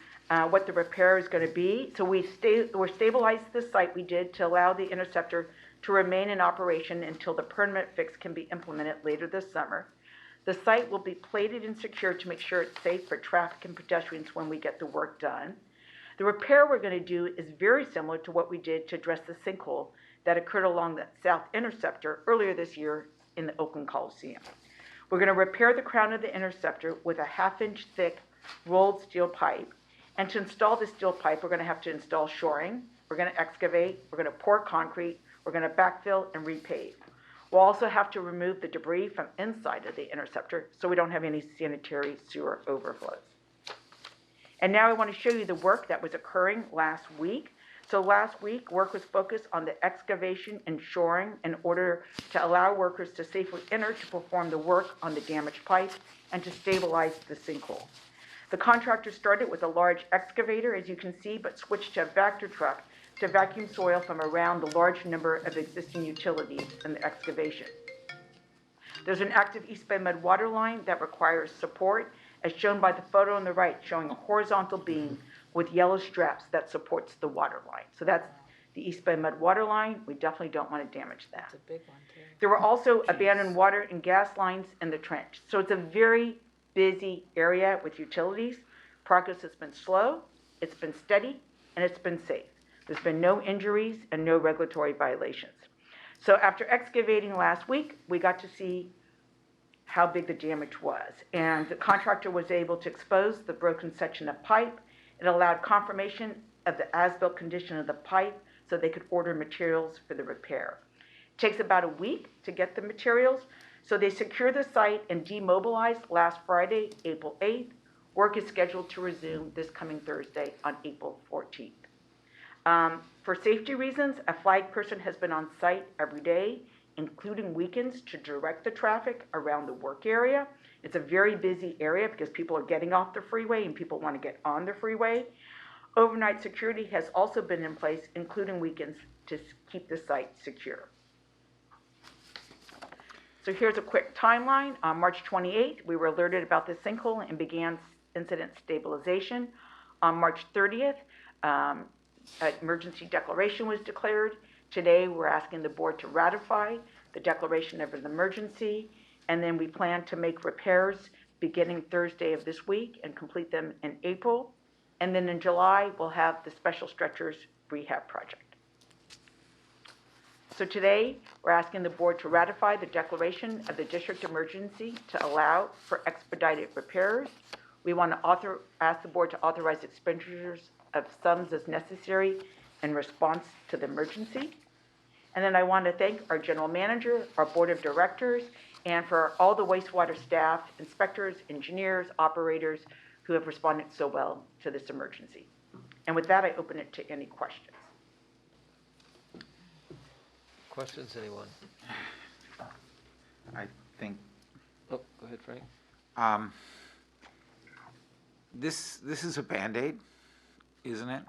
what the repair is going to be. So we stabilized the site we did to allow the interceptor to remain in operation until the permanent fix can be implemented later this summer. The site will be plated and secured to make sure it's safe for traffic and pedestrians when we get the work done. The repair we're going to do is very similar to what we did to address the sinkhole that occurred along the south interceptor earlier this year in the Oakland Coliseum. We're going to repair the crown of the interceptor with a 1/2-inch thick rolled steel pipe. And to install the steel pipe, we're going to have to install shoring. We're going to excavate. We're going to pour concrete. We're going to backfill and repave. We'll also have to remove the debris from inside of the interceptor so we don't have any sanitary sewer overflows. And now I want to show you the work that was occurring last week. So last week, work was focused on the excavation and shoring in order to allow workers to safely enter to perform the work on the damaged pipe and to stabilize the sinkhole. The contractor started with a large excavator, as you can see, but switched to a Vector truck to vacuum soil from around the large number of existing utilities in the excavation. There's an active EBMUD water line that requires support, as shown by the photo on the right, showing a horizontal beam with yellow straps that supports the water line. So that's the EBMUD water line. We definitely don't want to damage that. It's a big one, too. There were also abandoned water and gas lines in the trench. So it's a very busy area with utilities. Progress has been slow, it's been steady, and it's been safe. There's been no injuries and no regulatory violations. So after excavating last week, we got to see how big the damage was. And the contractor was able to expose the broken section of pipe. It allowed confirmation of the as-built condition of the pipe so they could order materials for the repair. It takes about a week to get the materials, so they secured the site and demobilized last Friday, April 8th. Work is scheduled to resume this coming Thursday on April 14th. For safety reasons, a flag person has been on site every day, including weekends, to direct the traffic around the work area. It's a very busy area because people are getting off the freeway and people want to get on the freeway. Overnight security has also been in place, including weekends, to keep the site secure. So here's a quick timeline. On March 28th, we were alerted about the sinkhole and began incident stabilization. On March 30th, an emergency declaration was declared. Today, we're asking the board to ratify the declaration of an emergency, and then we plan to make repairs beginning Thursday of this week and complete them in April. And then in July, we'll have the special stretchers rehab project. So today, we're asking the board to ratify the declaration of the district emergency to allow for expedited repairs. We want to ask the board to authorize expenditures of sums as necessary in response to the emergency. And then I want to thank our general manager, our board of directors, and for all the wastewater staff, inspectors, engineers, operators who have responded so well to this emergency. And with that, I open it to any questions. Questions, anyone? I think, Oh, go ahead, Frank. this is a Band-Aid, isn't it?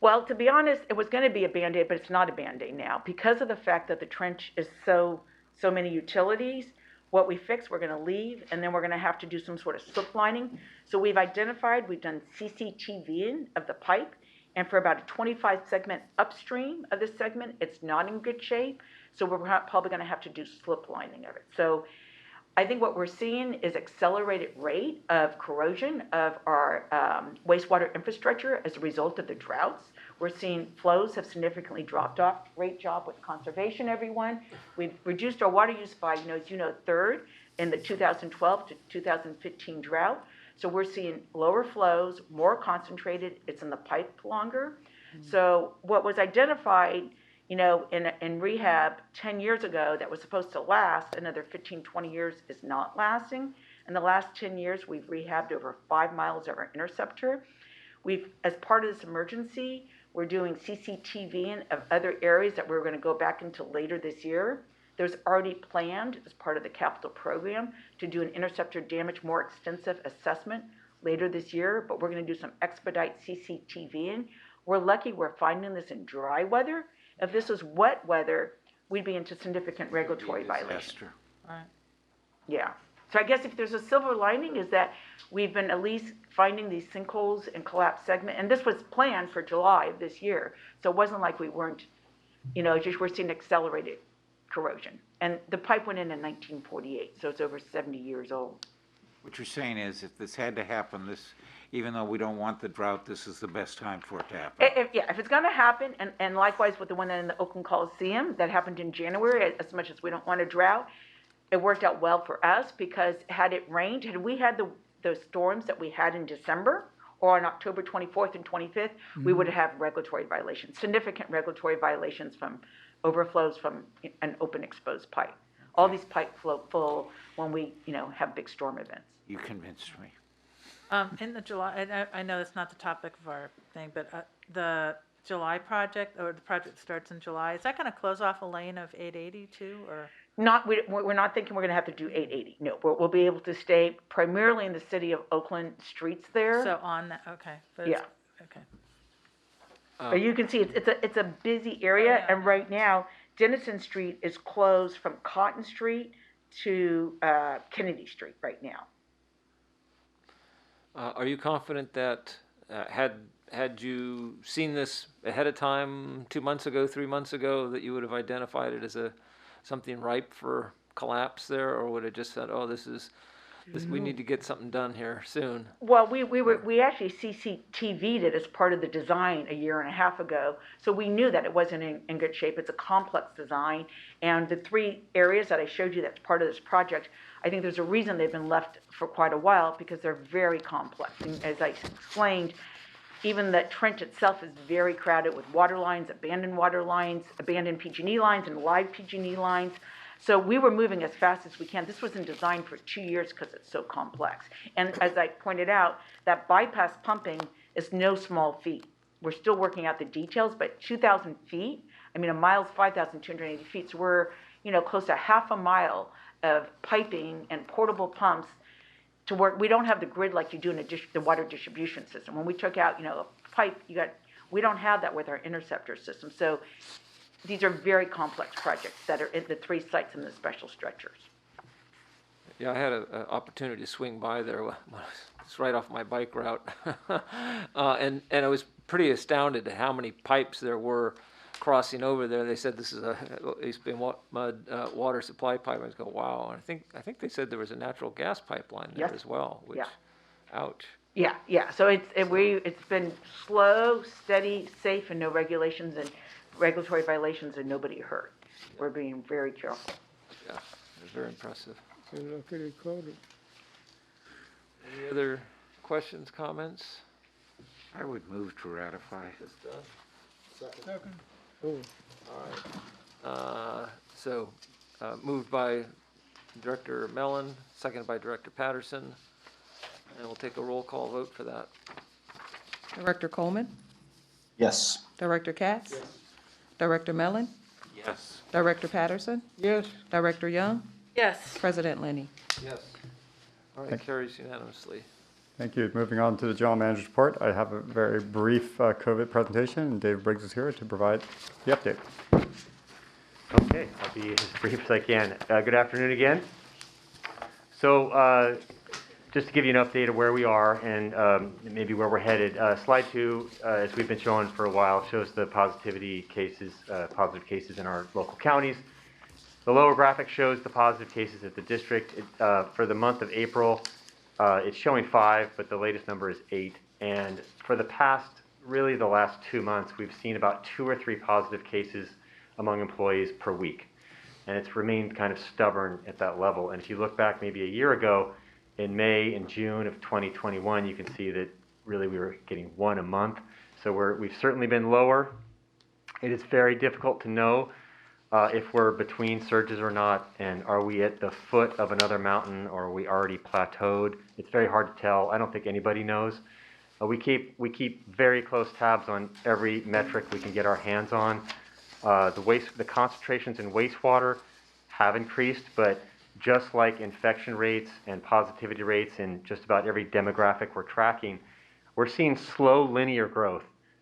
Well, to be honest, it was going to be a Band-Aid, but it's not a Band-Aid now. Because of the fact that the trench is so many utilities, what we fix, we're going to leave, and then we're going to have to do some sort of slip lining. So we've done CCTVing of the pipe, and for about a 25 segment upstream of this segment, it's not in good shape. So we're probably going to have to do slip lining of it. So I think what we're seeing is accelerated rate of corrosion of our wastewater infrastructure as a result of the droughts. We're seeing flows have significantly dropped off. Great job with conservation, everyone. We've reduced our water use by, a third in the 2012 to 2015 drought. So we're seeing lower flows, more concentrated. It's in the pipe longer. So what was identified, in rehab 10 years ago that was supposed to last another 15, 20 years is not lasting. In the last 10 years, we've rehabbed over 5 miles of our Interceptor. As part of this emergency, we're doing CCTVing of other areas that we're going to go back into later this year. There's already planned, as part of the capital program, to do an Interceptor damage more extensive assessment later this year, but we're going to do some expedite CCTVing. We're lucky we're finding this in dry weather. If this was wet weather, we'd be into significant regulatory violations. Right. Yeah. So I guess if there's a silver lining is that we've been at least finding these sinkholes and collapsed segment, and this was planned for July of this year. So it wasn't like we weren't, just we're seeing accelerated corrosion. And the pipe went in 1948, so it's over 70 years old. What you're saying is if this had to happen, even though we don't want the drought, this is the best time for it to happen. If it's going to happen, and likewise with the one in the Oakland Coliseum that happened in January, as much as we don't want a drought, it worked out well for us because had it rained, had we had those storms that we had in December or on October 24th and 25th, we would have regulatory violations, significant regulatory violations from overflows from an open exposed pipe. All these pipes flow full when we, have big storm events. You convinced me. In the July, and I know it's not the topic of our thing, but the July project, or the project starts in July, is that going to close off a lane of 880 too, or? We're not thinking we're going to have to do 880. No, we'll be able to stay primarily in the city of Oakland streets there. So on that, okay. But Yeah. Okay. But you can see it's a busy area, and right now Denison Street is closed from Cotton Street to Kennedy Street right now. Are you confident that had you seen this ahead of time 2 months ago, 3 months ago, that you would have identified it as something ripe for collapse there, or would have just said, "Oh, this we need to get something done here soon"? Well, we actually CCTV'd it as part of the design a year and a half ago, so we knew that it wasn't in good shape. It's a complex design, and the 3 areas that I showed you that's part of this project, I think there's a reason they've been left for quite a while, because they're very complex. And as I explained, even the trench itself is very crowded with water lines, abandoned PG&E lines, and live PG&E lines. So we were moving as fast as we can. This wasn't designed for 2 years because it's so complex. And as I pointed out, that bypass pumping is no small feat. We're still working out the details, but 2,000 feet, I mean, a mile's 5,280 feet, so we're, close to half a mile of piping and portable pumps to work. We don't have the grid like you do in the water distribution system. When we took out, a pipe, we don't have that with our Interceptor system. So these are very complex projects that are at the 3 sites and the special stretchers. Yeah, I had an opportunity to swing by there. It's right off my bike route. And I was pretty astounded at how many pipes there were crossing over there. They said this is a EBMUD water supply pipe. I was going, wow. And I think they said there was a natural gas pipeline there as well, which, ouch. Yeah. So it's been slow, steady, safe, and no regulatory violations, and nobody hurt. We're being very careful. Yeah, it's very impressive. Luckily caught it. Any other questions, comments? I would move to ratify. This done? Second. Oh. All right. Moved by Director Mellon, seconded by Director Patterson, and we'll take a roll call vote for that. Director Coleman? Yes. Director Katz? Yes. Director Mellon? Yes. Director Patterson? Yes. Director Young? Yes. President Lenny? Yes. All right, carries unanimously. Thank you. Moving on to the General Manager's report, I have a very brief COVID presentation, and Dave Briggs is here to provide the update. Okay, I'll be as brief as I can. Good afternoon again. So just to give you an update of where we are and maybe where we're headed, slide 2, as we've been showing for a while, shows the positive cases in our local counties. The lower graphic shows the positive cases at the district. For the month of April, it's showing 5, but the latest number is 8. And for the last 2 months, we've seen about 2 or 3 positive cases among employees per week. And it's remained kind of stubborn at that level. And if you look back maybe a year ago, in May and June of 2021, you can see that really we were getting 1 a month. So we've certainly been lower. It is very difficult to know if we're between surges or not, and are we at the foot of another mountain, or are we already plateaued? It's very hard to tell. I don't think anybody knows. We keep very close tabs on every metric we can get our hands on. The concentrations in wastewater have increased, but just like infection rates and positivity rates in just about every demographic we're tracking, we're seeing slow linear growth.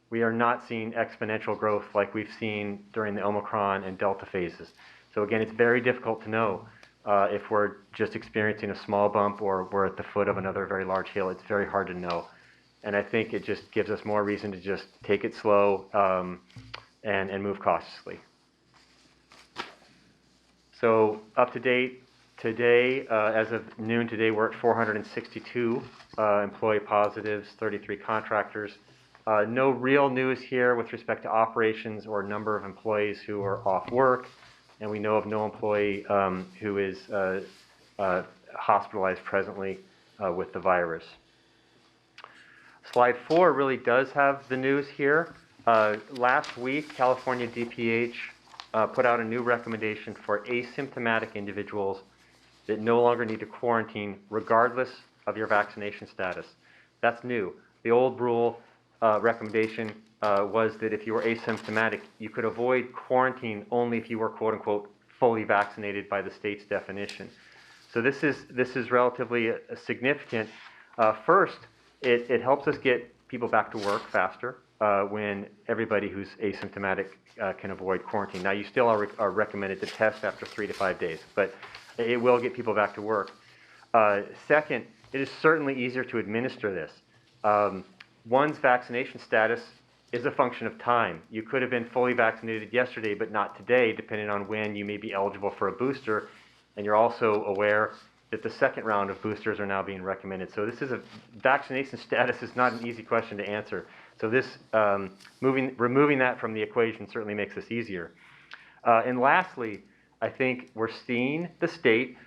We are not seeing exponential growth like we've seen during the Omicron and Delta phases. So again, it's very difficult to know if we're just experiencing a small bump or we're at the foot of another very large hill. It's very hard to know. And I think it just gives us more reason to just take it slow and move cautiously. So up to date, today, as of noon today, we're at 462 employee positives, 33 contractors. No real news here with respect to operations or number of employees who are off work, and we know of no employee who is hospitalized presently with the virus. Slide 4 really does have the news here. Last week, California DPH put out a new recommendation for asymptomatic individuals that no longer need to quarantine regardless of your vaccination status. That's new. The old rule recommendation was that if you were asymptomatic, you could avoid quarantine only if you were quote unquote fully vaccinated by the state's definition. So this is relatively significant. First, it helps us get people back to work faster when everybody who's asymptomatic can avoid quarantine. Now, you still are recommended to test after 3 to 5 days, but it will get people back to work. Second, it is certainly easier to administer this. One's vaccination status is a function of time. You could have been fully vaccinated yesterday, but not today, depending on when you may be eligible for a booster. And you're also aware that the second round of boosters are now being recommended. So this is vaccination status is not an easy question to answer. So this removing that from the equation certainly makes this easier. And lastly, I think we're seeing the state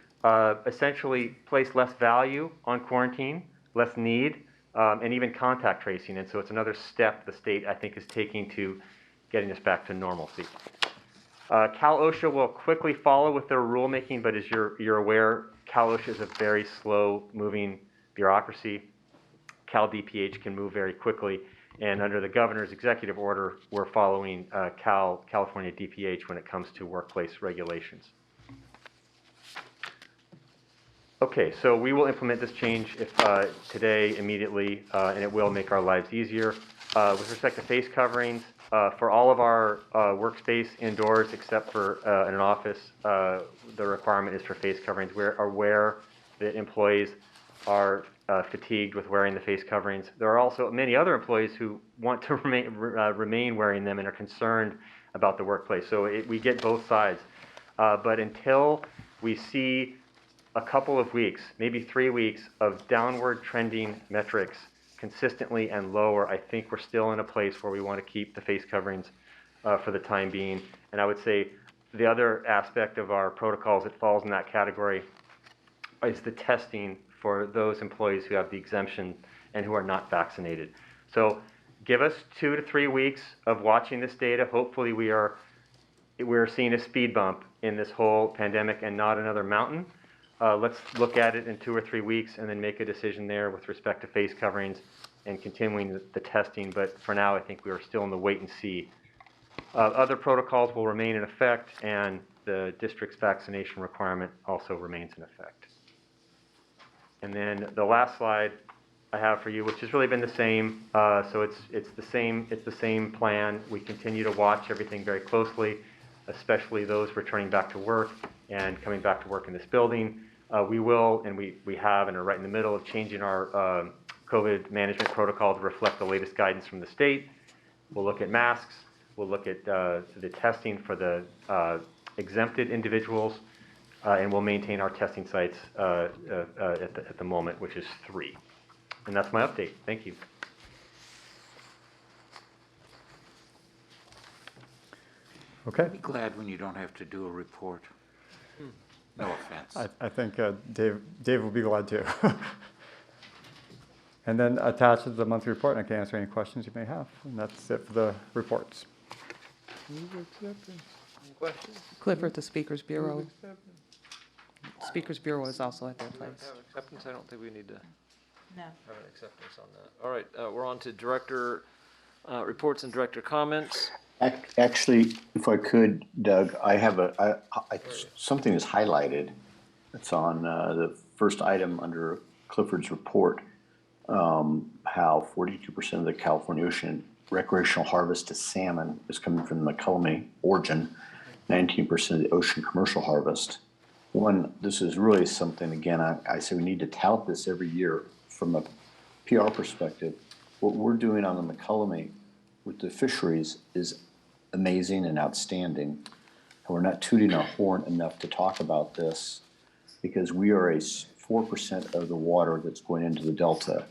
essentially place less value on quarantine, less need, and even contact tracing. And so it's another step the state, I think, is taking to getting us back to normalcy. Cal OSHA will quickly follow with their rulemaking, but as you're aware, Cal OSHA is a very slow-moving bureaucracy. Cal DPH can move very quickly, and under the governor's executive order, we're following California DPH when it comes to workplace regulations. Okay, so we will implement this change today immediately, and it will make our lives easier. With respect to face coverings, for all of our workspace indoors, except for in an office, the requirement is for face coverings. We're aware that employees are fatigued with wearing the face coverings. There are also many other employees who want to remain wearing them and are concerned about the workplace. So we get both sides. But until we see a couple of weeks, maybe 3 weeks, of downward trending metrics consistently and lower, I think we're still in a place where we want to keep the face coverings for the time being. And I would say the other aspect of our protocols that falls in that category is the testing for those employees who have the exemption and who are not vaccinated. So give us 2 to 3 weeks of watching this data. Hopefully we're seeing a speed bump in this whole pandemic and not another mountain. Let's look at it in 2 or 3 weeks and then make a decision there with respect to face coverings and continuing the testing. But for now, I think we are still in the wait and see. Other protocols will remain in effect, and the district's vaccination requirement also remains in effect. And then the last slide I have for you, which has really been the same. So it's the same plan. We continue to watch everything very closely, especially those returning back to work and coming back to work in this building. We will, and we have, and are right in the middle of changing our COVID management protocol to reflect the latest guidance from the state. We'll look at masks. We'll look at the testing for the exempted individuals, and we'll maintain our testing sites at the moment, which is 3. And that's my update. Thank you. Okay. I'll be glad when you don't have to do a report. No offense. I think Dave will be glad too. And then attached is the monthly report, and I can answer any questions you may have. And that's it for the reports. Any questions? Clifford, the Speakers Bureau. Speakers Bureau is also at their place. Have acceptance? I don't think we need to No. have an acceptance on that. All right, we're on to director reports and director comments. Actually, if I could, Doug, I have something is highlighted. It's on the first item under Clifford's report, how 42% of the California Ocean recreational harvest of salmon is coming from the McCullum origin, 19% of the ocean commercial harvest. This is really something, again, I say we need to tout this every year from a PR perspective. What we're doing on the McCullum with the fisheries is amazing and outstanding. And we're not tooting our horn enough to talk about this because we are 4% of the water that's going into the Delta,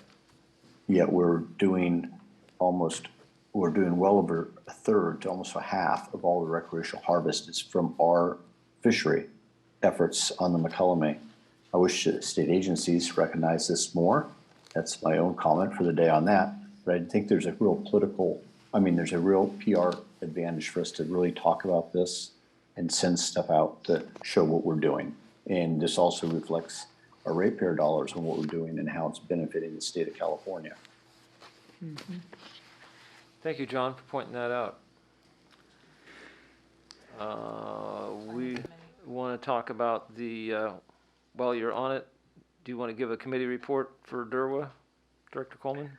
yet we're doing well over a third to almost a half of all the recreational harvest is from our fishery efforts on the McCullum. I wish state agencies recognize this more. That's my own comment for the day on that. But I think there's a real there's a real PR advantage for us to really talk about this and send stuff out to show what we're doing. And this also reflects our ratepayer dollars and what we're doing and how it's benefiting the state of California. Mm-hmm. Thank you, John, for pointing that out. We want to talk about while you're on it, do you want to give a committee report for DERWA, Director Coleman?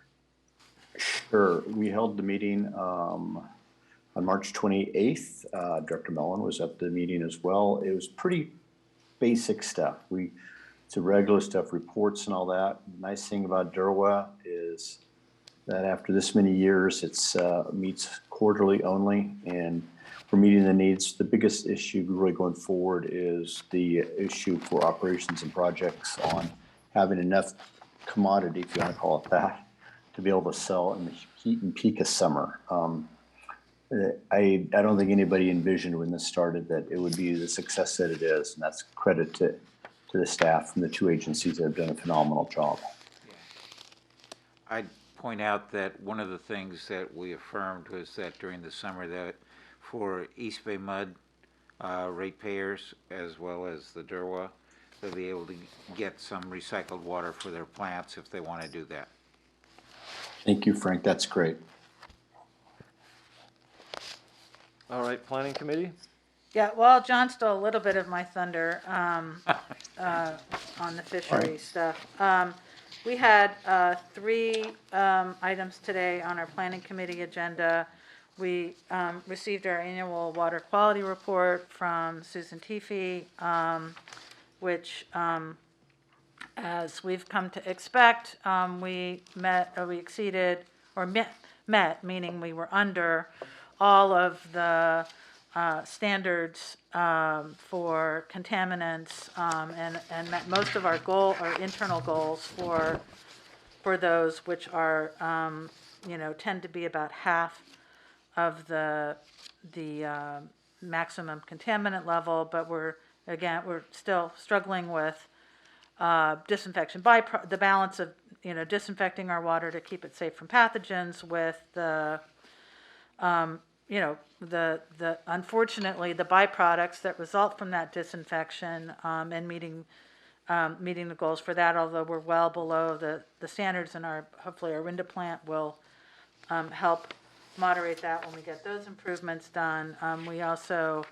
Sure. We held the meeting on March 28th. Director Mellon was at the meeting as well. It was pretty basic stuff. It's a regular stuff, reports and all that. The nice thing about DERWA is that after this many years, it's meets quarterly only, and we're meeting the needs. The biggest issue really going forward is the issue for operations and projects on having enough commodity, if you want to call it that, to be able to sell in the heat and peak of summer. I don't think anybody envisioned when this started that it would be the success that it is, and that's credit to to the staff from the two agencies that have done a phenomenal job. I'd point out that one of the things that we affirmed was that during the summer that for EBMUD ratepayers as well as the DERWA, they'll be able to get some recycled water for their plants if they want to do that. Thank you, Frank. That's great. All right, Planning Committee? Yeah, well, John stole a little bit of my thunder on the fishery stuff. We had 3 items today on our Planning Committee agenda. We received our annual water quality report from Susan Teefee, which, as we've come to expect, we exceeded, or met, meaning we were under all of the standards for contaminants, and met most of our internal goals for those, which are, tend to be about half of the maximum contaminant level, but we're still struggling with disinfection the balance of disinfecting our water to keep it safe from pathogens with the unfortunately the byproducts that result from that disinfection, and meeting the goals for that, although we're well below the standards, and hopefully our Rinda plant will help moderate that when we get those improvements done. We also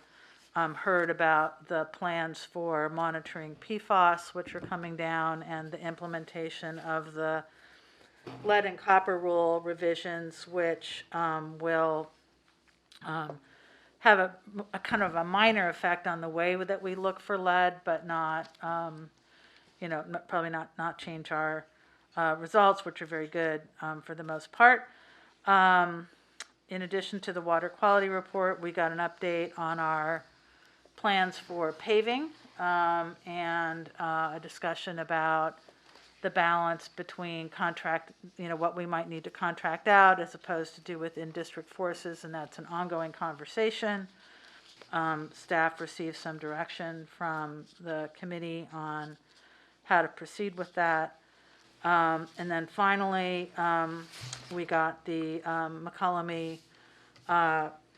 heard about the plans for monitoring PFAS, which are coming down, and the implementation of the lead and copper rule revisions, which will have a kind of a minor effect on the way that we look for lead, but not, probably not change our results, which are very good for the most part. In addition to the water quality report, we got an update on our plans for paving, and a discussion about the balance between what we might need to contract out as opposed to do with in-district forces, and that's an ongoing conversation. Staff received some direction from the committee on how to proceed with that. And then finally, we got the McCollum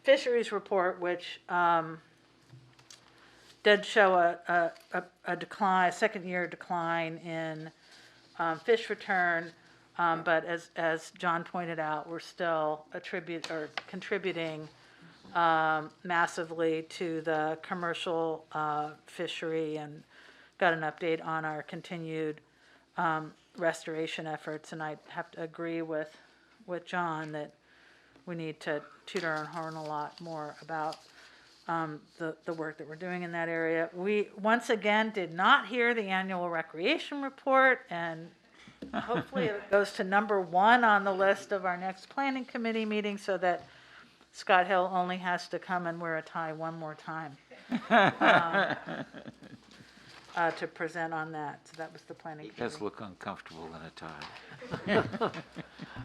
fisheries report, which did show a decline, a second-year decline in fish return, but as John pointed out, we're still contributing massively to the commercial fishery, and got an update on our continued restoration efforts. And I have to agree with John that we need to toot our own horn a lot more about the work that we're doing in that area. We once again did not hear the annual recreation report, and hopefully it goes to number 1 on the list of our next planning committee meeting, so that Scott Hill only has to come and wear a tie one more time to present on that. So that was the planning committee. It does look uncomfortable in a tie.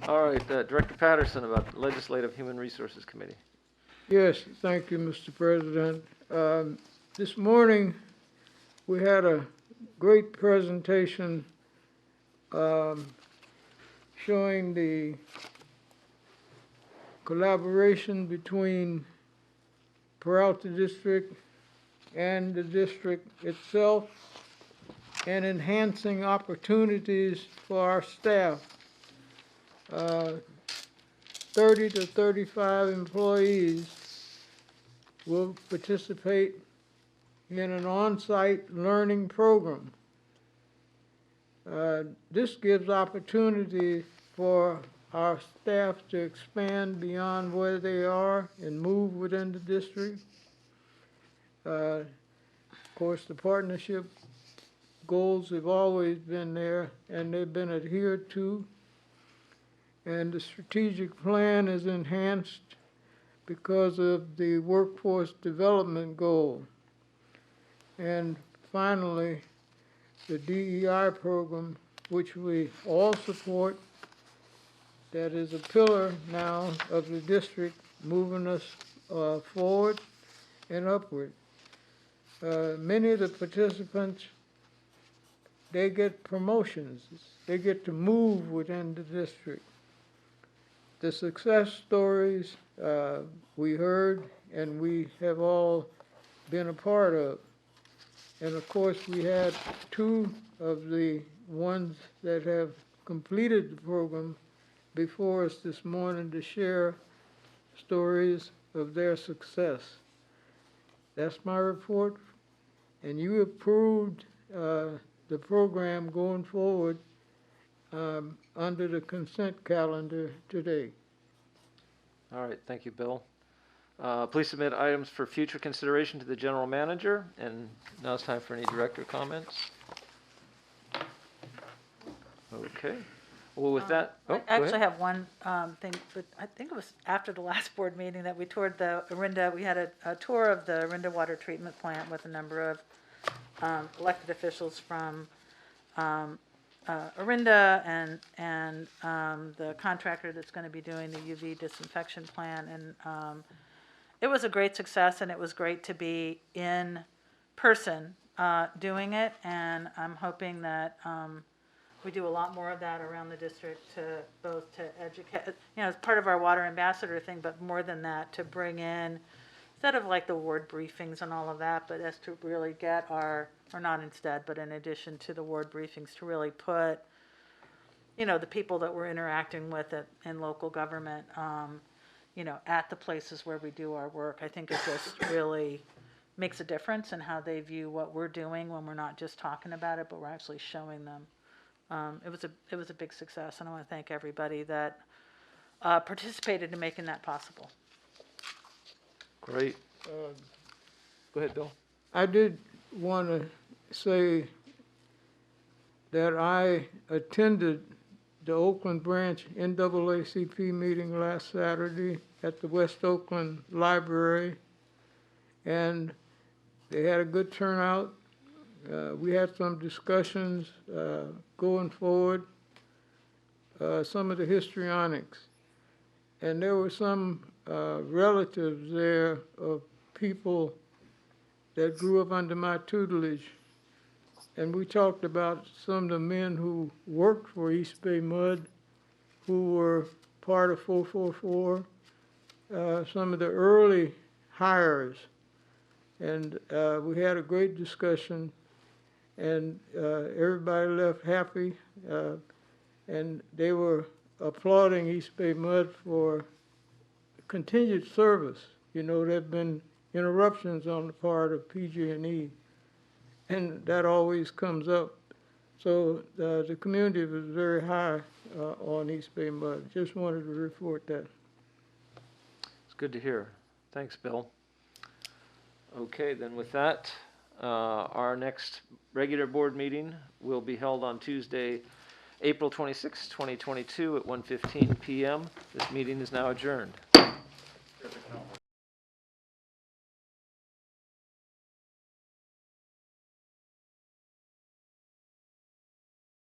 All right, Director Patterson about the Legislative Human Resources Committee. Yes, thank you, Mr. President. This morning, we had a great presentation showing the collaboration between Peralta District and the district itself, and enhancing opportunities for our staff. 30 to 35 employees will participate in an on-site learning program. This gives opportunity for our staff to expand beyond where they are and move within the district. Of course, the partnership goals have always been there, and they've been adhered to. And the strategic plan is enhanced because of the workforce development goal. And finally, the DEI program, which we all support, that is a pillar now of the district, moving us forward and upward. Many of the participants they get promotions. They get to move within the district. The success stories we heard and we have all been a part of. And of course, we had two of the ones that have completed the program before us this morning to share stories of their success. That's my report. And you approved the program going forward under the consent calendar today. All right, thank you, Bill. Please submit items for future consideration to the general manager, and now it's time for any director comments. Okay. Well, with that, I go actually ahead. have one thing, but I think it was after the last board meeting that we toured the Orinda. We had a tour of the Orinda water treatment plant with a number of elected officials from Orinda and the contractor that's going to be doing the UV disinfection plan. And it was a great success, and it was great to be in person doing it. And I'm hoping that we do a lot more of that around the district to both to educate, you know, as part of our water ambassador thing, but more than that, to bring in, instead of like the ward briefings and all of that, but as to really get our, or not instead, but in addition to the ward briefings, to really put, you know, the people that we're interacting with in local government, you know, at the places where we do our work. I think it just really makes a difference in how they view what we're doing when we're not just talking about it, but we're actually showing them. It was a big success, and I want to thank everybody that participated in making that possible. Great. Go ahead, Bill. I did want to say that I attended the Oakland branch NAACP meeting last Saturday at the West Oakland Library, and they had a good turnout. We had some discussions going forward, some of the histrionics, and there were some relatives there of people that grew up under my tutelage, and we talked about some of the men who worked for East Bay MUD, who were part of 444, some of the early hires, and we had a great discussion. And everybody left happy, and they were applauding East Bay MUD for continued service. You know, there have been interruptions on the part of PG&E, and that always comes up. So the community was very high on East Bay MUD. Just wanted to report that. It's good to hear. Thanks, Bill. Okay, then with that, our next regular board meeting will be held on Tuesday, April 26, 2022 at 1:15 p.m. This meeting is now adjourned.